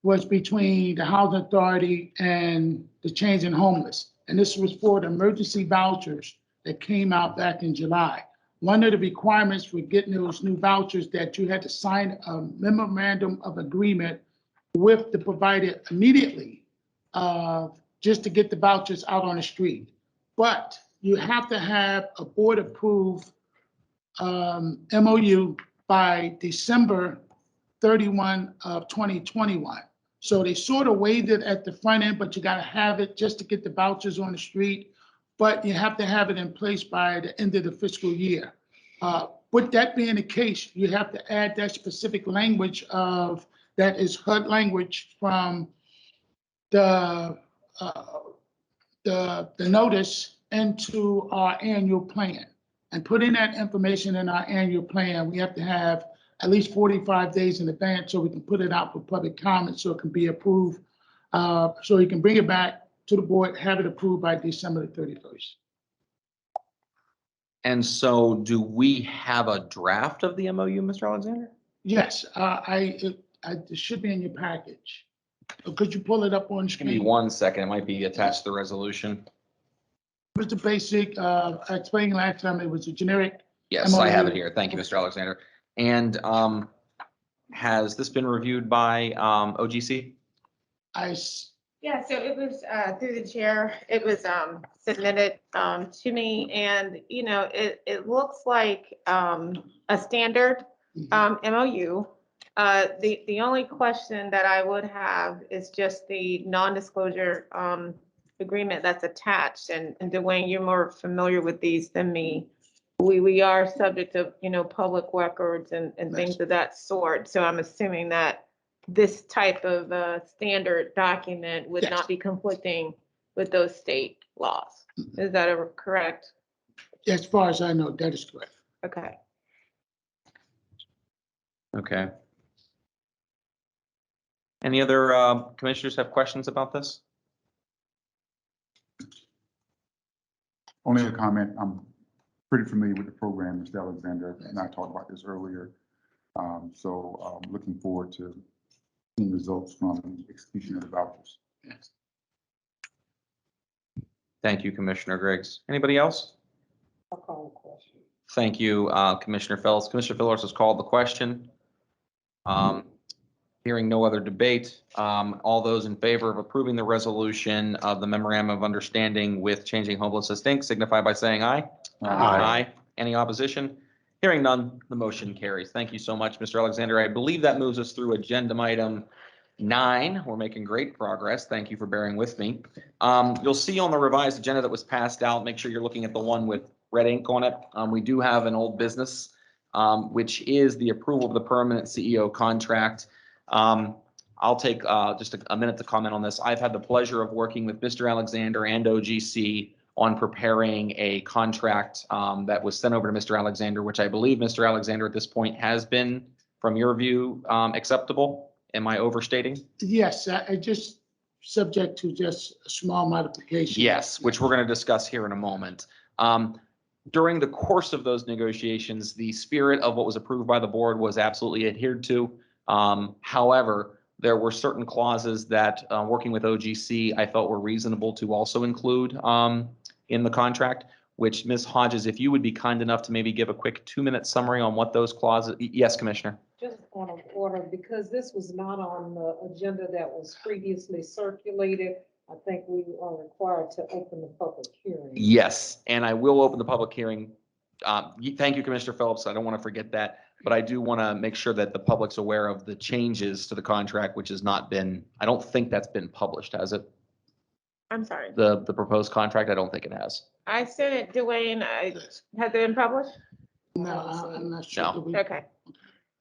was between the Housing Authority and the Changing Homeless. And this was for the emergency vouchers that came out back in July. One of the requirements for getting those new vouchers that you had to sign a memorandum of agreement with the provider immediately, just to get the vouchers out on the street. But you have to have a board-approved MOU by December 31 of 2021. So they sort of waived it at the front end, but you got to have it just to get the vouchers on the street. But you have to have it in place by the end of the fiscal year. With that being the case, you have to add that specific language of that is HUD language from the notice into our annual plan. And putting that information in our annual plan, we have to have at least 45 days in advance so we can put it out for public comment so it can be approved. So you can bring it back to the board, have it approved by December the 31st. And so do we have a draft of the MOU, Mr. Alexander? Yes, it should be in your package. Could you pull it up on Give me screen? 1 second. It might be attached to the resolution. It was the basic, I explained last time, it was a generic. Yes, I have it MOU. here. Thank you, Mr. Alexander. And has this been reviewed by OGC? Yeah, so it was through the chair, it was submitted to me, and it looks like a standard MOU. The only question that I would have is just the non-disclosure agreement that's attached, and Dwayne, you're more familiar with these than me. We are subject to public records and things of that sort, so I'm assuming that this type of standard document would Yes. not be conflicting with those state laws. Is that correct? As far as I know, that is correct. Okay. Okay. Any other commissioners have questions about this? Only a comment. I'm pretty familiar with the program, Mr. Alexander, and I talked about this earlier. Looking forward to seeing results from the execution of the vouchers. Yes. Thank you, Commissioner Griggs. Anybody else? I'll call a question. Thank you, Commissioner Phillips. Commissioner Phillips has called the question. Hearing no other debate, all those in favor of approving the resolution of the memorandum of understanding with Changing Homelessness Inc. signify by saying aye. Aye. Any opposition? Hearing none, the motion carries. Thank you so much, Mr. Alexander. I believe that moves us through agenda item 9. We're making great progress. Thank you for bearing with me. You'll see on the revised agenda that was passed out, make sure you're looking at the one with red ink on it. We do have an old business, which is the approval of the permanent CEO contract. I'll take just a minute to comment on this. I've had the pleasure of working with Mr. Alexander and OGC on preparing a contract that was sent over to Mr. Alexander, which I believe Mr. Alexander at this point has been, from your view, acceptable. Am I overstating? Yes, I just subject to just a small modification. Yes, which we're going to discuss here in a moment. During the course of those negotiations, the spirit of what was approved by the board was absolutely adhered to. However, there were certain clauses that, working with OGC, I felt were reasonable to also include in the contract, which Ms. Hodges, if you would be kind enough to maybe give a quick 2-minute summary on what those clauses. Yes, Commissioner. Just on order, because this was not on the agenda that was previously circulated, I think we are required to open the public hearing. Yes, and I will open the public hearing. Thank you, Commissioner Phillips. I don't want to forget that, but I do want to make sure that the public's aware of the changes to the contract, which has not been, I don't think that's been published, has it? I'm sorry. The proposed contract, I don't think it has. I sent it, Dwayne, has it been published? No, I'm not sure. No. that we- Okay.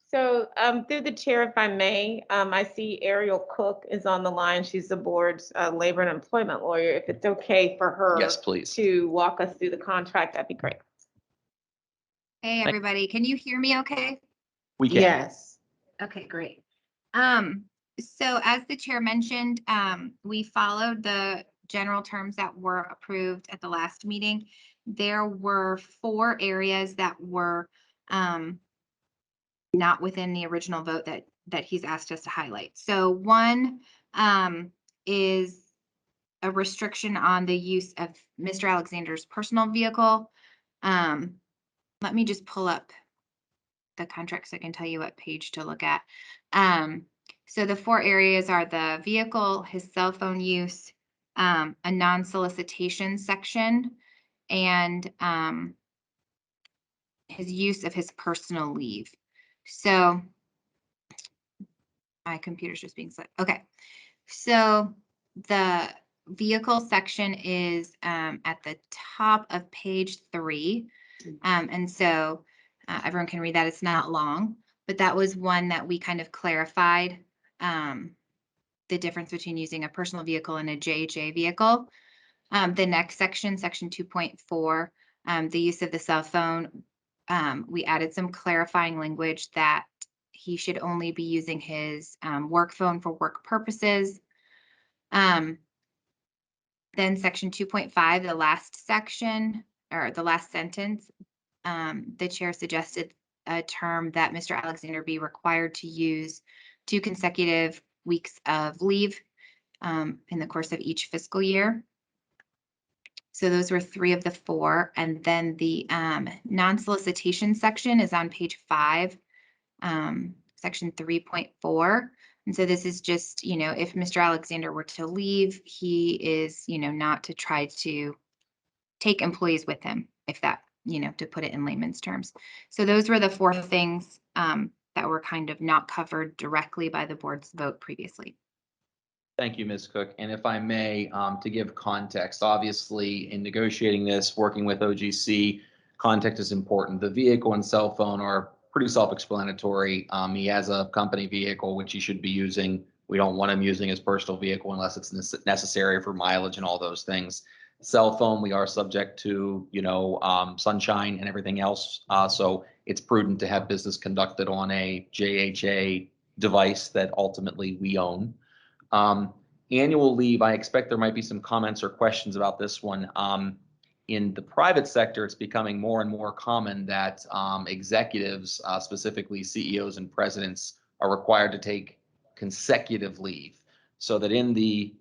So, through the chair, if I may, I see Ariel Cook is on the line. She's the board's labor and employment lawyer. If it's okay for her Yes, please. to walk us through the contract, that'd be great. Hey, everybody, can you hear me okay? We can. Yes. Okay, great. So as the chair mentioned, we followed the general terms that were approved at the last meeting. There were 4 areas that were not within the original vote that he's asked us to highlight. So one is a restriction on the use of Mr. Alexander's personal vehicle. Let me just pull up the contract so I can tell you what page to look at. So the 4 areas are the vehicle, his cell phone use, a non-solicitation section, and his use of his personal leave. So my computer's just being slow. Okay. So the vehicle section is at the top of page 3. And so everyone can read that. It's not long, but that was one that we kind of clarified the difference between using a personal vehicle and a JHA vehicle. The next section, section 2.4, the use of the cell phone, we added some clarifying language that he should only be using his work phone for work purposes. Then section 2.5, the last section, or the last sentence, the chair suggested a term that Mr. Alexander be required to use 2 consecutive weeks of leave in the course of each fiscal year. So those were 3 of the 4. And then the non-solicitation section is on page 5, section 3.4. And so this is just, if Mr. Alexander were to leave, he is, not to try to take employees with him, if that, to put it in layman's terms. So those were the 4 things that were kind of not covered directly by the board's vote previously. Thank you, Ms. Cook. And if I may, to give context, obviously in negotiating this, working with OGC, context is important. The vehicle and cell phone are pretty self-explanatory. He has a company vehicle, which he should be using. We don't want him using his personal vehicle unless it's necessary for mileage and all those things. Cell phone, we are subject to, sunshine and everything else. So it's prudent to have business conducted on a JHA device that ultimately we own. Annual leave, I expect there might be some comments or questions about this one. in the private sector, it's becoming more and more common that executives, specifically CEOs and presidents, are required to take consecutive leave, so that in the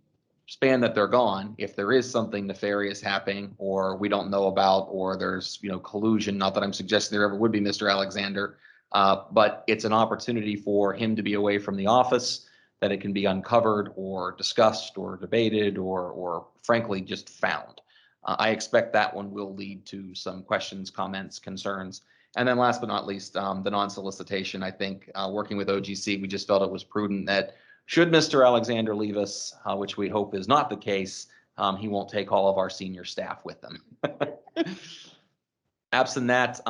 span that they're gone, if there is something nefarious happening or we don't know about, or there's, collusion, not that I'm suggesting there ever would be, Mr. Alexander, but it's an opportunity for him to be away from the office, that it can be uncovered or discussed or debated or frankly just found. I expect that one will lead to some questions, comments, concerns. And then last but not least, the non-solicitation. I think working with OGC, we just felt it was prudent that should Mr. Alexander leave us, which we hope is not the case, he won't take all of our senior staff with him. Absent that,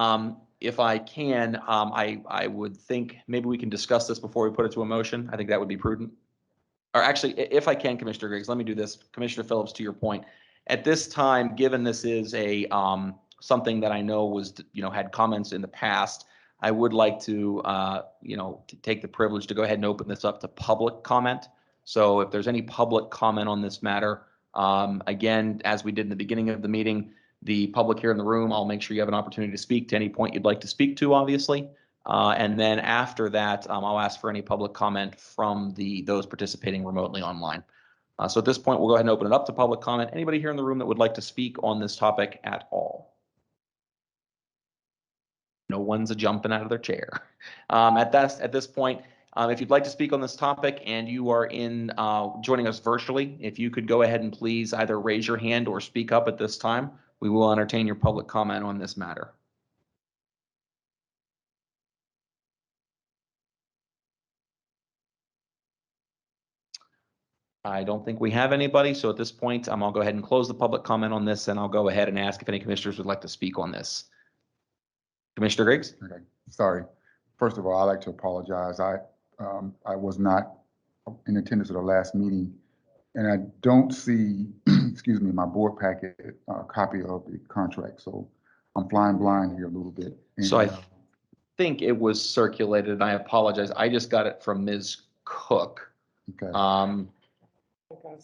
if I can, I would think maybe we can discuss this before we put it to a motion. I think that would be prudent. Or actually, if I can, Commissioner Griggs, let me do this. Commissioner Phillips, to your point, at this time, given this is a something that I know was, had comments in the past, I would like to, to take the privilege to go ahead and open this up to public comment. So if there's any public comment on this matter, again, as we did in the beginning of the meeting, the public here in the room, I'll make sure you have an opportunity to speak to any point you'd like to speak to, obviously. And then after that, I'll ask for any public comment from those participating remotely online. So at this point, we'll go ahead and open it up to public comment. Anybody here in the room that would like to speak on this topic at all? No one's a jumping out of their chair. At this point, if you'd like to speak on this topic and you are joining us virtually, if you could go ahead and please either raise your hand or speak up at this time, we will entertain your public comment on this matter. I don't think we have anybody. So at this point, I'll go ahead and close the public comment on this, and I'll go ahead and ask if any commissioners would like to speak on this. Commissioner Griggs? Okay, sorry. First of all, I'd like to apologize. I was not in attendance at the last meeting, and I don't see, excuse me, my board packet copy of the contract. So I'm flying blind here a little bit. And, so I think it was circulated, and I apologize. I just got it from Ms. Cook. Okay.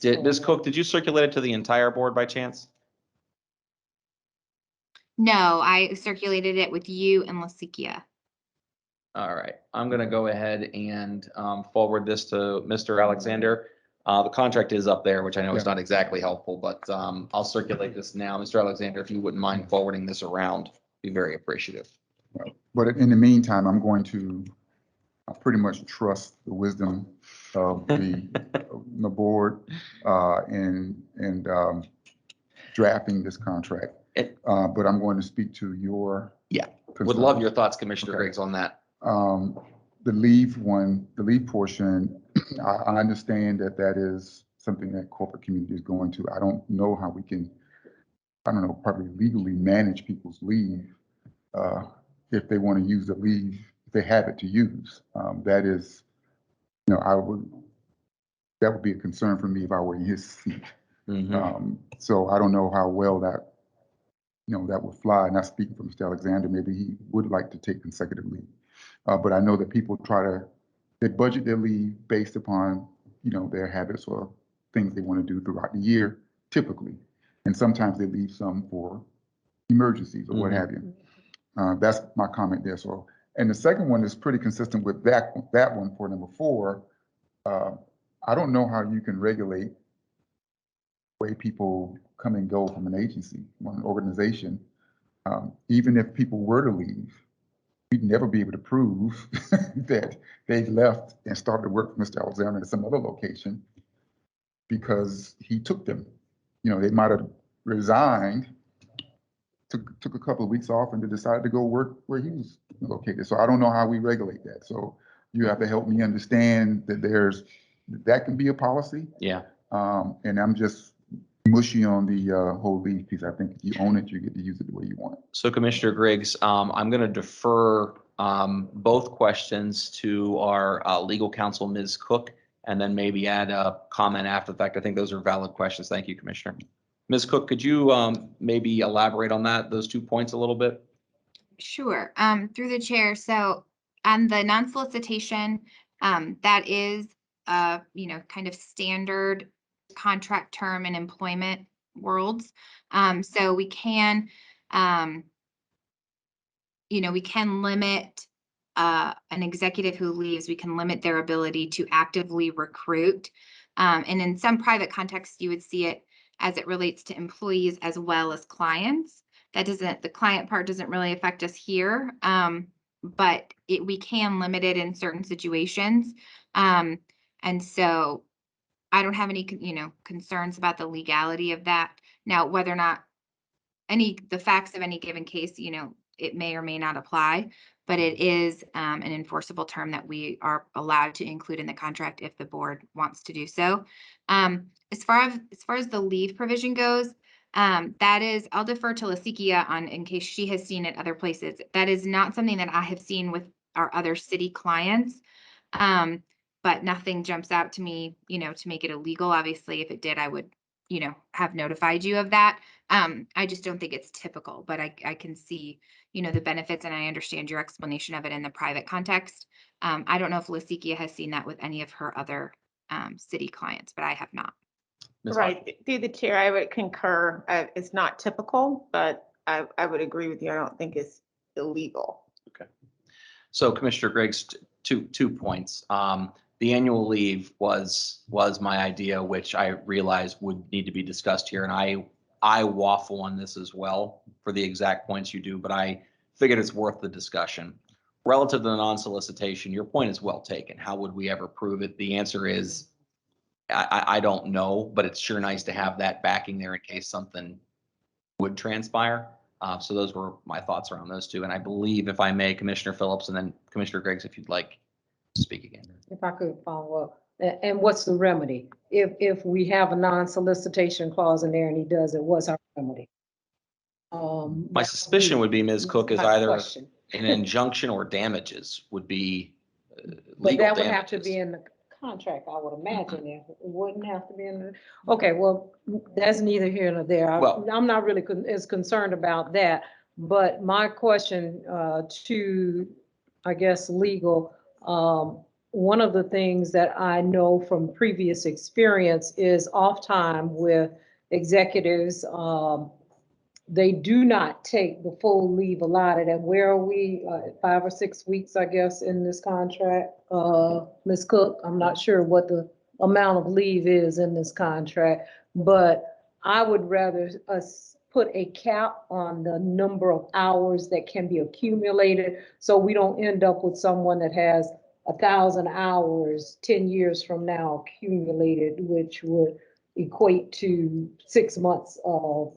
Ms. Cook, did you circulate it to the entire board by chance? No, I circulated it with you and Lasikia. All right, I'm going to go ahead and forward this to Mr. Alexander. The contract is up there, which I know is not exactly helpful, but I'll circulate this now. Mr. Alexander, if you wouldn't mind forwarding this around, be very appreciative. But in the meantime, I'm going to pretty much trust the wisdom of the board in drafting this contract. But I'm going to speak to your concerns. Would love your thoughts, Commissioner Griggs, on that. The leave portion, I understand that is something that corporate community is going to. I don't know how we can, probably legally manage people's leave if they want to use the leave, if they have it to use. That is, that would be a concern for me if I were in his seat. Mm-hmm. So I don't know how well that would fly. Not speaking for Mr. Alexander, maybe he would like to take consecutive leave. But I know that people they budget their leave based upon, their habits or things they want to do throughout the year, typically. And sometimes they leave some for emergencies or what have you. That's my comment there. So, and the second one is pretty consistent with that one for number 4. I don't know how you can regulate the way people come and go from an agency, from an organization. Even if people were to leave, we'd never be able to prove that they left and started to work for Mr. Alexander at some other location because he took them. They might have resigned, took a couple of weeks off, and they decided to go work where he was located. So I don't know how we regulate that. So you have to help me understand that that can be a policy. Yeah. And I'm just mushy on the whole leave piece. I think if you own it, you get to use it the way you want it. So Commissioner Griggs, I'm going to defer both questions to our legal counsel, Ms. Cook, and then maybe add a comment after the fact. I think those are valid questions. Thank you, Commissioner. Ms. Cook, could you maybe elaborate on those 2 points a little bit? Sure. Through the chair. So on the non-solicitation, that is kind of standard contract term and employment worlds. So we can, we can limit an executive who leaves, we can limit their ability to actively recruit. And in some private contexts, you would see it as it relates to employees as well as clients. The client part doesn't really affect us here, but we can limit it in certain situations. And so I don't have any, concerns about the legality of that. Now, whether or not the facts of any given case, it may or may not apply, but it is an enforceable term that we are allowed to include in the contract if the board wants to do so. As far as the leave provision goes, that is, I'll defer to Lasikia in case she has seen it other places. That is not something that I have seen with our other city clients. But nothing jumps out to me, to make it illegal. Obviously, if it did, I would, have notified you of that. I just don't think it's typical, but I can see, the benefits, and I understand your explanation of it in the private context. I don't know if Lasikia has seen that with any of her other city clients, but I have not. Ms. Hodge. Right, through the chair, I would concur. It's not typical, but I would agree with you. I don't think it's illegal. So Commissioner Griggs, two points. The annual leave was my idea, which I realized would need to be discussed here. And I waffle on this as well for the exact points you do, but I figured it's worth the discussion. Relative to the non-solicitation, your point is well taken. How would we ever prove it? The answer is, I don't know, but it's sure nice to have that backing there in case something would transpire. So those were my thoughts around those two. And I believe, if I may, Commissioner Phillips and then Commissioner Griggs, if you'd like to speak again. If I could follow up, and what's the remedy? If we have a non-solicitation clause in there and he does it, what's our remedy? My suspicion would be Ms. Cook is my either question. an injunction or damages would be But legal that would have to damages. be in the contract, I would imagine. It wouldn't have to be in the, okay, well, that's neither here nor there. Well- I'm not really as concerned about that. But my question to, I guess, legal, one of the things that I know from previous experience is off time with executives, they do not take the full leave allotted. And where are we, 5 or 6 weeks, I guess, in this contract? Ms. Cook, I'm not sure what the amount of leave is in this contract, but I would rather us put a cap on the number of hours that can be accumulated, so we don't end up with someone that has 1,000 hours 10 years from now accumulated, which would equate to 6 months of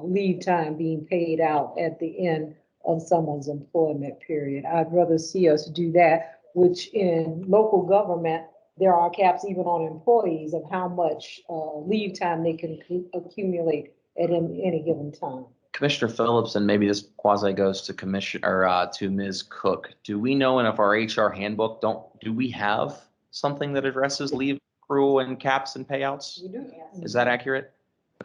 leave time being paid out at the end of someone's employment period. I'd rather see us do that, which in local government, there are caps even on employees of how much leave time they can accumulate at any given time. Commissioner Phillips, and maybe this quasi goes to to Ms. Cook. Do we know, in of our HR handbook, do we have something that addresses leave accrual and caps and payouts? We do, yes. Is that accurate?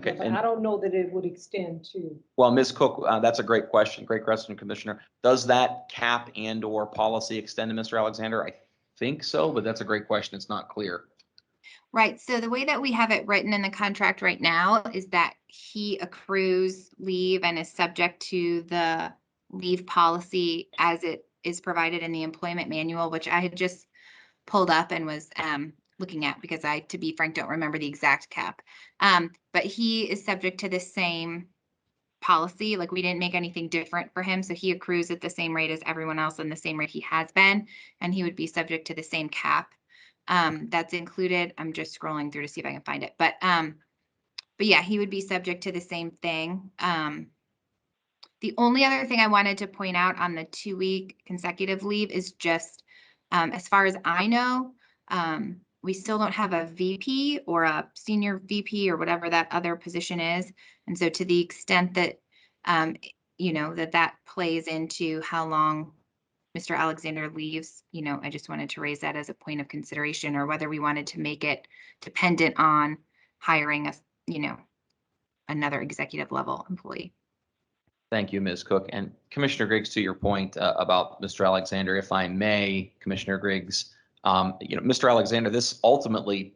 Okay. Yeah, but And, I don't know that it would extend to. well, Ms. Cook, that's a great question. Great question, Commissioner. Does that cap and or policy extend to Mr. Alexander? I think so, but that's a great question. It's not clear. Right. So the way that we have it written in the contract right now is that he accrues leave and is subject to the leave policy as it is provided in the employment manual, which I had just pulled up and was looking at because I, to be frank, don't remember the exact cap. But he is subject to the same policy. Like, we didn't make anything different for him. So he accrues at the same rate as everyone else and the same rate he has been, and he would be subject to the same cap. That's included. I'm just scrolling through to see if I can find it. But yeah, he would be subject to the same thing. The only other thing I wanted to point out on the 2-week consecutive leave is just, as far as I know, we still don't have a VP or a senior VP or whatever that other position is. And so to the extent that, that plays into how long Mr. Alexander leaves, I just wanted to raise that as a point of consideration, or whether we wanted to make it dependent on hiring another executive level employee. Thank you, Ms. Cook. And Commissioner Griggs, to your point about Mr. Alexander, if I may, Commissioner Griggs, Mr. Alexander, this ultimately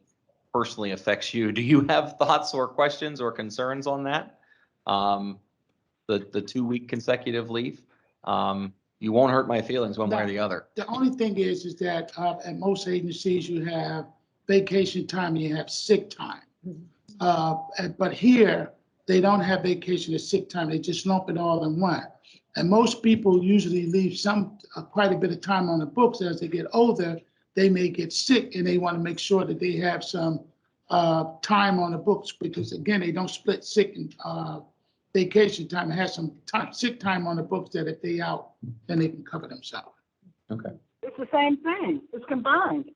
personally affects you. Do you have thoughts or questions or concerns on that? The 2-week consecutive leave? You won't hurt my feelings one way or the other. The only thing is that at most agencies, you have vacation time and you have sick time. But here, they don't have vacation or sick time. They just lump it all in one. And most people usually leave quite a bit of time on the books. As they get older, they may get sick and they want to make sure that they have some time on the books, because again, they don't split sick and vacation time, and have some time, sick time on the books, that if they out, then they can cover themselves. Okay. It's the same thing. It's combined.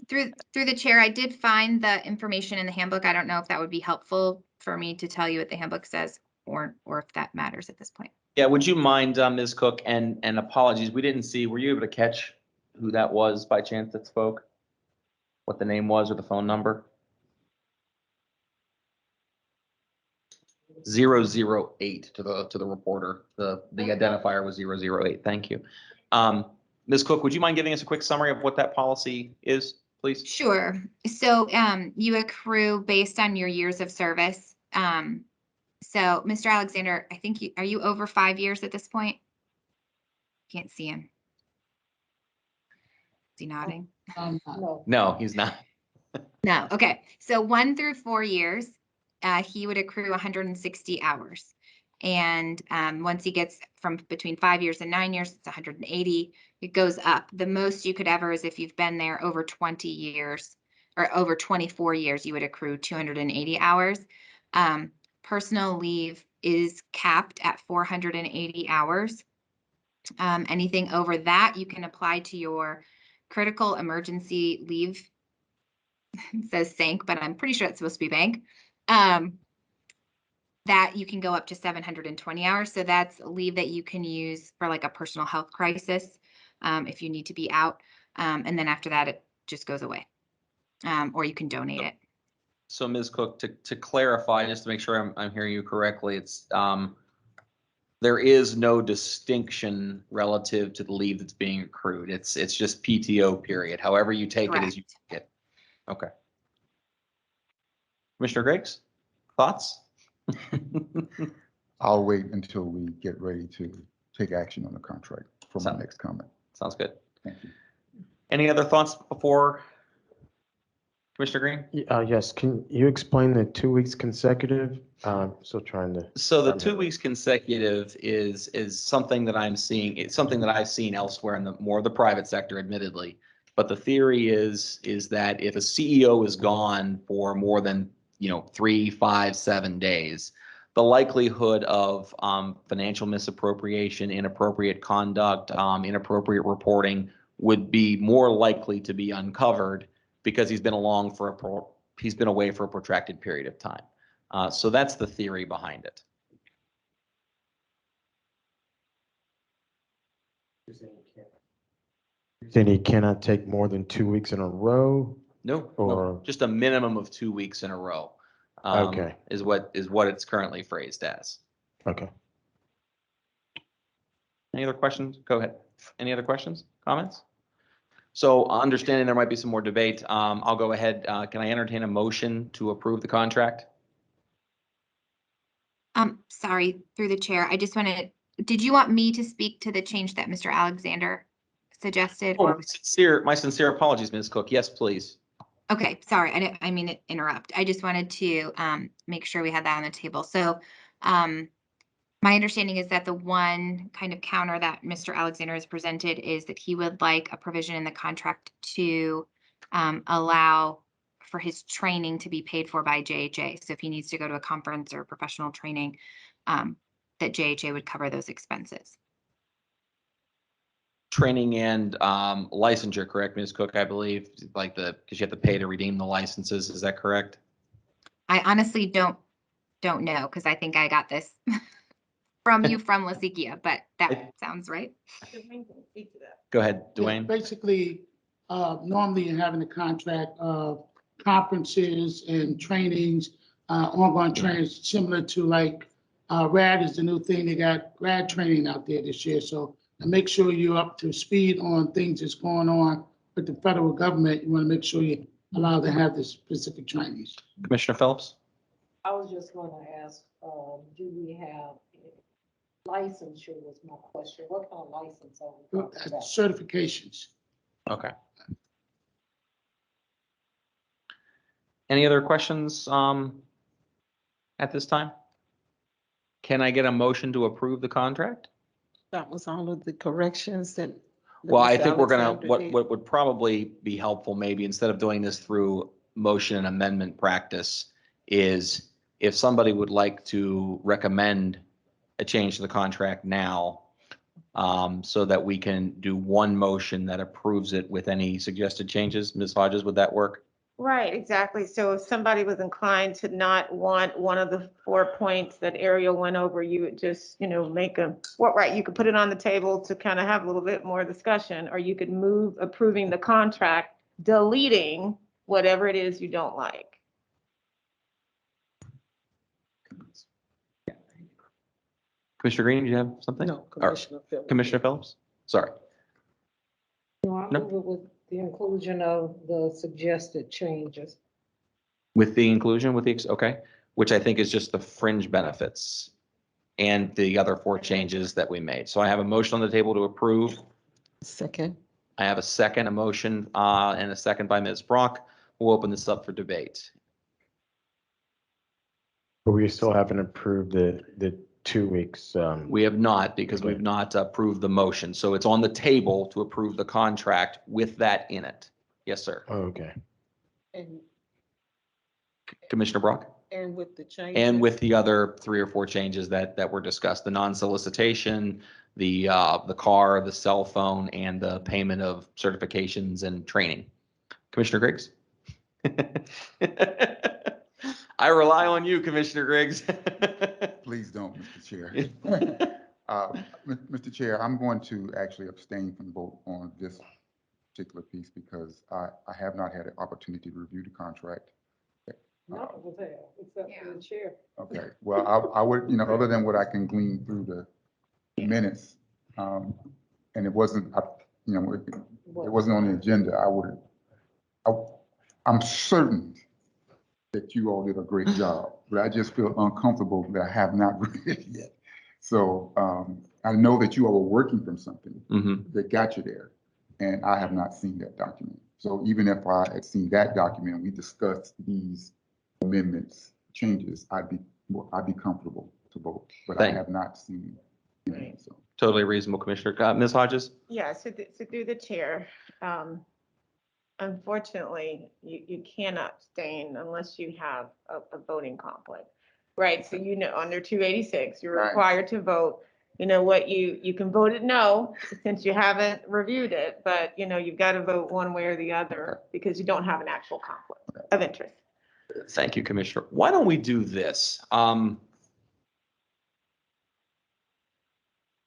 Through the chair, I did find the information in the handbook. I don't know if that would be helpful for me to tell you what the handbook says, or if that matters at this point. Yeah, would you mind, Ms. Cook, and apologies, we didn't see, were you able to catch who that was by chance that spoke? What the name was or the phone number? 008 to the reporter. The identifier was 008. Thank you. Ms. Cook, would you mind giving us a quick summary of what that policy is, please? Sure. So you accrue based on your years of service. So Mr. Alexander, I think are you over 5 years at this point? Can't see him. Is he nodding? No, he's not. No. Okay. So 1 through 4 years, he would accrue 160 hours. And once he gets from between 5 years and 9 years, it's 180. It goes up. The most you could ever is if you've been there over 20 years or over 24 years, you would accrue 280 hours. Personal leave is capped at 480 hours. Anything over that, you can apply to your critical emergency leave. It says SANK, but I'm pretty sure it's supposed to be bank. That you can go up to 720 hours. So that's leave that you can use for like a personal health crisis if you need to be out. And then after that, it just goes away. Or you can donate it. So Ms. Cook, to clarify, just to make sure I'm hearing you correctly, it's there is no distinction relative to the leave that's being accrued. It's just PTO period. However you take it as you take it. Okay. Commissioner Griggs, thoughts? I'll wait until we get ready to take action on the contract for my next comment. Sounds good. Thank you. Any other thoughts before Commissioner Green? Yes, can you explain the 2 weeks consecutive? Still trying to. So the 2 weeks consecutive is something that I'm seeing. It's something that I've seen elsewhere in the more of the private sector, admittedly. But the theory is that if a CEO is gone for more than 3, 5, 7 days, the likelihood of financial misappropriation, inappropriate conduct, inappropriate reporting would be more likely to be uncovered because he's been away for a protracted period of time. So that's the theory behind it. Then he cannot take more than 2 weeks in a row? No, Or- just a minimum of 2 weeks in a row. Okay. Is what it's currently phrased as. Okay. Any other questions? Go ahead. Any other questions, comments? So understanding there might be some more debate, I'll go ahead. Can I entertain a motion to approve the contract? Sorry, through the chair. I just did you want me to speak to the change that Mr. Alexander suggested? Oh, my sincere apologies, Ms. Cook. Yes, please. Okay, sorry, I mean to interrupt. I just wanted to make sure we had that on the table. So my understanding is that the one kind of counter that Mr. Alexander has presented is that he would like a provision in the contract to allow for his training to be paid for by JHA. So if he needs to go to a conference or professional training, that JHA would cover those expenses. Training and licensure, correct, Ms. Cook? I believe, because you have to pay to redeem the licenses. Is that correct? I honestly don't know, because I think I got this from you from Lasikia, but that sounds right. Go ahead, Yeah, Dwayne. basically, normally you're having a contract of conferences and trainings, ongoing trainings, similar to like RAD is the new thing. They got RAD training out there this year. So to make sure you're up to speed on things that's going on with the federal government, you want to make sure you allow them to have the specific trainings. Commissioner Phelps? I was just gonna ask, do we have licensure was my question. What kind of license are we talking about? Certifications. Okay. Any other questions at this time? Can I get a motion to approve the contract? That was all of the corrections that. Well, I Mr. think we're gonna, Alexander did. what would probably be helpful, maybe instead of doing this through motion and amendment practice, is if somebody would like to recommend a change to the contract now, so that we can do one motion that approves it with any suggested changes. Ms. Hodges, would that work? Right, exactly. So if somebody was inclined to not want one of the 4 points that Ariel went over, you would just, make a, well, right, you could put it on the table to kind of have a little bit more discussion, or you could move approving the contract, deleting whatever it is you don't like. Commissioner Green, do you have something? No, Or Commissioner Phillips. Commissioner Phillips? Sorry. No, I No. move it with the inclusion of the suggested changes. With the inclusion, with the, okay, which I think is just the fringe benefits and the other 4 changes that we made. So I have a motion on the table to approve. Second. I have a second, a motion, and a second by Ms. Brock. We'll open this up for debate. But we still haven't approved the 2 weeks. We have not, because Okay. we've not approved the motion. So it's on the table to approve the contract with that in it. Yes, sir. Oh, okay. And, Commissioner Brock? and with the changes. And with the other 3 or 4 changes that were discussed, the non-solicitation, the car, the cell phone, and the payment of certifications and training. Commissioner Griggs? I rely on you, Commissioner Griggs. Please don't, Mr. Chair. Mr. Chair, I'm going to actually abstain from the vote on this particular piece because I have not had an opportunity to review the contract. None of us have, except for the chair. Okay, well, I would, other than what I can glean through the minutes, and it wasn't, it wasn't on the agenda, I'm certain that you all did a great job, but I just feel uncomfortable that I have not read it yet. So I know that you all were working from something that got you there, and I have not seen that document. So even if I had seen that document and we discussed these amendments, changes, I'd be comfortable to vote, but I have not seen it. So. Totally reasonable, Commissioner. Ms. Hodges? Yeah, so through the chair, unfortunately, you cannot abstain unless you have a voting conflict, right? So, under 286, you're Right. required to vote. You know what, you can vote it no, since you haven't reviewed it, but you've got to vote one way or the other because you don't have an actual conflict of interest. Thank you, Commissioner. Why don't we do this? Why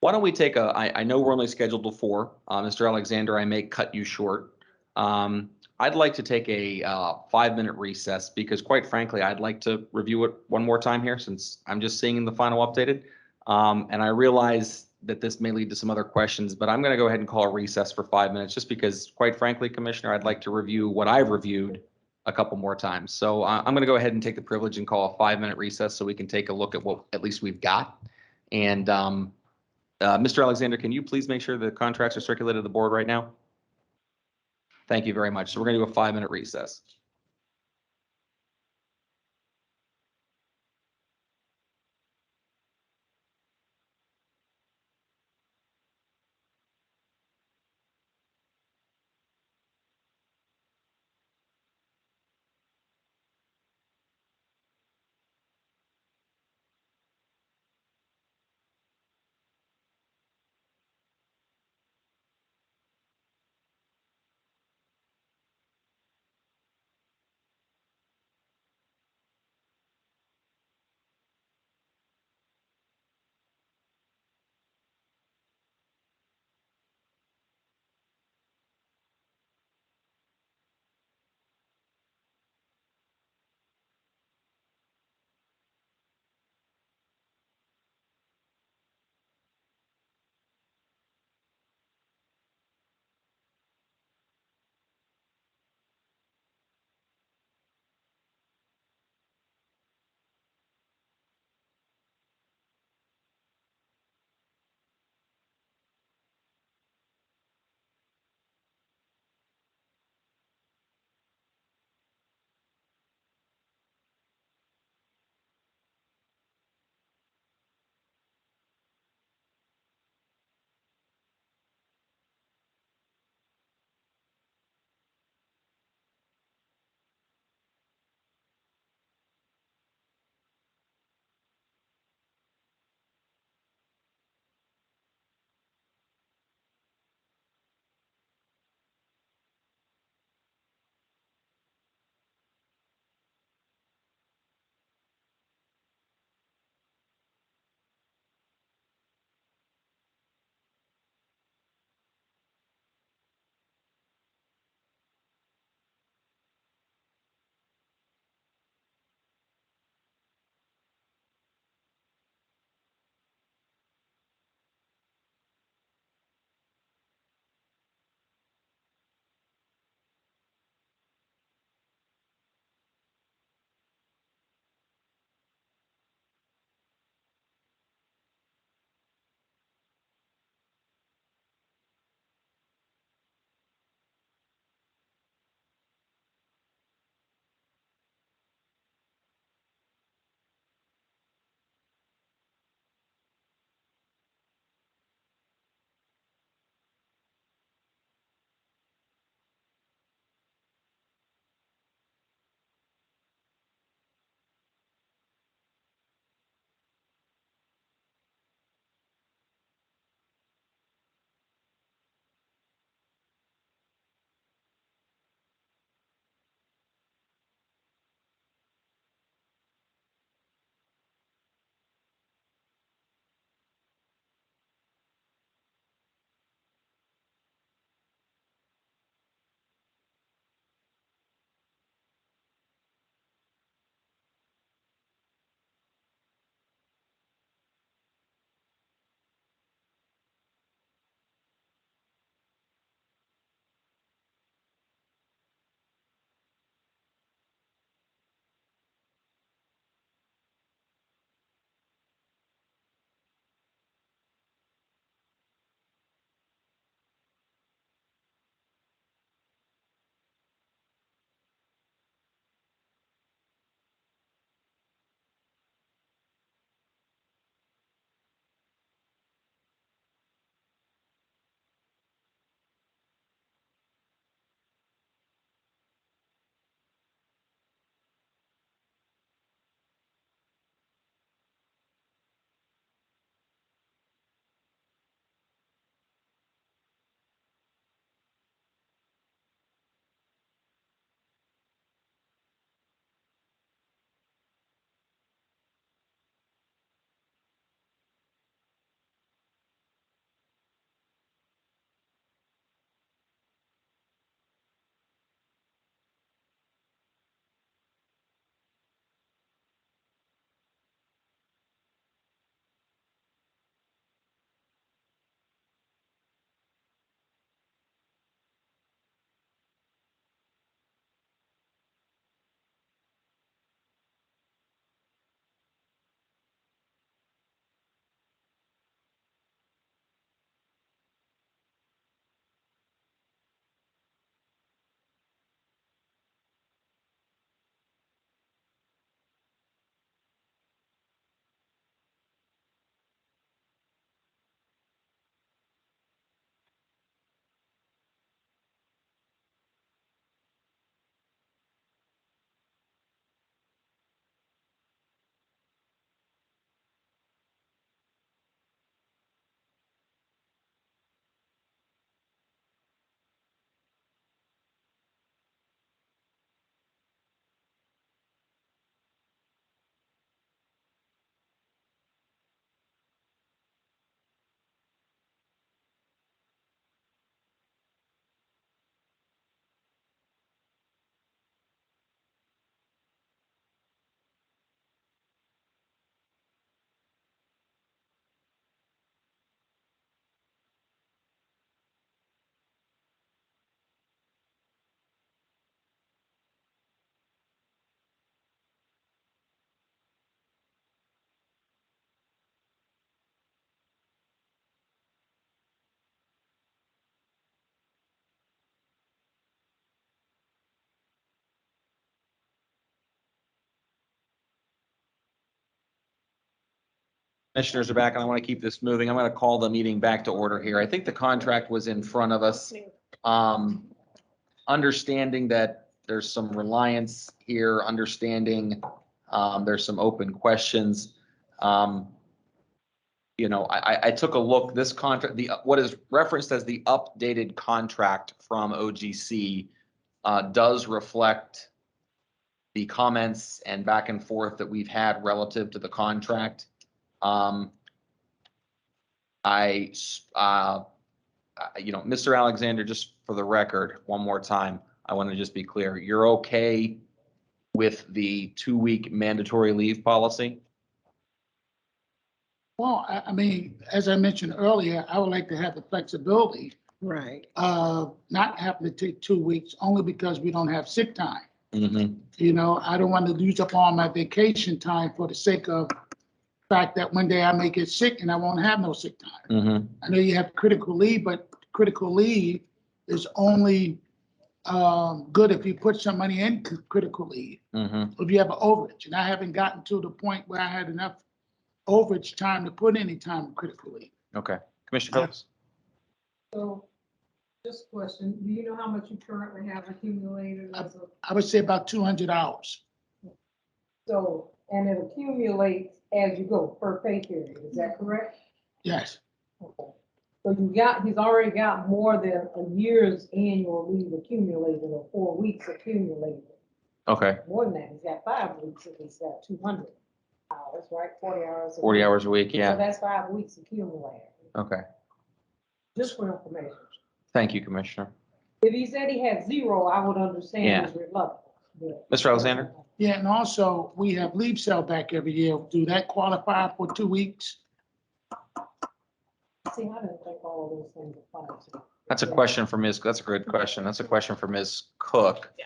don't we take I know we're only scheduled till 4. Mr. Alexander, I may cut you short. I'd like to take a 5-minute recess because quite frankly, I'd like to review it one more time here since I'm just seeing the final updated. And I realize that this may lead to some other questions, but I'm going to go ahead and call a recess for 5 minutes just because quite frankly, Commissioner, I'd like to review what I've reviewed a couple more times. So I'm going to go ahead and take the privilege and call a 5-minute recess so we can take a look at what at least we've got. And Mr. Alexander, can you please make sure the contracts are circulated to the board right now? Thank you very much. So we're going to do a 5-minute recess. Commissioners are back and I want to keep this moving. I'm going to call the meeting back to order here. I think the contract was in front of us. Understanding that there's some reliance here, understanding there's some open questions. You know, I took a look, this contract, what is referenced as the updated contract from OGC does reflect the comments and back and forth that we've had relative to the contract. You know, Mr. Alexander, just for the record, one more time, I want to just be clear. You're okay with the 2-week mandatory leave policy? Well, I mean, as I mentioned earlier, I would like to have the flexibility Right. of not having to take 2 weeks only because we don't have sick time. Mm-hmm. You know, I don't want to use up all my vacation time for the sake of the fact that one day I may get sick and I won't have no sick time. Mm-hmm. I know you have critical leave, but critical leave is only good if you put some money in critical leave. Mm-hmm. If you have an overage, and I haven't gotten to the point where I had enough overage time to put any time in critical leave. Okay. Commissioner Phillips? So, just a question, do you know how much you currently have accumulated as of? I would say about 200 hours. So, and it accumulates as you go per pay period, is that correct? Yes, Okay. So he's already got more than a year's annual leave accumulated or 4 weeks accumulated. Okay. More than that, he's got 5 weeks and he's got 200 hours, right? 40 hours. 40 hours a week, So yeah. that's 5 weeks accumulated, Okay. just for information. Thank you, Commissioner. If he said he had 0, I would understand his reluctance. but- Mr. Alexander? yeah, and also we have leave sale back every year. Do that qualify for 2 weeks? See, I didn't think all of those things apply to. That's a question for Ms. That's a good question. That's a question for Ms. Cook. Yeah.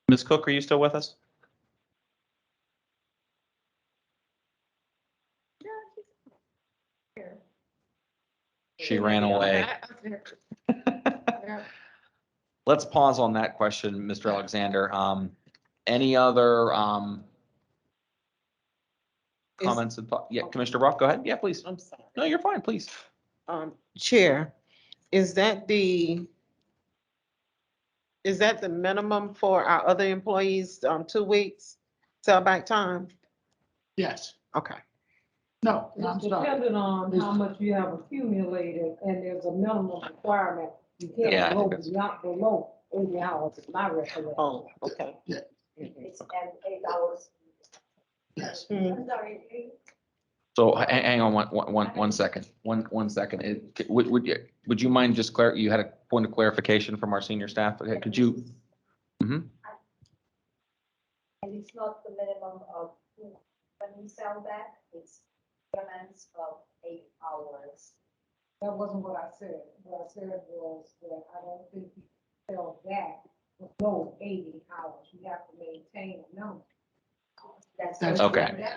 Ms. Cook, are you still with us? She ran away. Let's pause on that question, Mr. Alexander. Any other comments? Yeah, Commissioner Brock, go ahead. Yeah, please. I'm sorry. No, you're fine, please. Chair, is that the minimum for our other employees, 2 weeks sellback time? Yes. Okay. No, I'm It's sorry. dependent on how much you have accumulated, and there's a minimum requirement. You Yeah, I can't think go that's- beyond below 80 hours, is my recollection. Oh, okay. It's 8 hours. Yes. I'm sorry. So hang on one second. One second. Would you mind just you had a point of clarification from our senior staff? Okay, could you? And it's not the minimum of, when we sell back, it's increments of 8 hours. That wasn't what I said. What I said was that I don't think you sell back below 80 hours. You have to maintain a number. That's okay.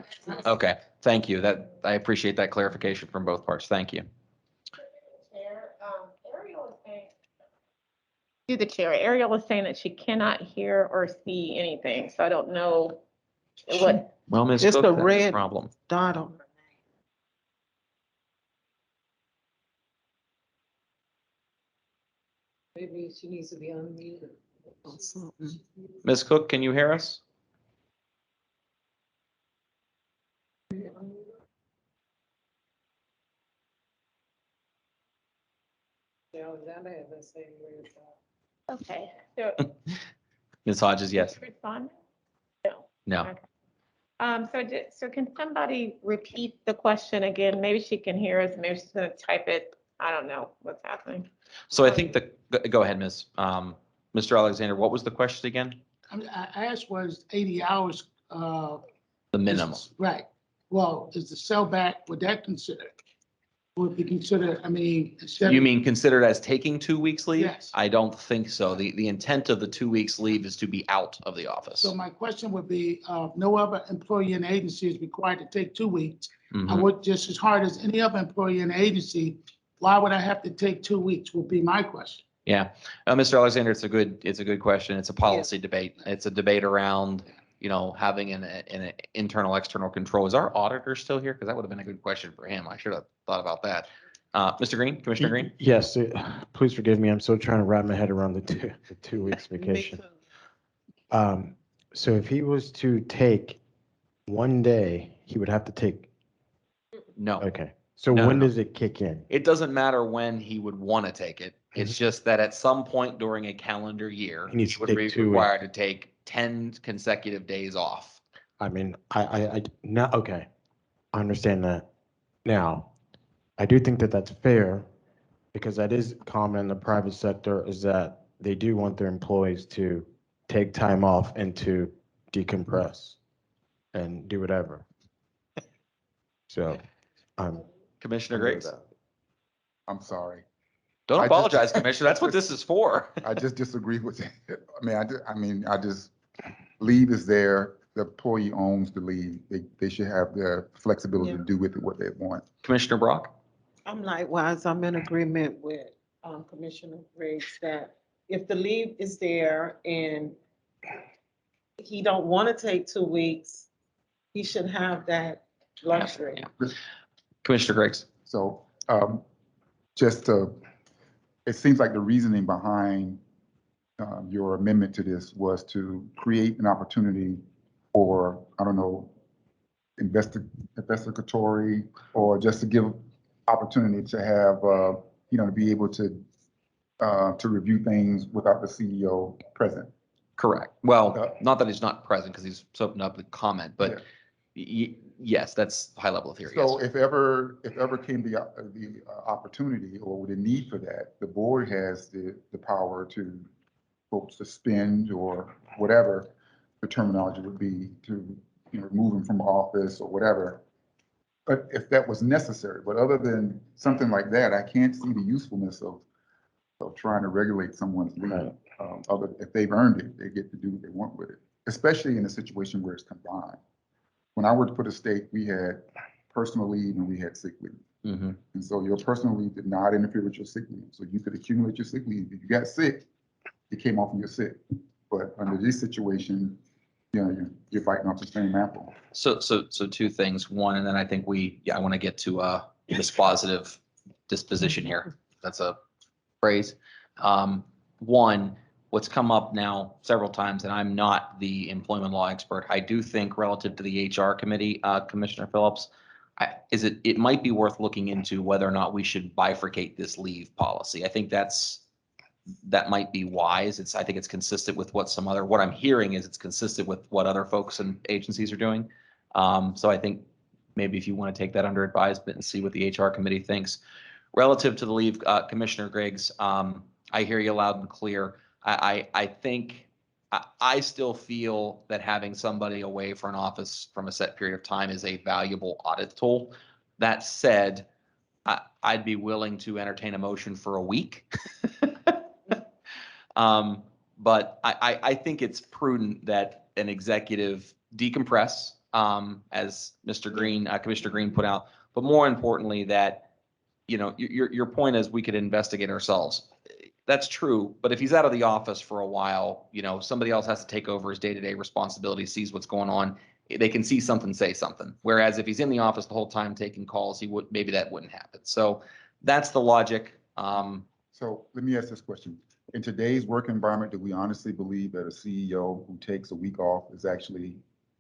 Okay, thank you. I appreciate that clarification from both parts. Thank you. Chair, Ariel is saying. To the chair, Ariel is saying that she cannot hear or see anything, so I don't know what. Well, Ms. Just Cook, a that's red- problem. Dot on. Maybe she needs to be unmuted. or something. Ms. Cook, can you hear us? Alexander had that same weird thought. Okay, so. Ms. Hodges, yes. Respond? No. Okay. So can somebody repeat the question again? Maybe she can hear us, maybe she's gonna type it. I don't know what's happening. So I think go ahead, Ms. Mr. Alexander, what was the question again? I asked was 80 hours. The minimum. Right. Well, is the sellback, would that consider? Would be considered, I mean, instead You of, mean considered as taking 2 weeks leave? Yes. I don't think so. The intent of the 2 weeks leave is to be out of the office. so my question would be, no other employee in the agency is required to take 2 weeks. I Mhm. work just as hard as any other employee in the agency. Why would I have to take 2 weeks would be my question. Yeah, Mr. Alexander, it's a good question. It's a policy debate. It's a debate around having an internal, external control. Is our auditor still here? Because that would have been a good question for him. I should have thought about that. Mr. Green, Commissioner Green? Yes, please forgive me. I'm still trying to wrap my head around the 2 weeks Me vacation. too. So if he was to take 1 day, he would have to take, No. okay. So No, when no. does it kick in? It doesn't matter when he would want to take it. It's Mhm. just that at some point during a calendar year, He needs he to would take be 2 required to take 10 consecutive days off. I mean, now, okay, I understand that. Now, I do think that that's fair because that is common in the private sector is that they do want their employees to take time off and to decompress and do whatever. So, Commissioner I'm good with Griggs? that. I'm sorry. Don't I just- apologize, Commissioner. That's what this is for. I just disagree with it. I just, leave is there. The employee owns the leave. They should have the flexibility to Yeah. do with it what they want. Commissioner Brock? I'm likewise, I'm in agreement with Commissioner Briggs that if the leave is there and he don't want to take 2 weeks, he should have that luxury. Yeah. Commissioner Griggs? So, it seems like the reasoning behind your amendment to this was to create an opportunity for, I don't know, investigatory, or just to give opportunity to have, to be able to review things without the CEO present. Correct. Well, not that he's not present because he's opened up the comment, but yes, that's high level of theory. So Yes. if ever came the opportunity or the need for that, the board has the power to suspend or whatever the terminology would be to remove him from office or whatever. But if that was necessary, but other than something like that, I can't see the usefulness of trying to regulate someone's leave. If they've earned it, they get to do what they want with it, especially in a situation where it's combined. When I worked for the state, we had personal leave and we had sick leave. Mm-hmm. And so your personal leave did not interfere with your sick leave. So you could accumulate your sick leave. If you got sick, it came off of your sick. But under this situation, you're biting off the same apple. So 2 things. One, and then I think I want to get to this positive disposition here. That's a phrase. One, what's come up now several times, and I'm not the employment law expert. I do think relative to the HR committee, Commissioner Phillips, it might be worth looking into whether or not we should bifurcate this leave policy. I think that might be wise. I think it's consistent with what I'm hearing is it's consistent with what other folks and agencies are doing. So I think maybe if you want to take that under advisement and see what the HR committee thinks. Relative to the leave, Commissioner Griggs, I hear you loud and clear. I think I still feel that having somebody away for an office from a set period of time is a valuable audit tool. That said, I'd be willing to entertain a motion for a week. But I think it's prudent that an executive decompress, as Mr. Green, Commissioner Green put out, but more importantly that, your point is we could investigate ourselves. That's true, but if he's out of the office for a while, somebody else has to take over his day-to-day responsibility, sees what's going on. They can see something, say something. Whereas if he's in the office the whole time taking calls, maybe that wouldn't happen. So that's the logic. So let me ask this question. In today's work environment, do we honestly believe that a CEO who takes a week off is actually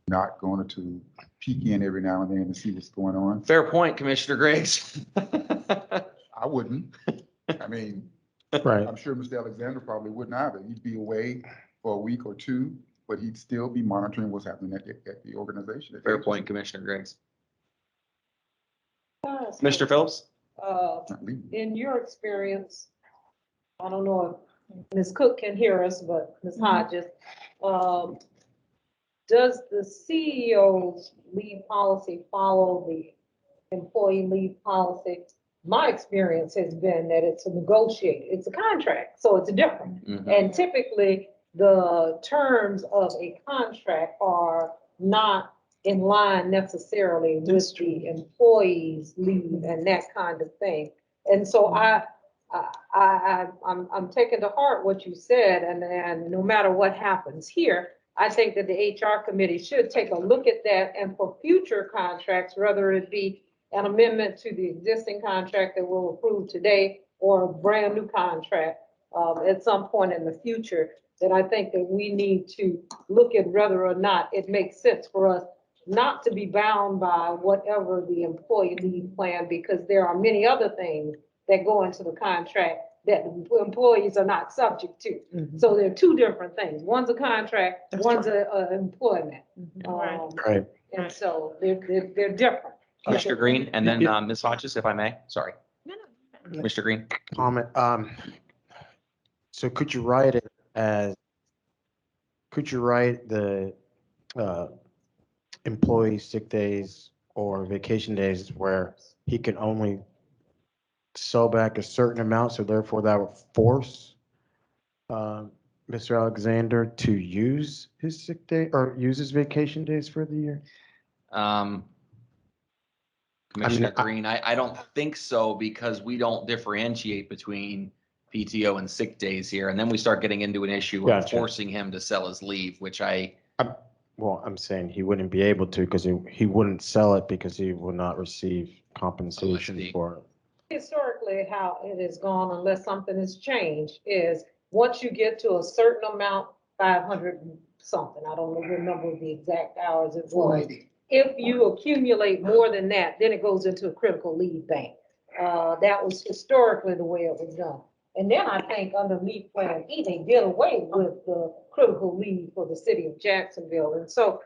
not going to peek in every now and then to see what's going on? Fair point, Commissioner Griggs. I wouldn't. I mean, Right. I'm sure Mr. Alexander probably wouldn't either. He'd be away for a week or 2, but he'd still be monitoring what's happening at the organization. Fair point, Commissioner Griggs. Guys, Mr. Phillips? in your experience, I don't know if Ms. Cook can hear us, but Ms. Hodges, does the CEO's leave policy follow the employee leave policy? My experience has been that it's a contract, so it's different. Mhm. And typically, the terms of a contract are not in line necessarily with the employee's leave and that kind of thing. And so I'm taking to heart what you said, and no matter what happens here, I think that the HR committee should take a look at that, and for future contracts, whether it be an amendment to the existing contract that we'll approve today or a brand new contract at some point in the future, that I think that we need to look at whether or not it makes sense for us not to be bound by whatever the employee leave plan, because there are many other things that go into the contract that employees are not subject to. So they're two different things. One's a contract, That's one's a employment. Right. Right. And so they're different. Mr. Green, and then Yeah. Ms. Hodges, if I may, sorry. No, no. Mr. Green? Comment, so could you write it as, could you write the, employee sick days or vacation days where he can only sell back a certain amount, so therefore that would force Mr. Alexander to use his sick day or use his vacation days for the year? Commissioner Green, I don't think so, because we don't differentiate between PTO and sick days here. And then we start getting into an issue of Gotcha. forcing him to sell his leave, which Well, I'm saying he wouldn't be able to because he wouldn't sell it because he will not receive compensation see. for it. Historically, how it has gone, unless something has changed, is once you get to a certain amount, 500 and something, I don't remember the exact hours it was. 480. If you accumulate more than that, then it goes into a critical leave bank. That was historically the way it was done. And then I think under Leave Plan E, they did away with the critical leave for the city of Jacksonville. And so,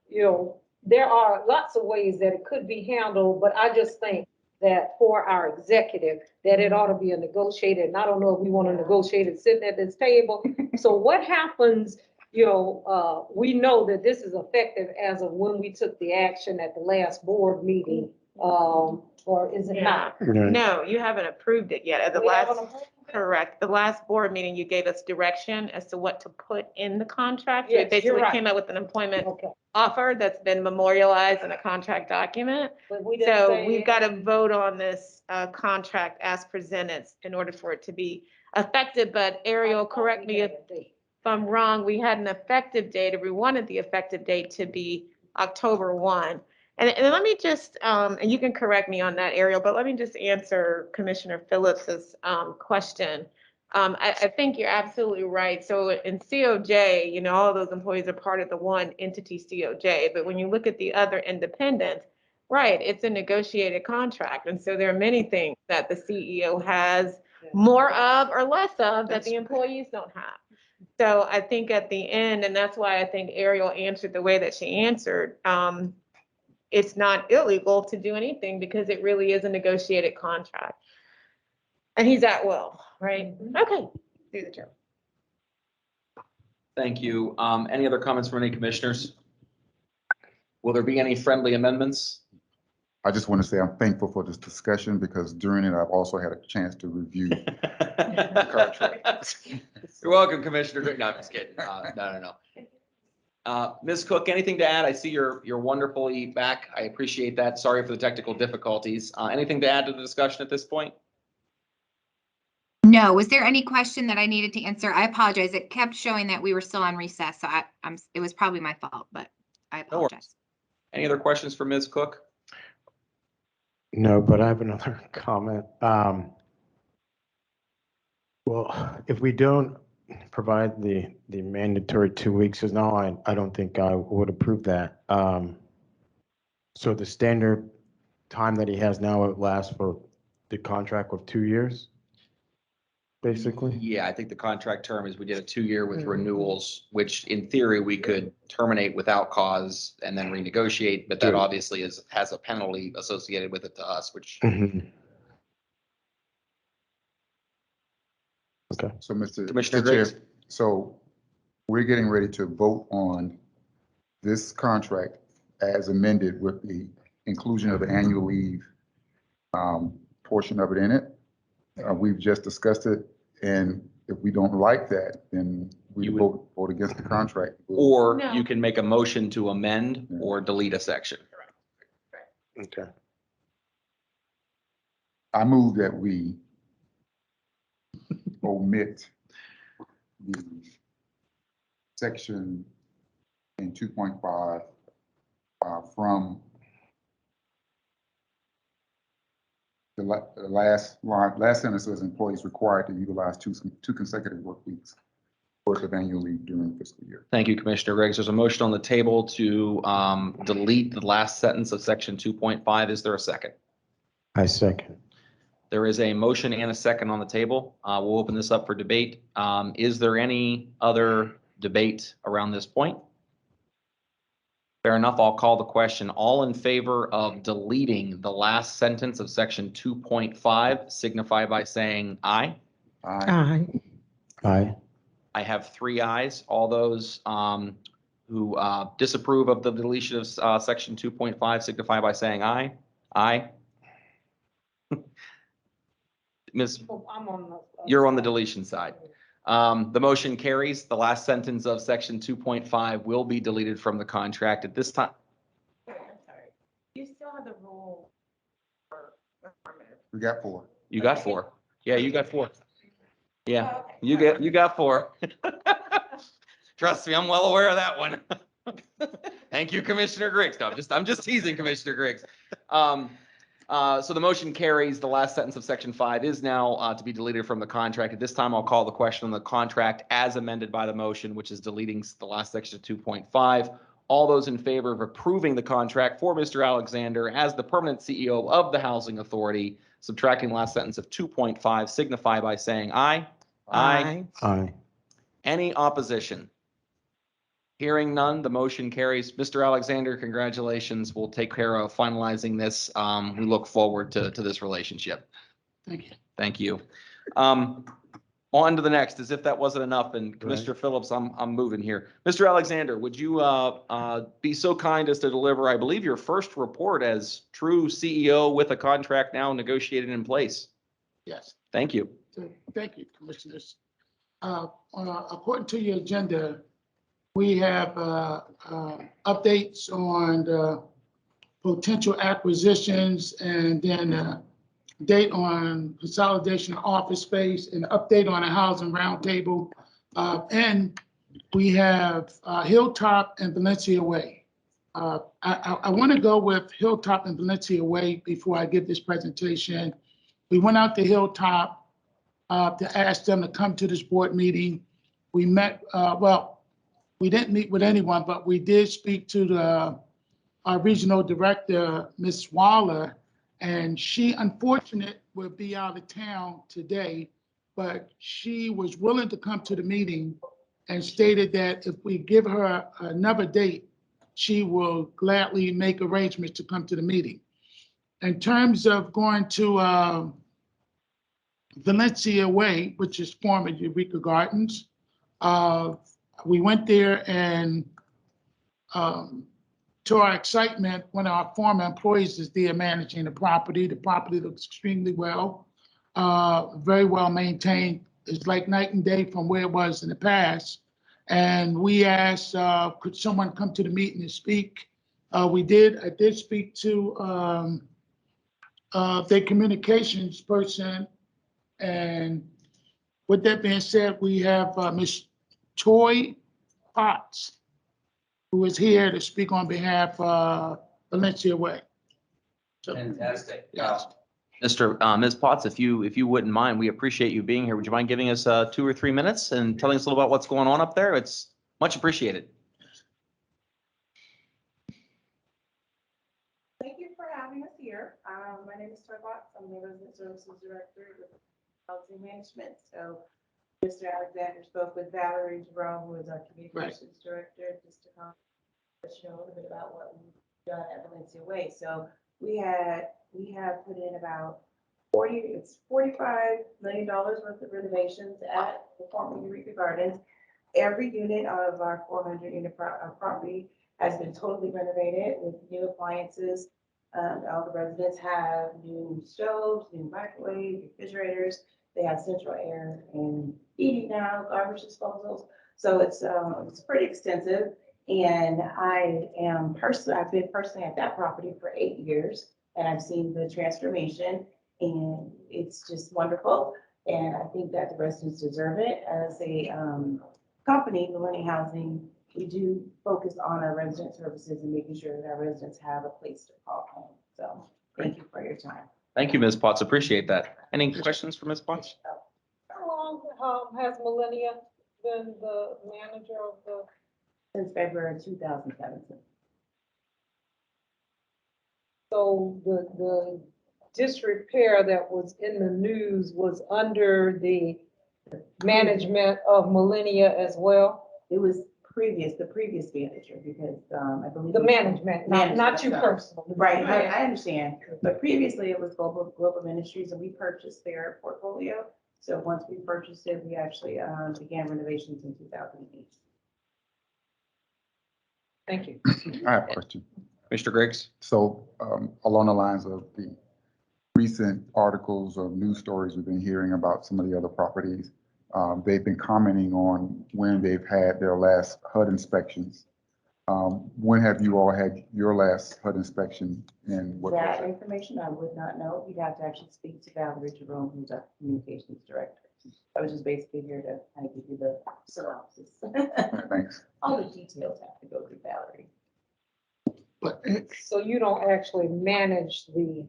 you know, there are lots of ways that it could be handled, but I just think that for our executive, that it ought to be a negotiated, and I don't know if we want to negotiate it sitting at this table. So what happens, you know, we know that this is effective as of when we took the action at the last board meeting, or is it not? No, you haven't approved it yet. At the We last, haven't approved it? correct, the last board meeting, you gave us direction as to what to put in the contract. We Yes, you're basically right. came up with an employment Okay, offer that's been memorialized in a contract document. but we didn't So say. we've got to vote on this contract as presented in order for it to be effective. But Ariel, correct me if I'm wrong, we had an effective date, or we wanted the effective date to be October 1. And let me just, and you can correct me on that, Ariel, but let me just answer Commissioner Phillips's question. I think you're absolutely right. So in COJ, you know, all of those employees are part of the one entity COJ, but when you look at the other independents, right, it's a negotiated contract. And so there are many things that the CEO has more of or less of that the employees don't have. So I think at the end, and that's why I think Ariel answered the way that she answered, it's not illegal to do anything because it really is a negotiated contract. And he's at will, right? Okay, through the chair. Thank you. Any other comments from any commissioners? Will there be any friendly amendments? I just want to say I'm thankful for this discussion because during it, I've also had a chance to review the contract. You're welcome, Commissioner. No, I'm just kidding. No. Ms. Cook, anything to add? I see you're wonderfully back. I appreciate that. Sorry for the technical difficulties. Anything to add to the discussion at this point? No, was there any question that I needed to answer? I apologize. It kept showing that we were still on recess, so it was probably my fault, but I No worries. apologize. Any other questions for Ms. Cook? No, but I have another comment. Well, if we don't provide the mandatory 2 weeks, because now I don't think I would approve that. So the standard time that he has now, it lasts for the contract of 2 years, basically? Yeah, I think the contract term is we did a 2-year with renewals, which in theory we could terminate without cause and then renegotiate, but that Sure. obviously has a penalty associated with it to us, which Mhm. Okay. So Commissioner Mr. Chair, Graves? so we're getting ready to vote on this contract as amended with the inclusion of the annual leave portion of it in it. We've just discussed it, and if we don't like that, then we You would- vote against the contract. or No. you can make a motion to amend or delete a section. Okay. I move that we omit the section in 2.5 from the last line, last sentence was employees required to utilize two consecutive work weeks worth of annual leave during the fiscal year. Thank you, Commissioner Riggs. There's a motion on the table to delete the last sentence of section 2.5. Is there a second? I second. There is a motion and a second on the table. We'll open this up for debate. Is there any other debate around this point? Fair enough. I'll call the question. All in favor of deleting the last sentence of section 2.5 signify by saying aye. Aye. Aye. I have 3 ayes. All those who disapprove of the deletion of section 2.5 signify by saying aye. Aye. Ms. Oh, I'm on the. You're on the deletion side. The motion carries. The last sentence of section 2.5 will be deleted from the contract at this time. I'm sorry. You still have the rule for affirmative. We got 4. You got 4. Yeah, you got 4. Yeah, Oh, okay. you got 4. Trust me, I'm well aware of that one. Thank you, Commissioner Griggs. No, I'm just teasing Commissioner Griggs. So the motion carries. The last sentence of section 5 is now to be deleted from the contract. At this time, I'll call the question on the contract as amended by the motion, which is deleting the last section of 2.5. All those in favor of approving the contract for Mr. Alexander as the permanent CEO of the Housing Authority, subtracting the last sentence of 2.5, signify by saying aye. Aye. Aye. Any opposition? Hearing none, the motion carries. Mr. Alexander, congratulations. We'll take care of finalizing this. We look forward to this relationship. Thank you. Thank you. On to the next, as if that wasn't enough. And Commissioner Phillips, I'm moving here. Mr. Alexander, would you be so kind as to deliver, I believe, your first report as true CEO with a contract now negotiated in place? Yes. Thank you. So, thank you, Commissioners. According to your agenda, we have updates on the potential acquisitions and then date on consolidation of office space and update on a housing roundtable. And we have Hilltop and Valencia Way. I want to go with Hilltop and Valencia Way before I give this presentation. We went out to Hilltop to ask them to come to this board meeting. We met, we didn't meet with anyone, but we did speak to our regional director, Ms. Waller, and she, unfortunately, will be out of town today, but she was willing to come to the meeting and stated that if we give her another date, she will gladly make arrangements to come to the meeting. In terms of going to Valencia Way, which is former Eureka Gardens, we went there and to our excitement, one of our former employees is there managing the property. The property looks extremely well, very well maintained. It's like night and day from where it was in the past. And we asked, could someone come to the meeting and speak? I did speak to their communications person. And with that being said, we have Ms. Toy Potts, who is here to speak on behalf of Valencia Way. So, Fantastic. yes. Ms. Potts, if you wouldn't mind, we appreciate you being here. Would you mind giving us 2 or 3 minutes and telling us a little about what's going on up there? It's much appreciated. Thank you for having us here. My name is Toy Potts. I'm the Resident Services Director with Housing Management. So Mr. Alexander spoke with Valerie Jerome, who is our Communications Director, just to come let you know a little bit about what we've done at Valencia Way. So we have put in about $45 million worth of renovations at the former Eureka Gardens. Every unit of our 400 unit property has been totally renovated with new appliances. All the residents have new stoves, new microwaves, refrigerators. They have central air and heating now, garbage disposals. So it's pretty extensive. And I've been personally at that property for 8 years, and I've seen the transformation, and it's just wonderful. And I think that the residents deserve it as company, Millennium Housing, we do focus on our resident services and making sure that our residents have a place to call home. So thank you for your time. Thank you, Ms. Potts. Appreciate that. Any questions for Ms. Potts? How long, has Millennia been the manager of the? Since February 2017. So the disrepair that was in the news was under the management of Millennia as well? It was the previous manager, because I believe. The management, not you personally. Right, I understand, but previously it was Global Ministries, and we purchased their portfolio. So once we purchased it, we actually began renovations in 2008. Thank you. I have a question. Mr. Griggs? So along the lines of the recent articles or news stories we've been hearing about some of the other properties, they've been commenting on when they've had their last HUD inspections. When have you all had your last HUD inspection, and what was That it? information I would not know. You'd have to actually speak to Valerie Jerome, who's our communications director. I was just basically here to kind of give you the synopsis. Thanks. All the details have to go through Valerie. But So you don't actually manage the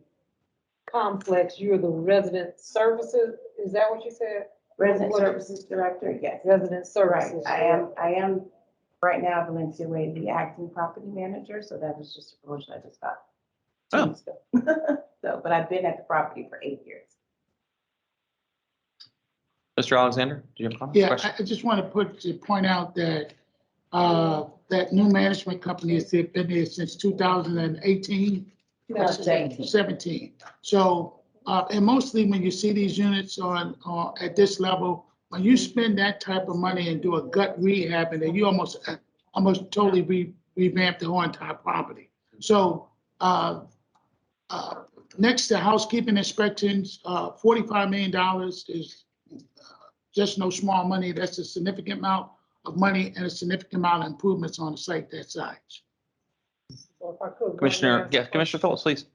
complex, you're the resident services, is that what you said? Resident What- Services Director, yes. Resident Right, services. I am right now Valencia Way, the acting property manager, so that was just a promotion I just got. 2 weeks ago. So, but I've been at the property for 8 years. Mr. Alexander, do you have a comment? yeah, Question? I just want to point out that that new management company has been there since 2018. 2017. 17. So, and mostly when you see these units on at this level, when you spend that type of money and do a gut rehab, and then you almost totally revamp the whole entire property. So, next to housekeeping inspections, $45 million is just no small money. That's a significant amount of money and a significant amount of improvements on a site that size. So if I could, Commissioner, yeah, Commissioner Phillips, please.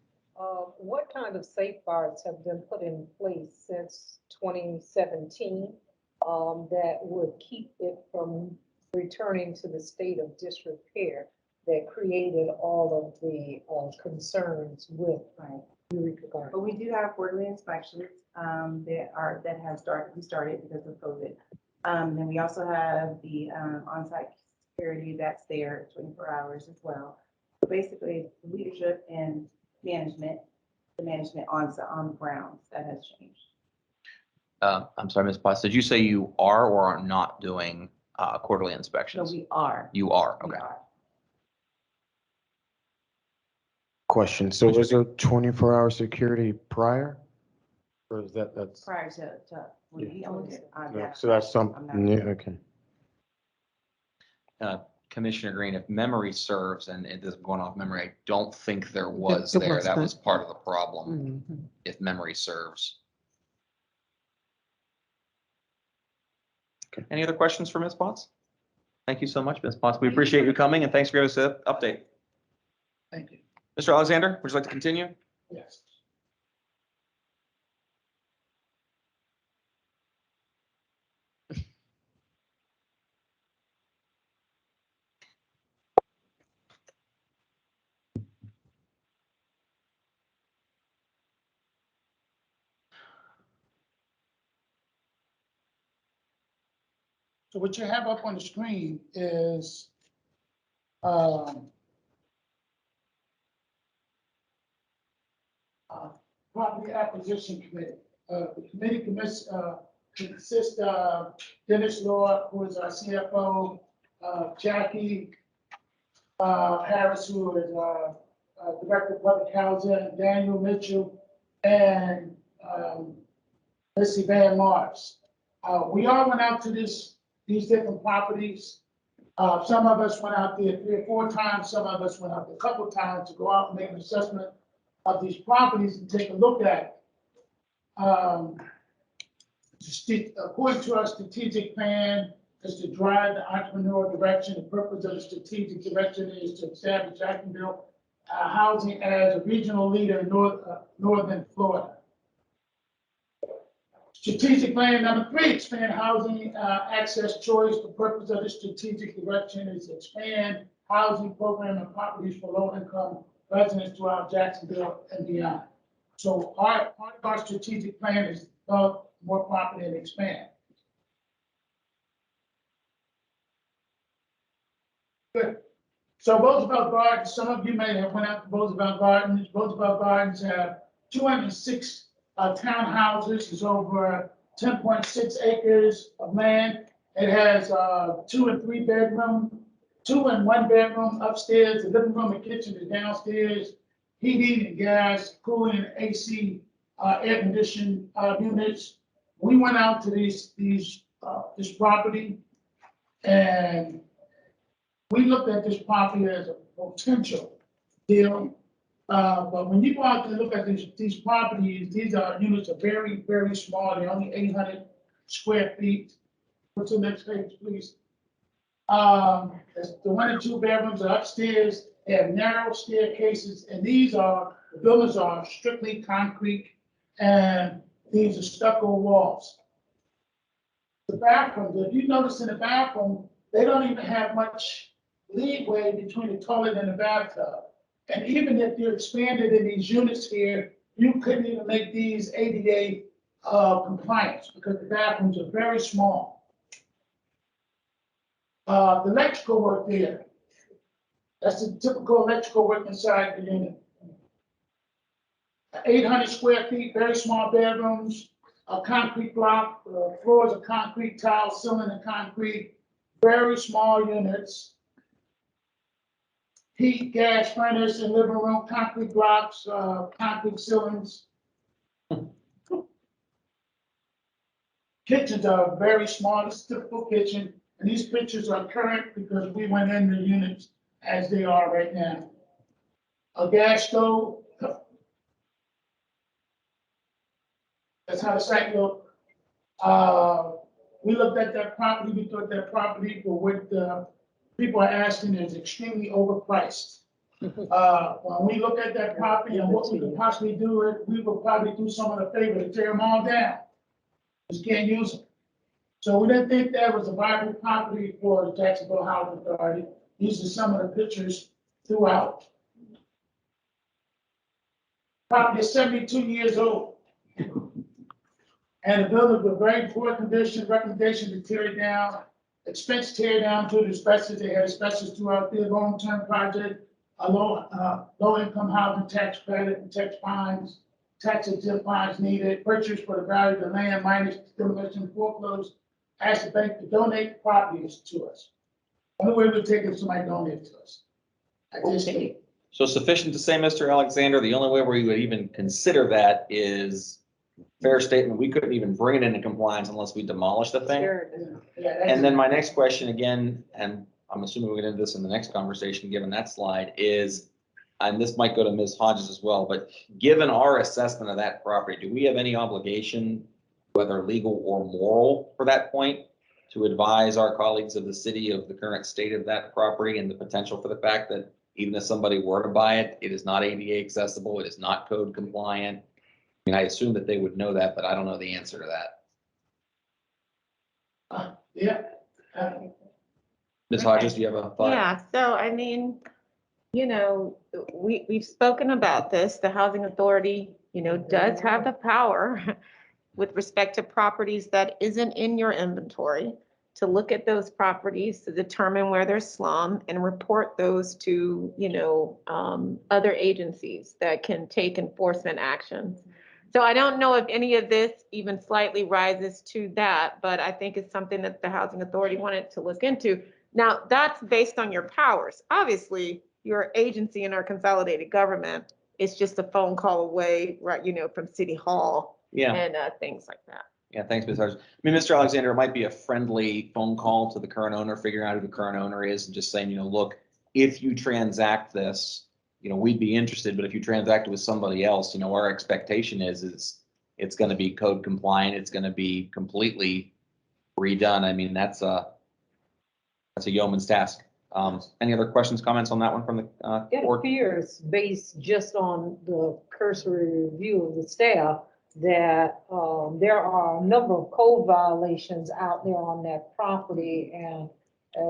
what kind of safeguards have been put in place since 2017 that would keep it from returning to the state of disrepair that created all of the concerns with Eureka Garden? But we do have quarterly inspections that have started. We started because of COVID. Then we also have the on-site security that's there 24 hours as well. So basically, leadership and management, the management on the grounds that has changed. I'm sorry, Ms. Potts, did you say you are or are not doing quarterly So inspections? we are. You are, We okay. are. Question, so was there 24-hour security prior? Or is that's, Prior to when we owned it. yeah, so that's I'm not something new, okay. Commissioner Green, if memory serves, and it is going off memory, I don't think there was It there. That wasn't. was part of the problem, Mhm. if memory serves. Okay. Any other questions for Ms. Potts? Thank you so much, Ms. Potts. We appreciate you coming, and thanks for giving us an update. Thank you. Mr. Alexander, would you like to continue? Yes. So what you have up on the screen is property acquisition committee. The committee consists of Dennis Law, who is our CFO, Jackie Harris, who is Director of Public Housing, Daniel Mitchell, and Missy Van Mars. We all went out to these different properties. Some of us went out there 3 or 4 times. Some of us went out a couple of times to go out and make an assessment of these properties and take a look at it. According to our strategic plan, is to drive the entrepreneurial direction. The purpose of the strategic direction is to establish Jacksonville housing as a regional leader in northern Florida. Strategic plan number 3, expand housing access choice. The purpose of the strategic direction is to expand housing program and properties for low-income residents throughout Jacksonville and beyond. So part of our strategic plan is develop more property and expand. Good. So Roosevelt Gardens, some of you may have went out to Roosevelt Gardens. Roosevelt Gardens have 206 townhouses. It's over 10.6 acres of land. It has 2 and 3 bedroom, 2 and 1 bedroom upstairs. The living room and kitchen is downstairs. Heating and gas, cooling, and AC, air conditioned units. We went out to this property, and we looked at this property as a potential deal. But when you go out and look at these properties, these units are very, very small. They're only 800 square feet. What's the next page, please? The 1 and 2 bedrooms are upstairs. They have narrow staircases, and the buildings are strictly concrete, and these are stucco walls. The bathrooms, if you notice in the bathroom, they don't even have much leeway between the toilet and the bathtub. And even if you're expanded in these units here, you couldn't even make these ADA compliant because the bathrooms are very small. The electrical work there, that's the typical electrical work inside the unit. 800 square feet, very small bedrooms, a concrete block, floors of concrete, tile, ceiling of concrete, very small units. Heat, gas, furnace, and living room, concrete blocks, concrete ceilings. Kitchens are very small, it's a typical kitchen, and these pictures are current because we went in the units as they are right now. A gas stove. That's how the site looked. We looked at that property, we thought that property for what people are asking is extremely overpriced. When we look at that property and what we could possibly do, we would probably do someone a favor to tear them all down. Just can't use them. So we didn't think that was a viable property for the Jacksonville Housing Authority. These are some of the pictures throughout. Property is 72 years old. And the buildings were very poor condition, recommendation to tear it down, expense tear down to the asbestos. They had asbestos throughout their long-term project, a low-income housing tax credit and tax fines, tax exempt fines needed, purchase for the value of the land minus demolition, foreclosed, ask the bank to donate properties to us. Only way we take it if somebody donates to us. I just think. So sufficient to say, Mr. Alexander, the only way where you would even consider that is fair statement. We couldn't even bring it into compliance unless we demolish the thing. And then my next question again, and I'm assuming we'll get into this in the next conversation, given that slide is, and this might go to Ms. Hodges as well, but given our assessment of that property, do we have any obligation, whether legal or moral for that point, to advise our colleagues of the city of the current state of that property and the potential for the fact that even if somebody were to buy it, it is not ADA accessible, it is not code compliant? I mean, I assume that they would know that, but I don't know the answer to that. Yeah. Ms. Hodges, do you have a thought? Yeah, so I mean, we've spoken about this. The housing authority, does have the power with respect to properties that isn't in your inventory to look at those properties to determine where they're slum and report those to, other agencies that can take enforcement actions. So I don't know if any of this even slightly rises to that, but I think it's something that the housing authority wanted to look into. Now, that's based on your powers. Obviously, your agency in our consolidated government is just a phone call away, right, from City Hall. Yeah. And things like that. Yeah, thanks, Ms. Hodges. I mean, Mr. Alexander, it might be a friendly phone call to the current owner, figuring out who the current owner is and just saying, look, if you transact this, we'd be interested, but if you transact it with somebody else, our expectation is it's going to be code compliant. It's going to be completely redone. I mean, that's a yeoman's task. Any other questions, comments on that one from the It board? appears, based just on the cursory review of the staff, that there are a number of code violations out there on that property. And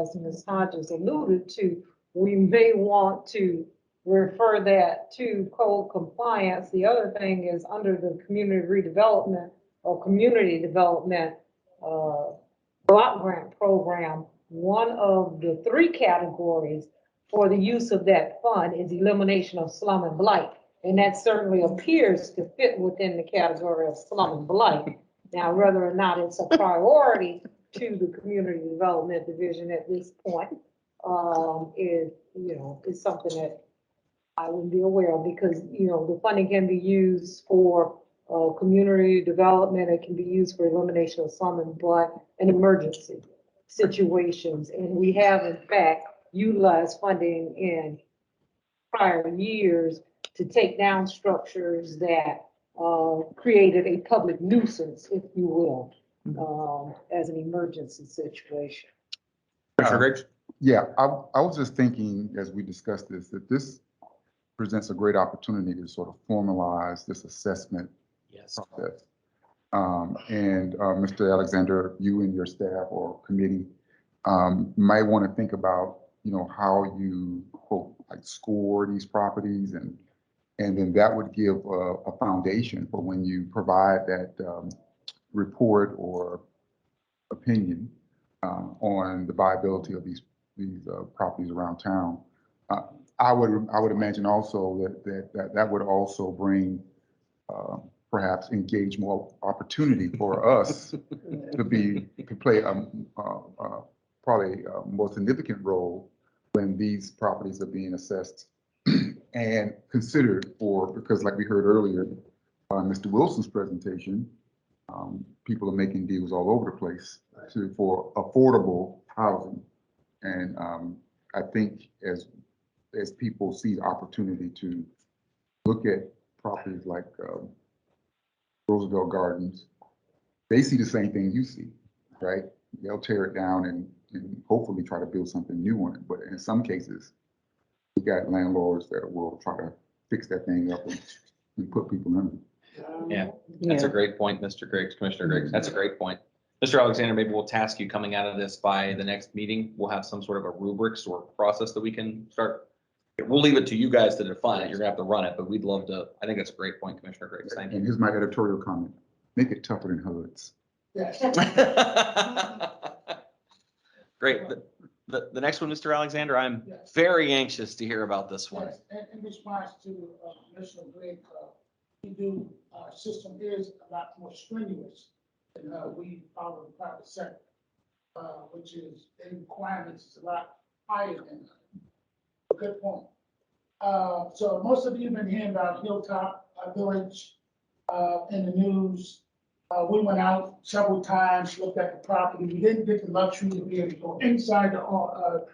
as Ms. Hodges alluded to, we may want to refer that to code compliance. The other thing is under the community redevelopment or community development block grant program, one of the 3 categories for the use of that fund is elimination of slum and blight. And that certainly appears to fit within the category of slum and blight. Now, whether or not it's a priority to the Community Development Division at this point, is something that I wouldn't be aware of, because, the funding can be used for community development. It can be used for elimination of slum and blight and emergency situations. And we have, in fact, utilized funding in prior years to take down structures that created a public nuisance, if you will, as an emergency situation. Commissioner Griggs? Yeah, I was just thinking as we discussed this, that this presents a great opportunity to sort of formalize this assessment process. And Mr. Alexander, you and your staff or committee might want to think about, how you quote, like score these properties, and then that would give a foundation for when you provide that report or opinion on the viability of these properties around town. I would imagine also that would also bring perhaps engage more opportunity for us to play probably a more significant role when these properties are being assessed and considered because like we heard earlier on Mr. Wilson's presentation, people are making deals all over the place for affordable housing. And I think as people see the opportunity to look at properties like Roosevelt Gardens, they see the same thing you see, right? They'll tear it down and hopefully try to build something new on it. But in some cases, we got landlords that will try to fix that thing up and put people in it. Yeah, that's a great point, Mr. Griggs, Commissioner Griggs. That's a great point. Mr. Alexander, maybe we'll task you coming out of this by the next meeting. We'll have some sort of a rubrics or process that we can start. We'll leave it to you guys to define it. You're gonna have to run it, but we'd love to. I think that's a great point, Commissioner Griggs. Thank you. And here's my editorial comment. Make it tougher than HUDs. Yes. Great. The next one, Mr. Alexander, I'm Yes. very anxious to hear about this one. Yes, and in response to Commissioner Griggs, our system is a lot more strenuous than we follow the private sector, which is the requirements is a lot higher than a good point. So most of you have been hearing about Hilltop Village in the news. We went out several times, looked at the property. We didn't get the luxury to be able to go inside the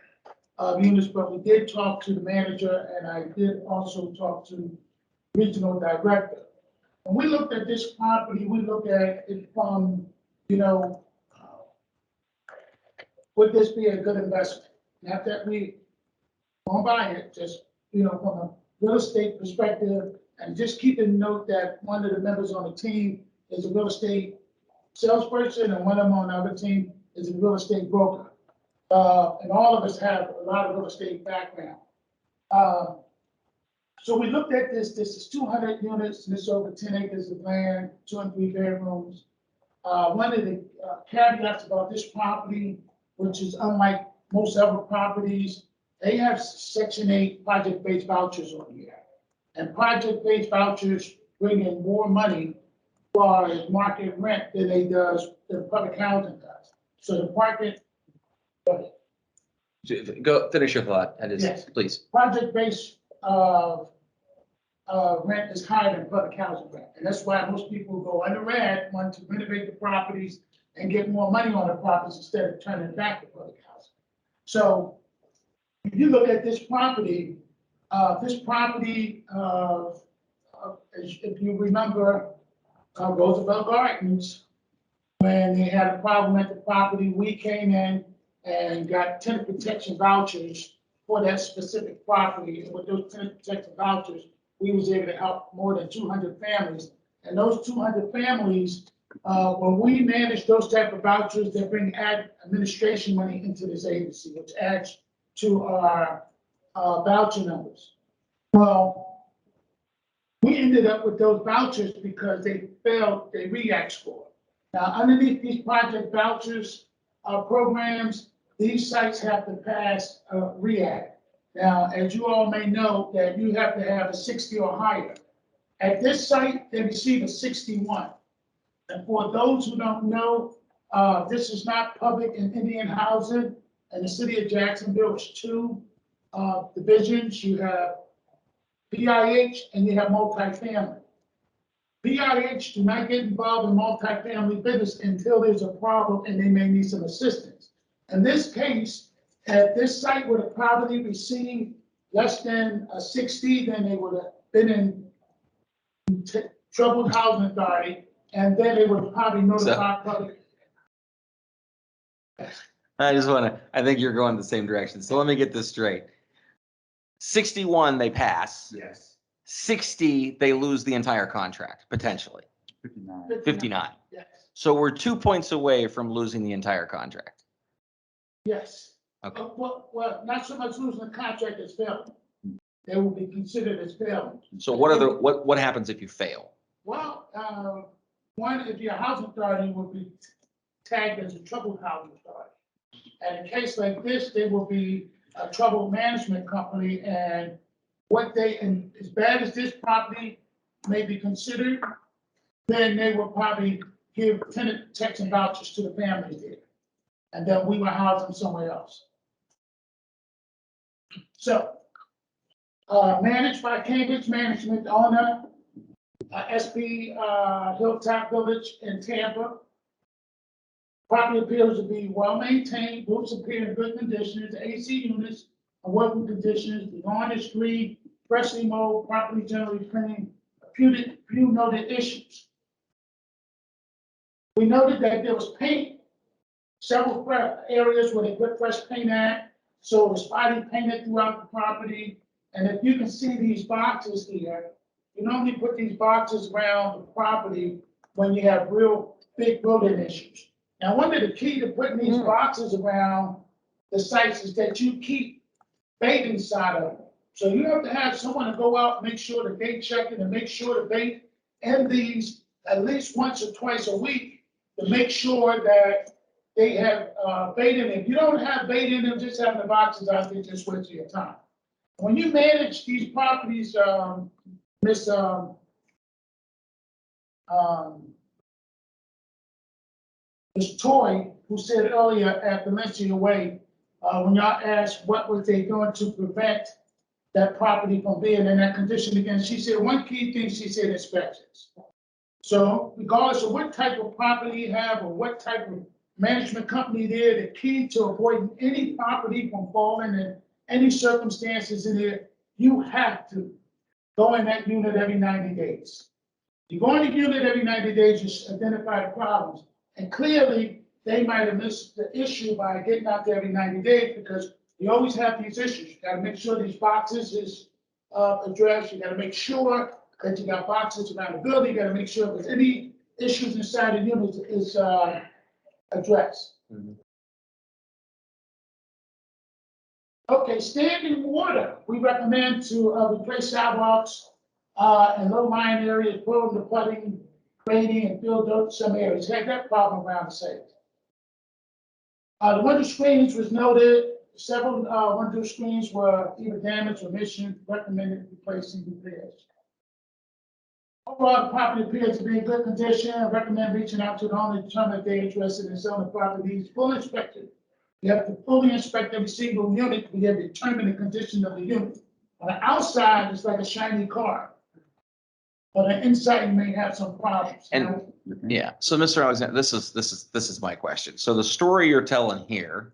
units, but we did talk to the manager, and I did also talk to the regional director. When we looked at this property, we looked at it from, would this be a good investment? Not that we won't buy it, just, from a real estate perspective, and just keep in note that one of the members on the team is a real estate salesperson, and one of them on the other team is a real estate broker. And all of us have a lot of real estate background. So we looked at this. This is 200 units. This is over 10 acres of land, 2 and 3 bedrooms. One of the caveats about this property, which is unlike most other properties, they have Section 8 project-based vouchers on here. And project-based vouchers bring in more money for market rent than than public housing does. So the market, Go finish your thought. That is, yes, please. Project-based rent is higher than public housing rent. And that's why most people go under rent, want to renovate the properties and get more money on the properties instead of turning it back to public housing. So if you look at this property, if you remember, Roosevelt Gardens, when they had a problem at the property, we came in and got tenant protection vouchers for that specific property. And with those tenant protection vouchers, we was able to help more than 200 families And those 200 families, when we manage those type of vouchers, they bring administration money into this agency, which adds to our voucher numbers. Well, we ended up with those vouchers because they failed the REACT score. Now, underneath these project vouchers programs, these sites have to pass REACT. Now, as you all may know, that you have to have a 60 or higher. At this site, they receive a 61. And for those who don't know, this is not public and Indian housing. In the city of Jacksonville, it's two divisions. You have PIH and you have multifamily. PIH do not get involved in multifamily business until there's a problem and they may need some assistance. In this case, if this site would have probably received less than a 60, then they would have been in troubled housing authority, and then they would probably notify public. I think you're going the same direction. So let me get this straight. 61, they pass. Yes. 60, they lose the entire contract, potentially. 59. 59. Yes, So we're 2 points away from losing the entire contract. yes. Okay. Well, not so much losing the contract as failing. They will be considered as failing. So what happens if you fail? Well, one, if your housing authority would be tagged as a troubled housing authority. And in a case like this, they will be a trouble management company, and and as bad as this property may be considered, then they will probably give tenant checks and vouchers to the families there. And then we will house them somewhere else. So, managed by Cambridge Management owner, SB Hilltop Village in Tampa. Property appears to be well maintained, roofs appear in good conditions, the AC units are working conditions, the lawn is green, freshly mowed, property generally clean, few noted issues. We noted that there was paint, several areas where they put fresh paint at, so it was spotty painted throughout the property. And if you can see these boxes here, you normally put these boxes around the property when you have real big building issues. Now, one of the key to putting these boxes around the sites is that you keep bait inside of them. So you have to have someone to go out and make sure that they check it and make sure the bait in these at least once or twice a week to make sure that they have bait in it. If you don't have bait in them, just have the boxes out there, just waste your time. When you manage these properties, Ms. Ms. Toy, who said earlier at Valencia Way, when y'all asked what was they doing to prevent that property from being in that condition again, she said one key thing, she said inspections. So regardless of what type of property you have or what type of management company there, the key to avoiding any property from falling in any circumstances in there, you have to go in that unit every 90 days. You go in the unit every 90 days, you identify the problems. And clearly, they might have missed the issue by getting out there every 90 days because you always have these issues. You gotta make sure these boxes is addressed. You gotta make sure that you got boxes around the building. You gotta make sure if there's any issues inside the unit is addressed. Mm-hmm. Okay, standing water. We recommend to replace sidewalks in low-lying areas, prone to flooding, grading, and fill dirt in some areas. Had that problem around the state. The window screens was noted. Several window screens were either damaged or missing. Recommended replacing repairs. Overall, the property appears to be in good condition. I recommend reaching out to the owner to determine if they're interested in selling the property. Fully inspected. You have to fully inspect every single unit to be able to determine the condition of the unit. On the outside, it's like a shiny car. But on the inside, you may have some problems. And yeah, so Mr. Alexander, this is my question. So the story you're telling here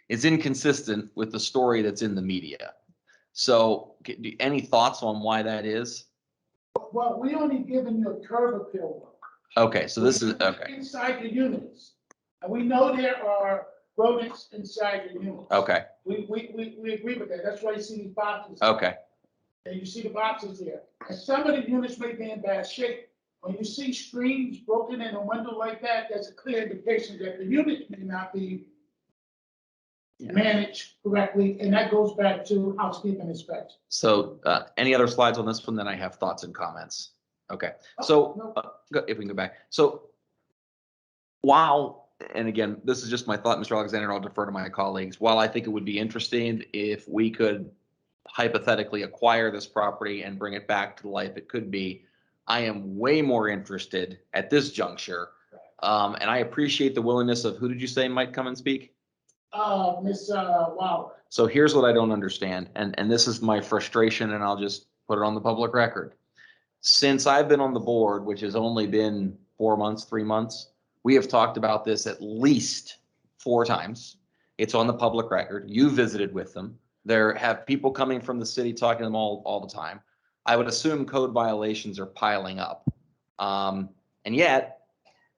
is inconsistent with the story that's in the media. So any thoughts on why that is? Well, we only given you a curb appeal work. Okay, so this is, okay, Inside the units. And we know there are rodents inside the units. okay, We agree with that. That's why you see these boxes. okay. And you see the boxes there. And some of the units may be in bad shape, When you see screens broken in a window like that, that's a clear indication that the unit may not be managed correctly, and that goes back to housekeeping inspection. So any other slides on this one? Then I have thoughts and comments. Okay, so if we can go back. So while, and again, this is just my thought, Mr. Alexander, and I'll defer to my colleagues. While I think it would be interesting if we could hypothetically acquire this property and bring it back to the life it could be, I am way more interested at this juncture. And I appreciate the willingness of, who did you say might come and speak? Miss Wilder. So here's what I don't understand, and this is my frustration, and I'll just put it on the public record. Since I've been on the board, which has only been 4 months, 3 months, we have talked about this at least 4 times. It's on the public record. You visited with them. There have people coming from the city talking to them all the time. I would assume code violations are piling up. And yet,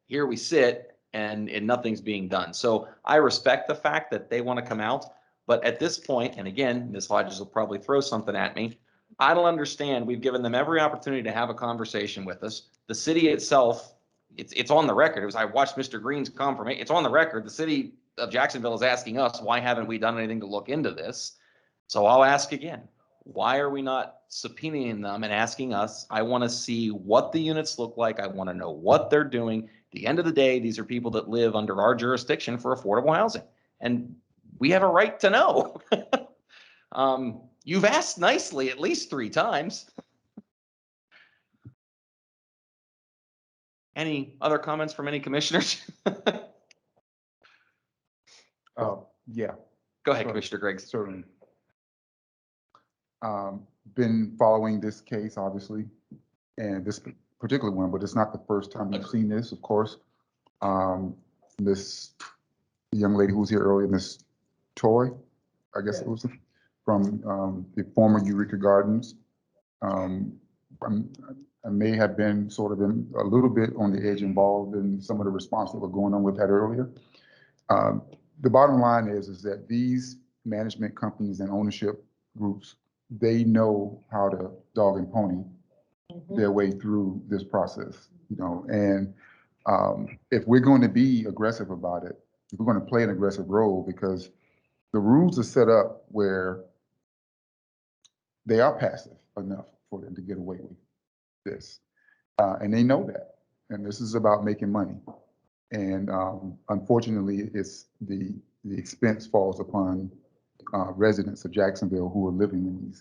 here we sit and nothing's being done. So I respect the fact that they want to come out, but at this point, and again, Ms. Hodges will probably throw something at me, I don't understand. We've given them every opportunity to have a conversation with us. The city itself, it's on the record. It was, I watched Mr. Green's confirmation. It's on the record. The city of Jacksonville is asking us, why haven't we done anything to look into this? So I'll ask again, why are we not subpoenaing them and asking us? I want to see what the units look like. I want to know what they're doing. At the end of the day, these are people that live under our jurisdiction for affordable housing, and we have a right to know. You've asked nicely at least 3 times. Any other comments from any commissioners? Yeah, Go ahead, Sure. Commissioner Griggs. certainly. Been following this case, obviously, and this particular one, but it's not the first time we've seen this, of course. This young lady who was here earlier, Miss Toy, I guess it was, from the former Eureka Gardens. I may have been sort of a little bit on the edge involved in some of the response that were going on with that earlier. The bottom line is that these management companies and ownership groups, they know how to dog and pony their way through this process, you know, and if we're going to be aggressive about it, if we're going to play an aggressive role, because the rules are set up where they are passive enough for them to get away with this. And they know that. And this is about making money. And unfortunately, it's the expense falls upon residents of Jacksonville who are living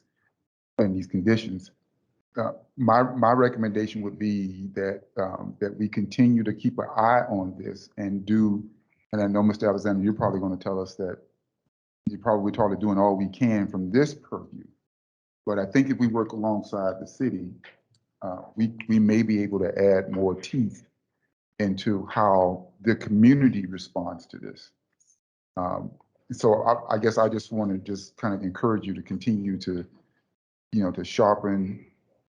in these conditions. My recommendation would be that that we continue to keep an eye on this and do. And I know, Mr. Alexander, you're probably going to tell us that we're probably doing all we can from this purview. But I think if we work alongside the city, we may be able to add more teeth into how the community responds to this. So I guess I just want to just kind of encourage you to continue to, you know, to sharpen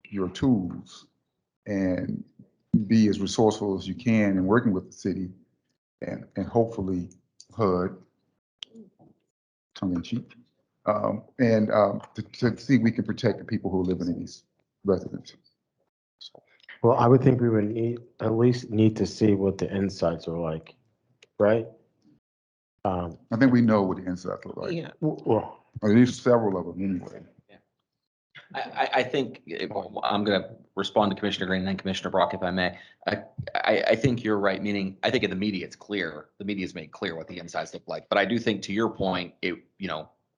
your tools and be as resourceful as you can in working with the city and hopefully HUD, tongue in cheek, to see if we can protect the people who are living in these residences. Well, I would think we would at least need to see what the insides are like, right? I think we know what the insides look like. Yeah. Well, Or at least several of them anyway. I think I'm going to respond to Commissioner Green and then Commissioner Brock, if I may. I think you're right, meaning I think in the media, it's clear. The media's made clear what the insides look like. But I do think, to your point,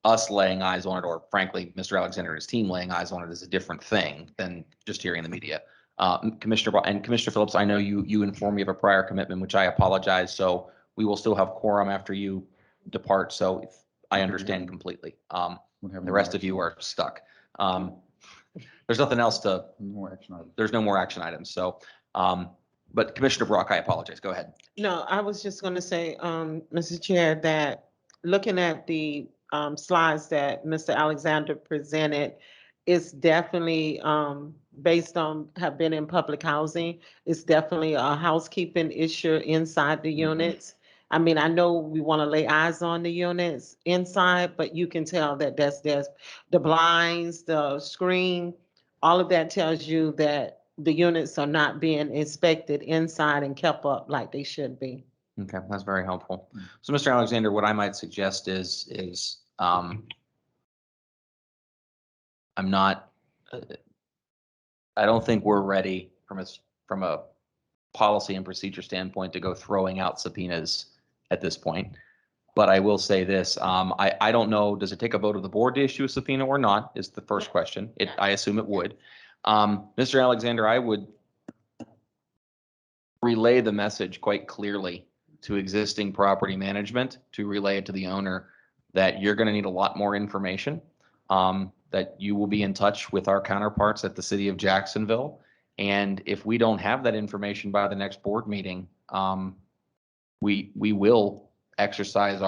us laying eyes on it, or frankly, Mr. Alexander and his team laying eyes on it, is a different thing than just hearing the media. Commissioner Brock and Commissioner Phillips, I know you informed me of a prior commitment, which I apologize. So we will still have quorum after you depart. So I understand completely. The rest of you are stuck. There's nothing else to, there's no more action items. So, but Commissioner Brock, I apologize. Go ahead. No, I was just going to say, Mr. Chair, that looking at the slides that Mr. Alexander presented, it's definitely based on have been in public housing. It's definitely a housekeeping issue inside the units. I mean, I know we want to lay eyes on the units inside, but you can tell that there's the blinds, the screen, all of that tells you that the units are not being inspected inside and kept up like they should be. Okay, that's very helpful. So, Mr. Alexander, what I might suggest is, I'm not, I don't think we're ready from a policy and procedure standpoint to go throwing out subpoenas at this point. But I will say this, I don't know, does it take a vote of the board to issue a subpoena or not, is the first question. I assume it would. Mr. Alexander, I would relay the message quite clearly to existing property management, to relay it to the owner, that you're gonna need a lot more information, that you will be in touch with our counterparts at the city of Jacksonville. And if we don't have that information by the next board meeting, we will exercise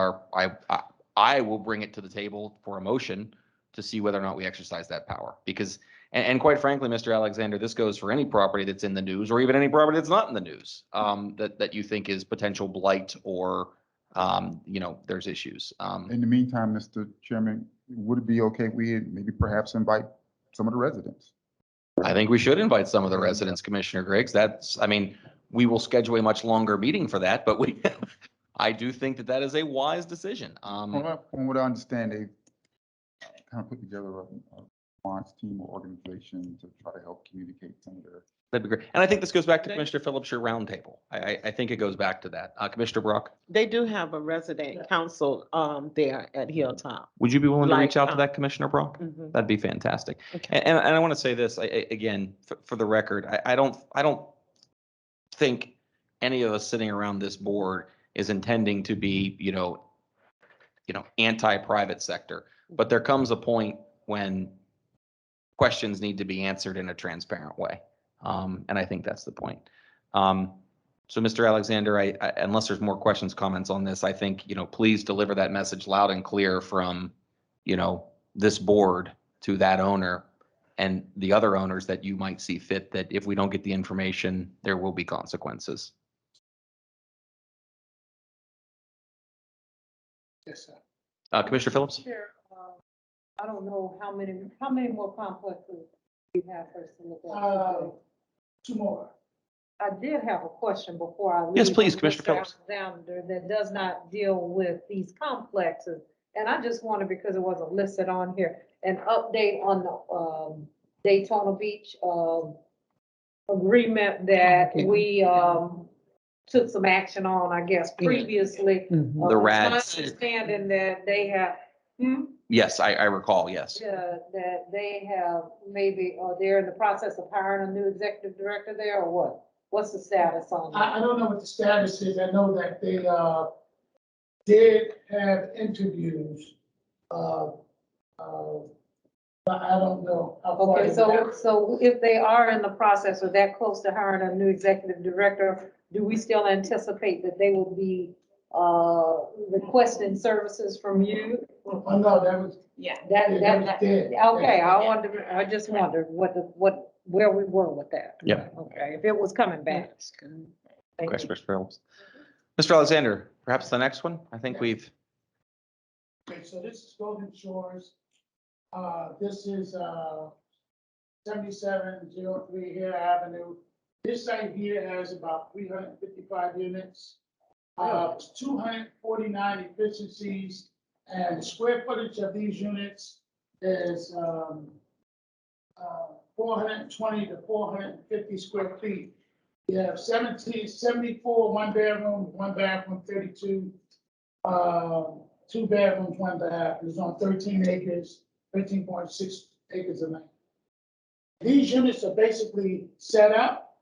I will bring it to the table for a motion to see whether or not we exercise that power. Because, and quite frankly, Mr. Alexander, this goes for any property that's in the news, or even any property that's not in the news, that you think is potential blight or, there's issues. In the meantime, Mr. Chairman, would it be okay if we maybe perhaps invite some of the residents? I think we should invite some of the residents, Commissioner Griggs. We will schedule a much longer meeting for that, but I do think that is a wise decision. From what I understand, they kind of put together a response team or organization to try to help communicate some of their. That'd be great. And I think this goes back to Commissioner Phillips, your roundtable. I think it goes back to that. Commissioner Brock, They do have a resident council, there at Hilltop. would you be willing to reach Like, out to that, Commissioner Brock? Mhm. That'd be fantastic. Okay. And I want to say this, again, for the record, I don't think any of us sitting around this board is intending to be, anti-private sector. But there comes a point when questions need to be answered in a transparent way. And I think that's the point. So Mr. Alexander, unless there's more questions, comments on this, I think, please deliver that message loud and clear from, this board to that owner and the other owners that you might see fit, that if we don't get the information, there will be consequences. Yes, sir. Commissioner Phillips? Chair, I don't know how many more complexes you have first to look at. 2 more. I did have a question before I leave. Yes, please, on Commissioner Mr. Phillips. Alexander, that does not deal with these complexes. And I just wanted, because it wasn't listed on here, an update on the Daytona Beach agreement that Okay. we took some action on, I guess, previously. Mhm. The It's my RADs. understanding that they have, Yes, I recall, yes. that they have maybe, they're in the process of hiring a new executive director there, or what? What's the status on that? I don't know what the status is. I know that they did have interviews. But I don't know how far. Okay, they so, got. so if they are in the process or that close to hiring a new executive director, do we still anticipate that they will be requesting services from you? Oh, no, that was. Yeah. That did. Okay, I just wondered where we were with that. Yeah. Okay, if it was coming back. Thank Question, you. Mr. Phillips. Mr. Alexander, perhaps the next one? I think we've, Okay, so this is Golden Shores. This is 7703 Hare Avenue. This site here has about 355 units. It's 249 efficiencies, and the square footage of these units is 420 to 450 square feet. You have 74 one bedroom, 1 bathroom, 32 2 bedrooms, 1 bath. It's on 13 acres, 13.6 acres of land. These units are basically set up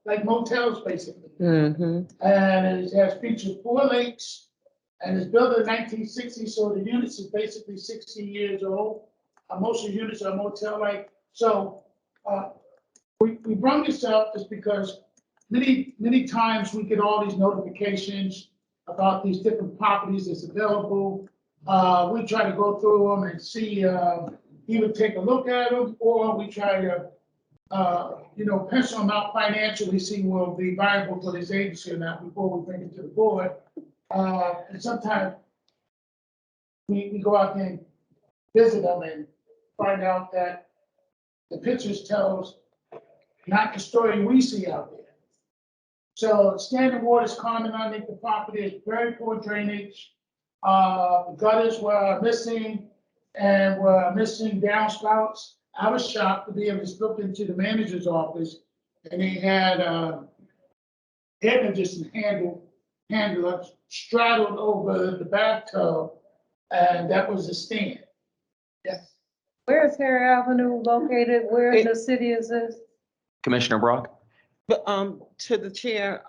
like motels, basically. Mhm. And it has featured 4 lakes, and it's built in 1960, so the units is basically 60 years old. Most of the units are motel-like. So we brought this up just because many times we get all these notifications about these different properties that's available. We try to go through them and see, either take a look at them, or we try to, pencil them out financially, see what will be viable for this agency or not before we bring it to the board. And sometimes we go out there and visit them and find out that the pictures tells not the story we see out there. So standing water is common underneath the property, it's very poor drainage. The gutters were missing and were missing downspouts. I was shocked to be able to look into the manager's office and they had, air conditioning handler straddled over the bathtub, and that was the stand. Yes. Where is Harry Avenue located? Where in the city is this? Commissioner Brock? But, to the chair,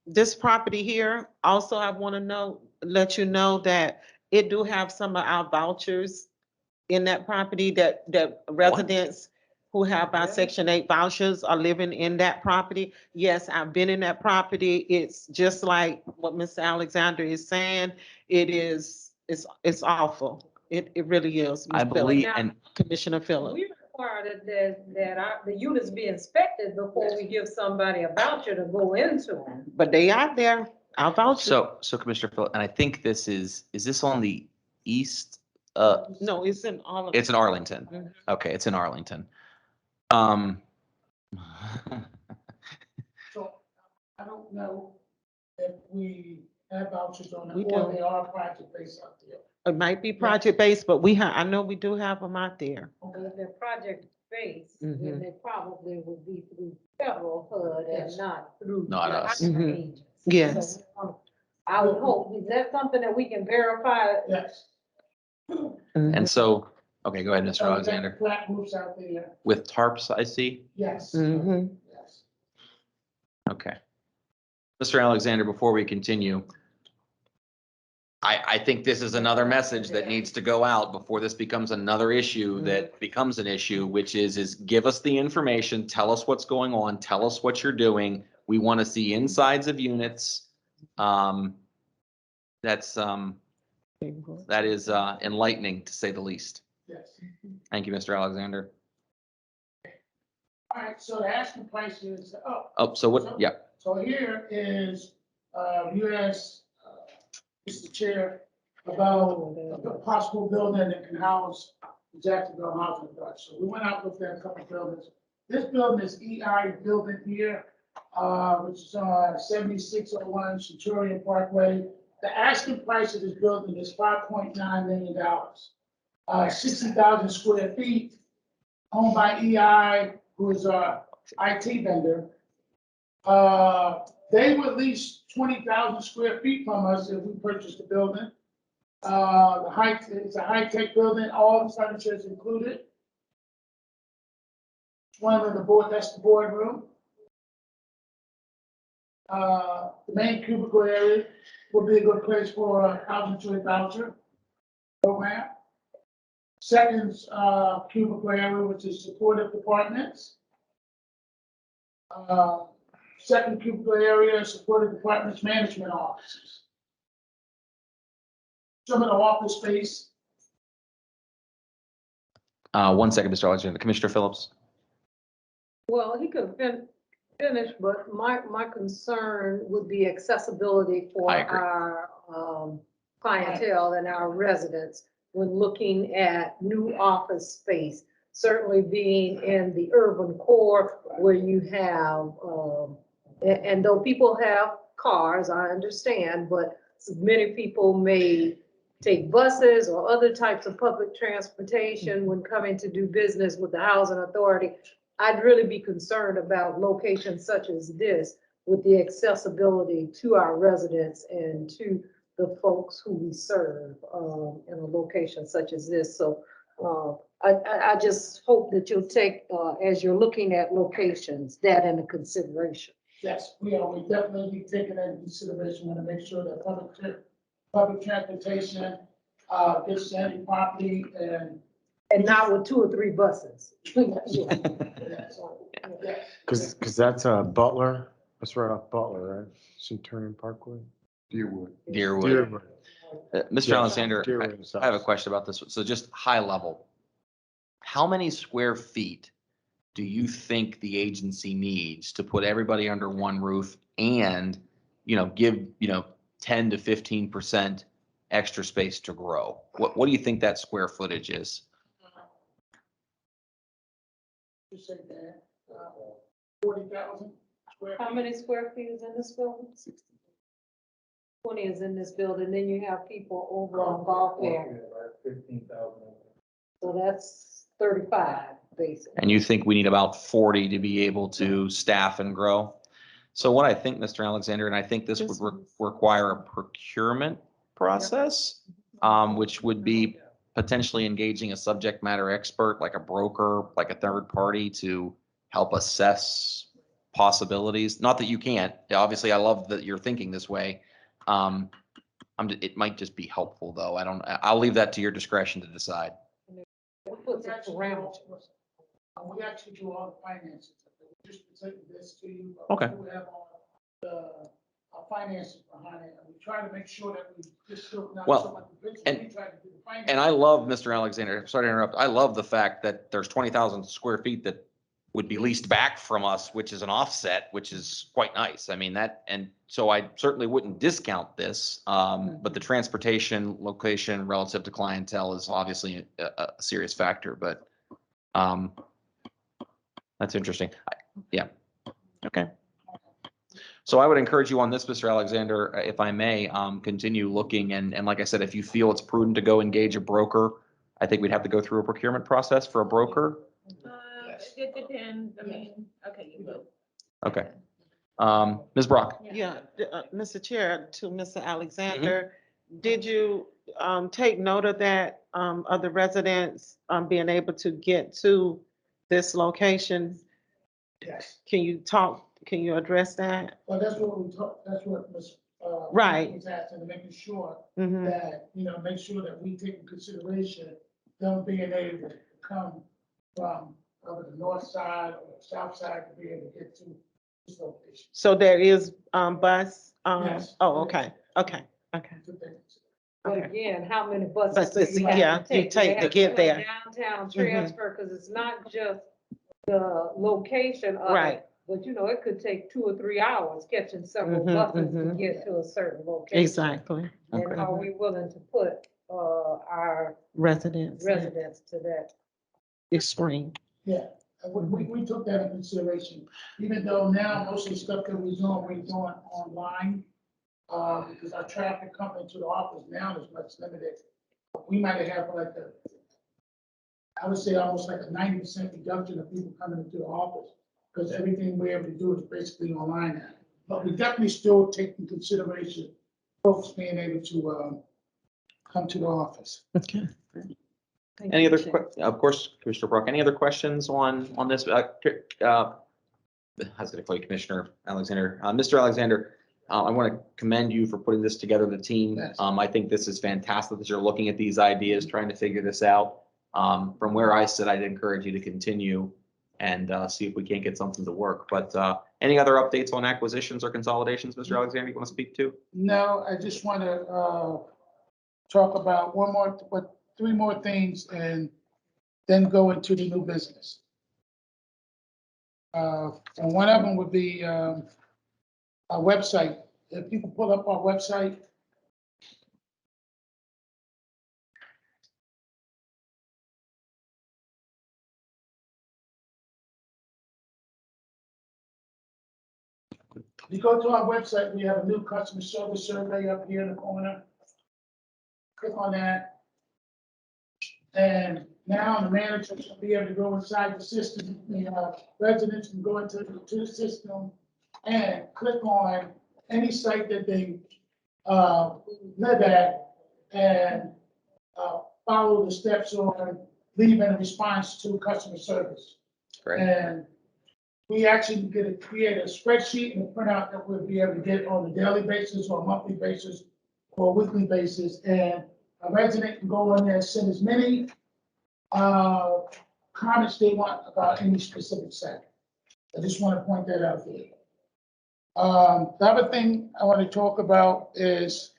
this property here, also I want to let you know that it do have some of our vouchers in that property that residents who have our Section 8 vouchers are living in that property. Yes, I've been in that property. It's just like what Mr. Alexander is saying. It's awful. It really is. I Ms. believe, Phillips. and We Commissioner Phillips. require the units be inspected before we give somebody a voucher to go into them. But they are there, our vouchers. so Commissioner Phillips, and I think this is this on the east? No, it's in all of. It's in Arlington. Mhm. Okay, it's in Arlington. So I don't know if we have vouchers on We it or do. they are project based out there. It might be project-based, but I know we do have them out there. If they're project-based, Mhm. then they probably would be through federal HUD and Yes. not through. Not the us. other Mhm. agencies. Yes. So, I would hope, is that something that we can verify? Yes. And so, okay, go ahead, Mr. So we got Alexander. the flat roofs out there. With tarps, I see. Yes. Mhm. Yes. Okay. Mr. Alexander, before we continue, I think this is another message that needs to go out before this becomes another issue that becomes an issue, which is give us the information, tell us what's going on, tell us what you're doing. We want to see insides of units. That is enlightening, to say the least. Yes. Thank you, Mr. Alexander. All right, so the asking price is, Oh, so what, yeah, so here is, US, Mr. Chair, about a possible building that can house the Jacksonville Housing Authority. So we went out, looked at a couple of buildings. This building is EI building here, which is on 7601 Centurion Parkway. The asking price of this building is $5.9 million. 60,000 square feet, owned by EI, who is our IT vendor. They would lease 20,000 square feet from us if we purchased the building. It's a high-tech building, all the furniture is included. One of the board, that's the boardroom. The main cubicle area would be a good place for a housing choice voucher program. Second, cubicle area, which is supportive departments. Second cubicle area, supportive departments, management offices. Some of the office space. 1 second, Mr. Alexander. Commissioner Phillips. Well, he could finish, but my concern would be accessibility for I agree. our clientele and our residents when looking at new office space. Certainly being in the urban core where you have, and though people have cars, I understand, but many people may take buses or other types of public transportation when coming to do business with the housing authority. I'd really be concerned about locations such as this with the accessibility to our residents and to the folks who we serve in a location such as this. So I just hope that you'll take, as you're looking at locations, that into consideration. Yes, we definitely be taking that into consideration and to make sure that public transportation gets to any property And not with 2 or 3 buses. Because that's Butler, that's right off Butler, right? Centurion Parkway. Deerwood. Deerwood. Mr. Yeah. Alexander, Deerwood is I have a us. question about this. So just high level. How many square feet do you think the agency needs to put everybody under one roof and, give, 10 to 15% extra space to grow? What do you think that square footage is? you say, Dan? 40,000 square How feet. many square feet is in this building? 20 is in this building, then you have people over on golf there, 15,000. so that's 35, basically. And you think we need about 40 to be able to staff and grow? So what I think, Mr. Alexander, and I think this would require a procurement process, which would be potentially engaging a subject matter expert, like a broker, like a third party, to help assess possibilities. Not that you can't. Obviously, I love that you're thinking this way. It might just be helpful, though. I'll leave that to your discretion to decide. What puts it around? We actually do all the finances. We just presented this to you. But Okay. we have all our finances behind it. And we try to make sure that we just not Well, so much the business, and- we try to do the finances. And I love, Mr. Alexander, sorry to interrupt. I love the fact that there's 20,000 square feet that would be leased back from us, which is an offset, which is quite nice. I mean, and so I certainly wouldn't discount this. But the transportation location relative to clientele is obviously a serious factor, but that's interesting. Yeah. Okay. So I would encourage you on this, Mr. Alexander, if I may, continue looking. And like I said, if you feel it's prudent to go engage a broker, I think we'd have to go through a procurement process for a broker. It depends, I mean, okay, you will. Okay. Ms. Brock? Yeah, Mr. Chair, to Mr. Alexander, did you take note of that, of the residents being able to get to this location? Yes. Can you address that? Well, that's what we talked, that's what Ms. Right. was asking, to making sure Mhm. that, make sure that we take in consideration them being able to come from over the north side or the south side to be able to get to this location. So there is bus? Yes. Oh, okay. To take But Okay. again, how many buses Buses, do you have yeah, to take? you take Do they to have get come there. Downtown Mhm. transfer, because it's not just the location of Right. it, but it could take 2 or 3 hours catching several Mhm, buses to mhm. get to a certain location. Exactly. And are we willing to put, our Residents. residents to that? Extreme. Yeah, and we took that in consideration, even though now most of the stuff that we're doing online. Because our traffic coming to the office now is much limited. We might have I would say almost like a 90% reduction of people coming into the office. Because everything we're able to do is basically online now. But we definitely still take in consideration folks being able to come to the office. Okay. Any other, of course, Commissioner Brock, any other questions on this? I was going to call you Commissioner Alexander. Mr. Alexander, I want to commend you for putting this together, the team. Yes. I think this is fantastic that you're looking at these ideas, trying to figure this out. From where I sit, I'd encourage you to continue and see if we can't get something to work. But any other updates on acquisitions or consolidations, Mr. Alexander, you want to speak to? No, I just want to talk about three more things and then go into the new business. And one of them would be our website. If you can pull up our website. You go to our website, we have a new customer service survey up here in the corner. Click on that. And now the manager will be able to go inside the system, residents can go into the system and click on any site that they live at and follow the steps on leaving a response to customer service. Great. And we actually create a spreadsheet and a printout that we'll be able to get on a daily basis or a monthly basis or a weekly basis. And a resident can go on there and send as many comments they want about any specific site. I just want to point that out there. The other thing I want to talk about is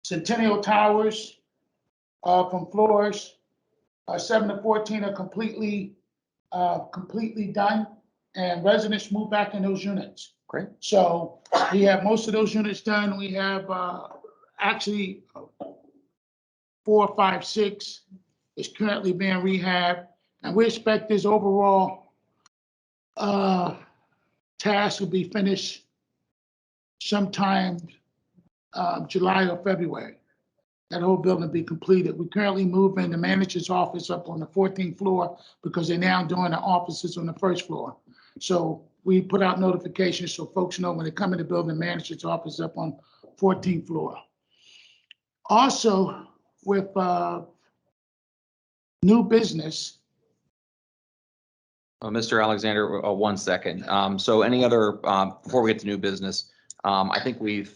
Centennial Towers from floors 7 to 14 are completely done, and residents move back in those units. Great. So we have most of those units done. We have actually 456 is currently being rehabbed, and we expect this overall task will be finished sometime July or February. That whole building will be completed. We currently moving the manager's office up on the 14th floor because they're now doing the offices on the first floor. So we put out notifications so folks know when they come in the building, the manager's office up on 14th floor. Also, with new business, Mr. Alexander, 1 second. So any other, before we get to new business, I think we've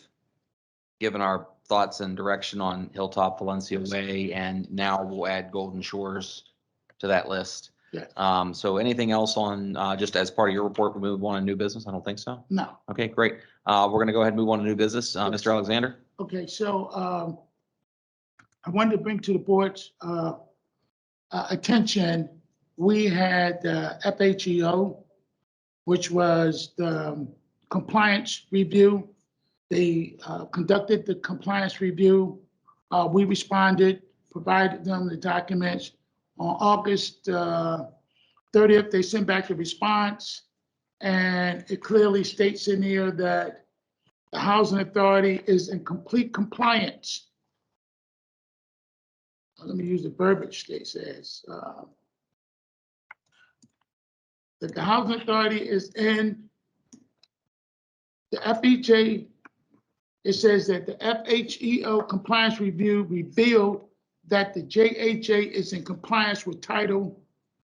given our thoughts and direction on Hilltop, Valencia Way, and now we'll add Golden Shores to that list. Yes. So anything else on, just as part of your report, we move on to new business? I don't think so. no. Okay, great. We're going to go ahead and move on to new business. Mr. Alexander? Okay, so I wanted to bring to the board's attention, we had FHEO, which was the compliance review. They conducted the compliance review. We responded, provided them the documents. On August 30th, they sent back the response, and it clearly states in here that the Housing Authority is in complete compliance. Let me use the verbiage they says. That the Housing Authority is in the FHA. It says that the FHEO compliance review revealed that the JHA is in compliance with Title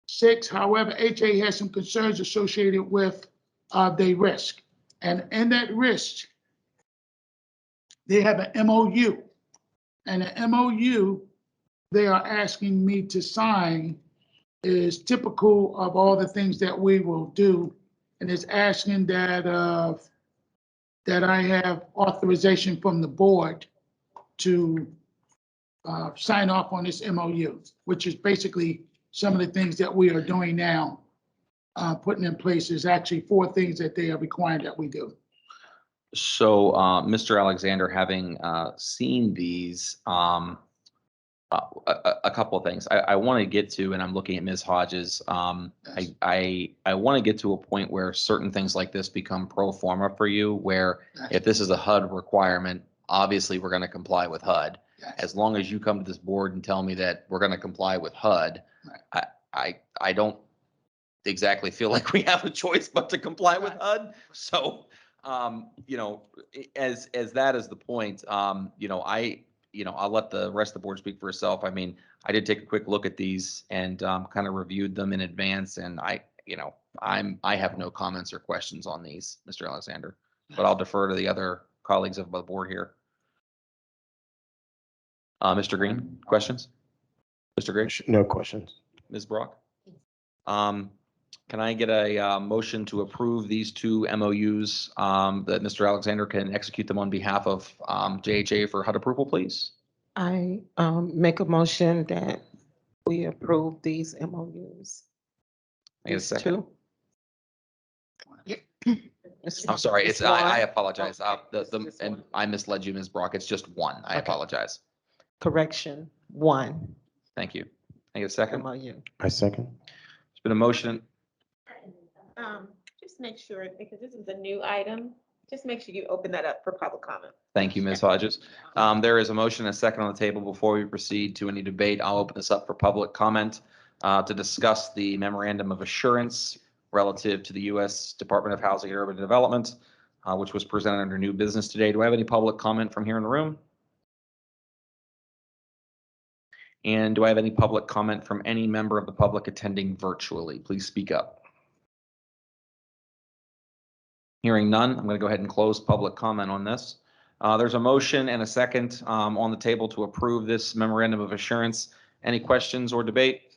VI. However, HA has some concerns associated with their risk. And in that risk, they have an MOU. And the MOU they are asking me to sign is typical of all the things that we will do. And it's asking that that I have authorization from the board to sign off on this MOU, which is basically some of the things that we are doing now. Putting in place is actually 4 things that they are requiring that we do. So, Mr. Alexander, having seen these, a couple of things I want to get to, and I'm looking at Ms. Hodges. Yes. I want to get to a point where certain things like this become pro forma for you, where Yes. if this is a HUD requirement, obviously we're going to comply with HUD. Yes. As long as you come to this board and tell me that we're going to comply with HUD, Right. I don't exactly feel like we have a choice but to comply with HUD. So, you know, as that is the point, you know, I'll let the rest of the board speak for itself. I mean, I did take a quick look at these and kind of reviewed them in advance, and I have no comments or questions on these, Mr. Alexander, but I'll defer to the other colleagues of the board here. Mr. Green, questions? Mr. Green? No questions. Ms. Brock? Can I get a motion to approve these 2 MOUs that Mr. Alexander can execute them on behalf of JHA for HUD approval, please? I make a motion that we approve these MOUs. I get a These second. 2. I'm sorry, it's, I one. apologize. This And one. I misled you, Ms. Brock. It's just 1. I Okay. apologize. Correction, 1 Thank you. I get a second. MOU. I second. There's been a motion. Just make sure, because this is a new item, just make sure you open that up for public comment. Thank you, Ms. Hodges. There is a motion and a second on the table. Before we proceed to any debate, I'll open this up for public comment to discuss the memorandum of assurance relative to the U.S. Department of Housing and Urban Development, which was presented under new business today. Do I have any public comment from here in the room? And do I have any public comment from any member of the public attending virtually? Please speak up. Hearing none, I'm going to go ahead and close public comment on this. There's a motion and a second on the table to approve this memorandum of assurance. Any questions or debate?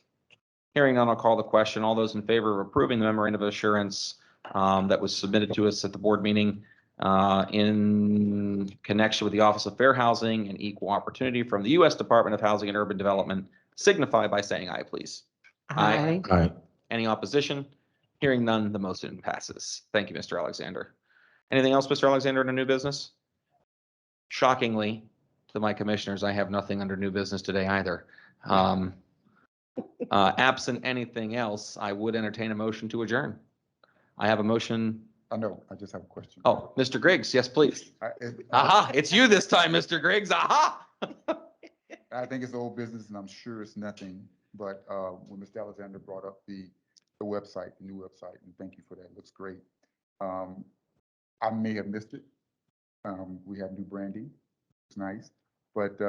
Hearing none, I'll call the question. All those in favor of approving the memorandum of assurance that was submitted to us at the board meeting in connection with the Office of Fair Housing and Equal Opportunity from the U.S. Department of Housing and Urban Development, signify by saying aye, please. Aye. Aye. Any opposition? Hearing none, the motion passes. Thank you, Mr. Alexander. Anything else, Mr. Alexander, in a new business? Shockingly, to my commissioners, I have nothing under new business today either. Absent anything else, I would entertain a motion to adjourn. I have a motion. No, I just have a question. Oh, Mr. Griggs, yes, please. I Aha, it's you this time, Mr. Griggs. Aha. I think it's old business and I'm sure it's nothing, but when Mr. Alexander brought up the website, the new website, and thank you for that, it looks great. I may have missed it. We have new branding, it's nice, but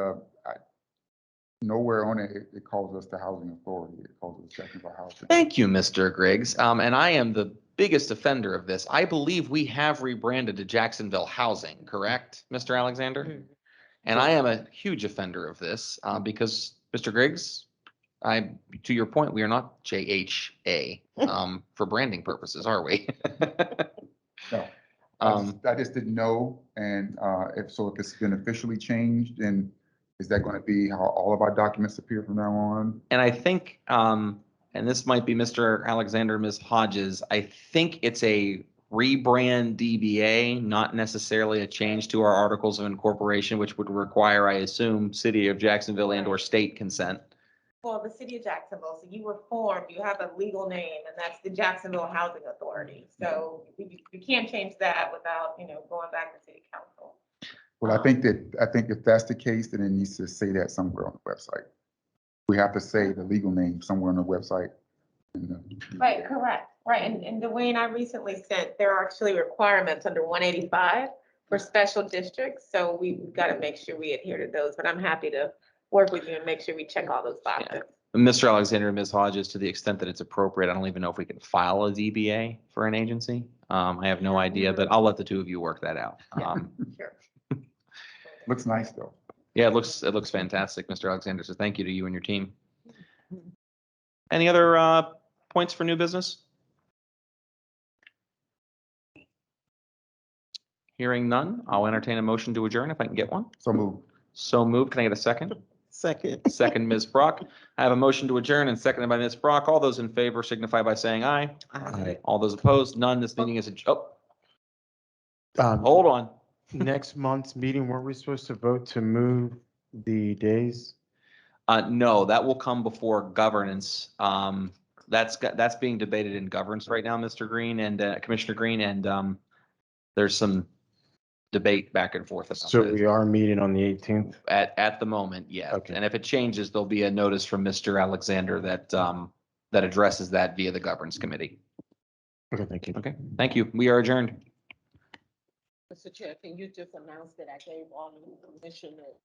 nowhere on it, it calls us the housing authority, it calls us Jacksonville Housing. Thank you, Mr. Griggs. And I am the biggest offender of this. I believe we have rebranded to Jacksonville Housing, correct, Mr. Alexander? And I am a huge offender of this because, Mr. Griggs, to your point, we are not JHA for branding purposes, are we? No, I just didn't know, and if it's been officially changed, then is that going to be how all of our documents appear from now on? And I think, and this might be Mr. Alexander, Ms. Hodges, I think it's a rebrand DBA, not necessarily a change to our articles of incorporation, which would require, I assume, city of Jacksonville and or state consent. Well, the city of Jacksonville, so you were formed, you have a legal name, and that's the Jacksonville Housing Authority. So you can't change that without, going back to city council. Well, I think if that's the case, then it needs to say that somewhere on the website. We have to say the legal name somewhere on the website. Right, correct. Right. And Dwayne, I recently sent, there are actually requirements under 185 for special districts. So we've got to make sure we adhere to those, but I'm happy to work with you and make sure we check all those boxes. Mr. Alexander and Ms. Hodges, to the extent that it's appropriate, I don't even know if we can file a DBA for an agency. I have no idea, but I'll let the two of you work that out. Sure. Looks nice though. Yeah, it looks fantastic, Mr. Alexander. So thank you to you and your team. Any other points for new business? Hearing none, I'll entertain a motion to adjourn if I can get one. So moved. So moved. Can I get a second? Second. Second, Ms. Brock. I have a motion to adjourn and seconded by Ms. Brock. All those in favor signify by saying aye. Aye. All those opposed, none. This meeting is, hold on. Next month's meeting, weren't we supposed to vote to move the days? No, that will come before governance. That's being debated in governance right now, Mr. Green and Commissioner Green, and there's some debate back and forth about So this. we are meeting on the 18th? At the moment, yeah. Okay. And if it changes, there'll be a notice from Mr. Alexander that that addresses that via the governance committee. Okay, thank you. Okay, thank you. We are adjourned. Mr. Chair, can you just announce that I gave all the commissioners